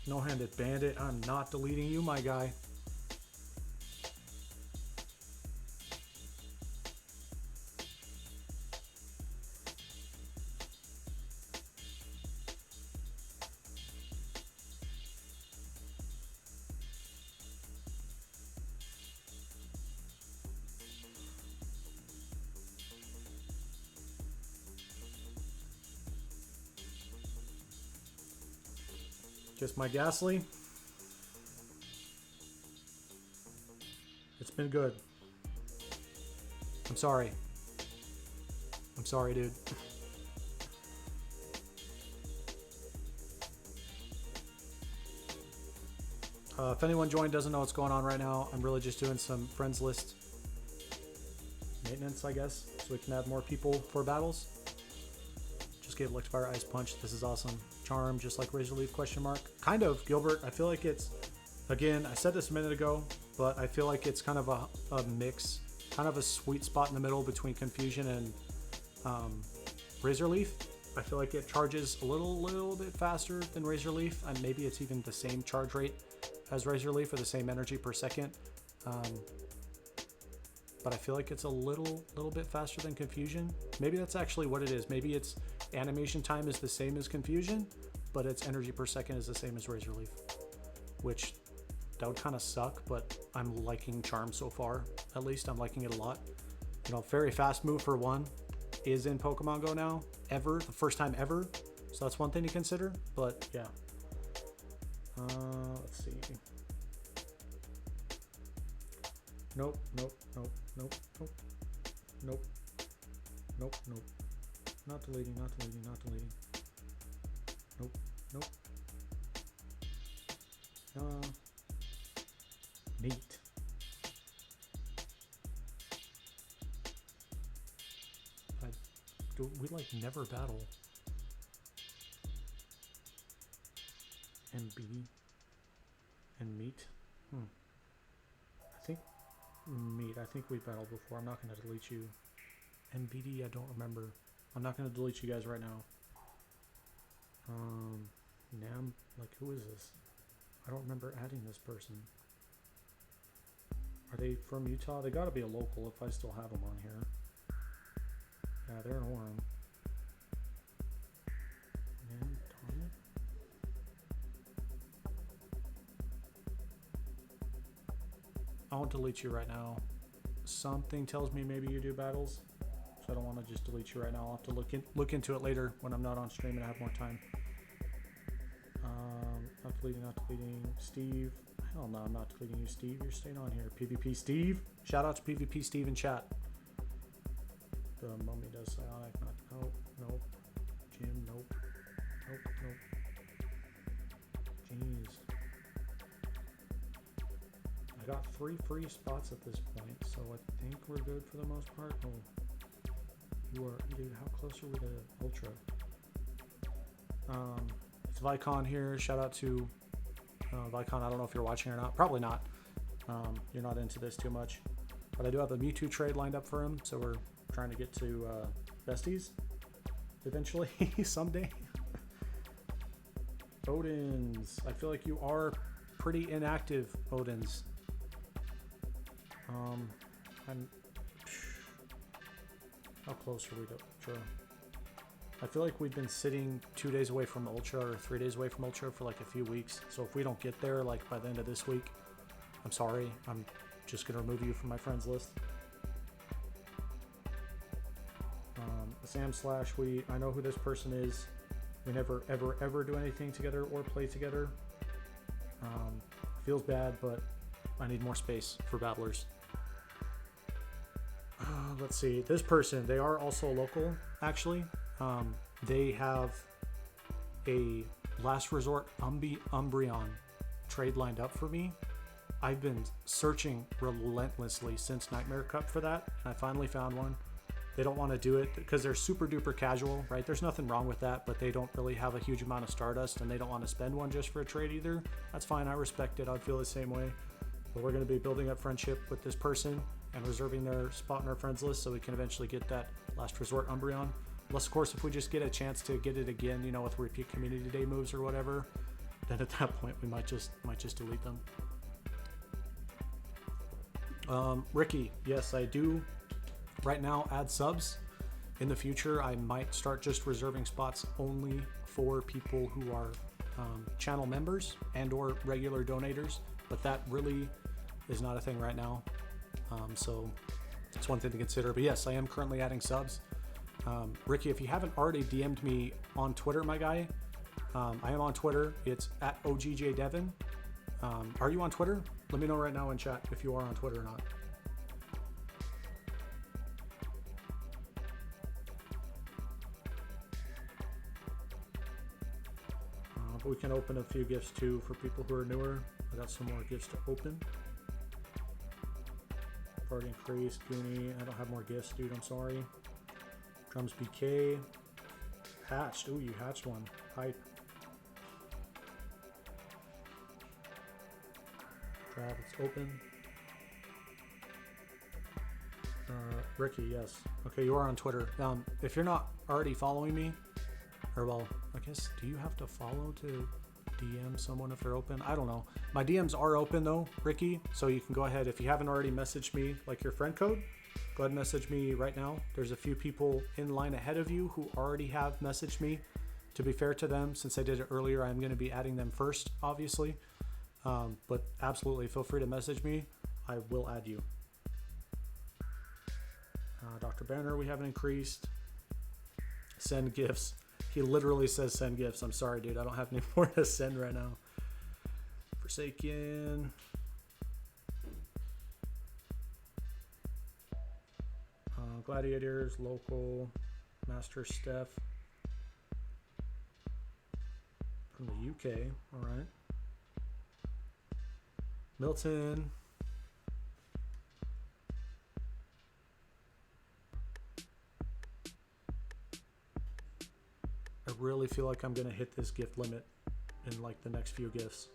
No-handed bandit, I'm not deleting you, my guy. Just my Ghastly. It's been good. I'm sorry. I'm sorry, dude. If anyone joined doesn't know what's going on right now, I'm really just doing some friends list maintenance, I guess, so we can add more people for battles. Just gave Electivire Ice Punch. This is awesome. Charm, just like Razor Leaf, question mark. Kind of, Gilbert. I feel like it's, again, I said this a minute ago, but I feel like it's kind of a mix, kind of a sweet spot in the middle between Confusion and Razor Leaf. I feel like it charges a little bit faster than Razor Leaf, and maybe it's even the same charge rate as Razor Leaf or the same energy per second. But I feel like it's a little bit faster than Confusion. Maybe that's actually what it is. Maybe its animation time is the same as Confusion, but its energy per second is the same as Razor Leaf, which that would kind of suck, but I'm liking Charm so far. At least I'm liking it a lot. You know, very fast move for one is in Pokemon Go now, the first time ever. So that's one thing to consider, but yeah. Let's see. Nope. Not deleting. Nope. Neat. We like never battle. MB and Meat. I think we battled before. I'm not going to delete you. MBD, I don't remember. I'm not going to delete you guys right now. Nam, like, who is this? I don't remember adding this person. Are they from Utah? They got to be a local if I still have them on here. Yeah, they're in Orem. Nam, Tommy? I won't delete you right now. Something tells me maybe you do battles, so I don't want to just delete you right now. I'll have to look into it later when I'm not on stream and I have more time. Not deleting Steve. Hell no, I'm not deleting you, Steve. You're staying on here. PvP Steve. Shout out to PvP Steve in chat. The mummy does psionic. Nope. Jim, nope. Jeez. I got 3 free spots at this point, so I think we're good for the most part. Oh, you are, dude. How close are we to Ultra? It's Vicon here. Shout out to Vicon. I don't know if you're watching or not. Probably not. You're not into this too much, but I do have a Mewtwo trade lined up for him, so we're trying to get to besties eventually someday. Odins. I feel like you are pretty inactive, Odins. How close are we to Ultra? I feel like we've been sitting 2 days away from Ultra or 3 days away from Ultra for like a few weeks. So if we don't get there like by the end of this week, I'm sorry. I'm just gonna remove you from my friends list. Sam slash we. I know who this person is. We never ever do anything together or play together. Feels bad, but I need more space for battlers. Let's see. This person, they are also local, actually. They have a Last Resort Umbreon trade lined up for me. I've been searching relentlessly since Nightmare Cup for that, and I finally found one. They don't want to do it because they're super duper casual, right? There's nothing wrong with that, but they don't really have a huge amount of Stardust, and they don't want to spend one just for a trade either. That's fine. I respect it. I'd feel the same way. But we're going to be building up friendship with this person and reserving their spot in our friends list so we can eventually get that Last Resort Umbreon. Unless, of course, if we just get a chance to get it again, you know, with repeat community day moves or whatever, then at that point we might just delete them. Ricky, yes, I do right now add subs. In the future, I might start just reserving spots only for people who are channel members and or regular donators, but that really is not a thing right now. So it's one thing to consider. But yes, I am currently adding subs. Ricky, if you haven't already DM'd me on Twitter, my guy, I am on Twitter. It's at OGJDevin. Are you on Twitter? Let me know right now in chat if you are on Twitter or not. But we can open a few gifts too for people who are newer. I got some more gifts to open. I've already increased. Goonie. I don't have more gifts, dude. I'm sorry. Drums BK. Hatched. Ooh, you hatched one. Hype. Grab. It's open. Ricky, yes. Okay, you are on Twitter. If you're not already following me, or well, I guess, do you have to follow to DM someone if they're open? I don't know. My DMs are open though, Ricky, so you can go ahead. If you haven't already messaged me, like your friend code, go ahead and message me right now. There's a few people in line ahead of you who already have messaged me. To be fair to them, since I did it earlier, I'm going to be adding them first, obviously. But absolutely, feel free to message me. I will add you. Dr. Banner, we haven't increased. Send gifts. He literally says send gifts. I'm sorry, dude. I don't have any more to send right now. Forsaken. Gladiators, local. Master Steph. From the UK. All right. Milton. I really feel like I'm going to hit this gift limit in like the next few gifts.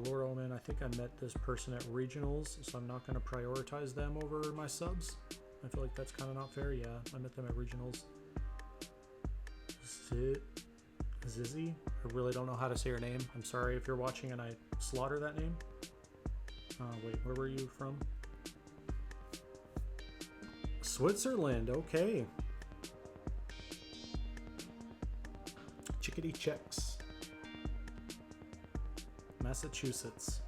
Lord Omen, I think I met this person at regionals, so I'm not going to prioritize them over my subs. I feel like that's kind of not fair. Yeah, I met them at regionals. Zizzy? I really don't know how to say her name. I'm sorry if you're watching and I slaughter that name. Wait, where were you from? Switzerland, okay. Chickadee checks. Massachusetts.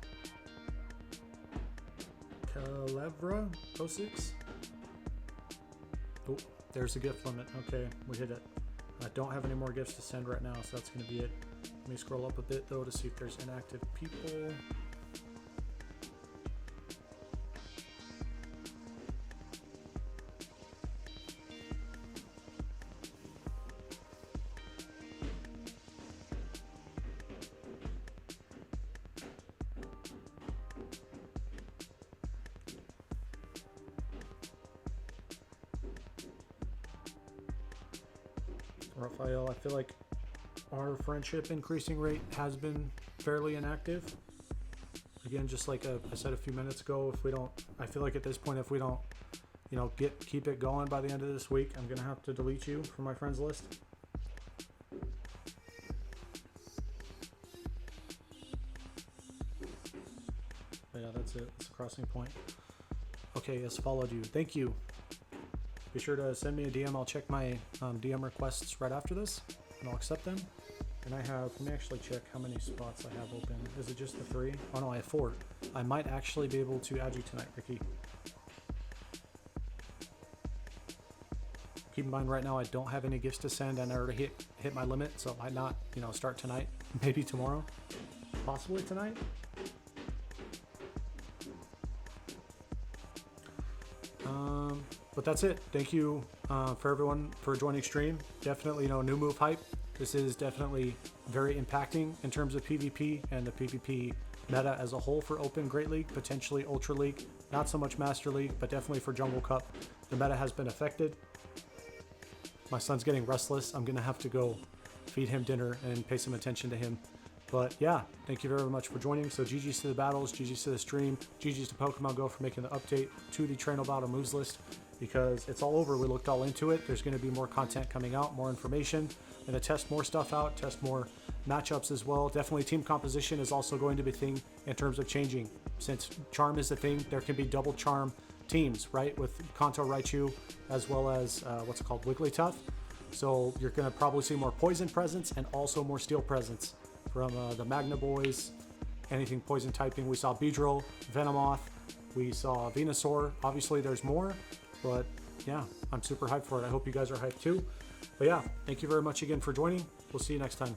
Calevra 06. Oh, there's a gift limit. Okay, we hit it. I don't have any more gifts to send right now, so that's going to be it. Let me scroll up a bit though to see if there's inactive people. Raphael, I feel like our friendship increasing rate has been fairly inactive. Again, just like I said a few minutes ago, if we don't, I feel like at this point, if we don't, you know, keep it going by the end of this week, I'm gonna have to delete you from my friends list. But yeah, that's it. It's a crossing point. Okay, yes, followed you. Thank you. be sure to send me a DM. I'll check my DM requests right after this, and I'll accept them. And I have, let me actually check how many spots I have open. Is it just the 3? Oh no, I have 4. I might actually be able to add you tonight, Ricky. Keep in mind right now I don't have any gifts to send, and I already hit my limit, so it might not, start tonight. Maybe tomorrow. Possibly tonight. But that's it. Thank you for everyone for joining stream. Definitely, new move hype. This is definitely very impacting in terms of PvP and the PvP meta as a whole for Open Great League, potentially Ultra League, not so much Master League, but definitely for Jungle Cup. The meta has been affected. My son's getting restless. I'm going to have to go feed him dinner and pay some attention to him. But yeah, thank you very much for joining. So GG's to the battles, GG's to the stream, GG's to Pokemon Go for making the update to the Trainer Battle moves list, because it's all over. We looked all into it. There's going to be more content coming out, more information. I'm going to test more stuff out, test more matchups as well. Definitely team composition is also going to be a thing in terms of changing. Since Charm is the thing, there can be double Charm teams, right? With Kanto Raichu as well as what's it called, Wigglytuff. So you're going to probably see more Poison presence and also more Steel presence from the Magna Boys. Anything Poison typing. We saw Beedrill, Venomoth, we saw Venusaur. Obviously there's more, but yeah, I'm super hyped for it. I hope you guys are hyped too. But yeah, thank you very much again for joining. We'll see you next time.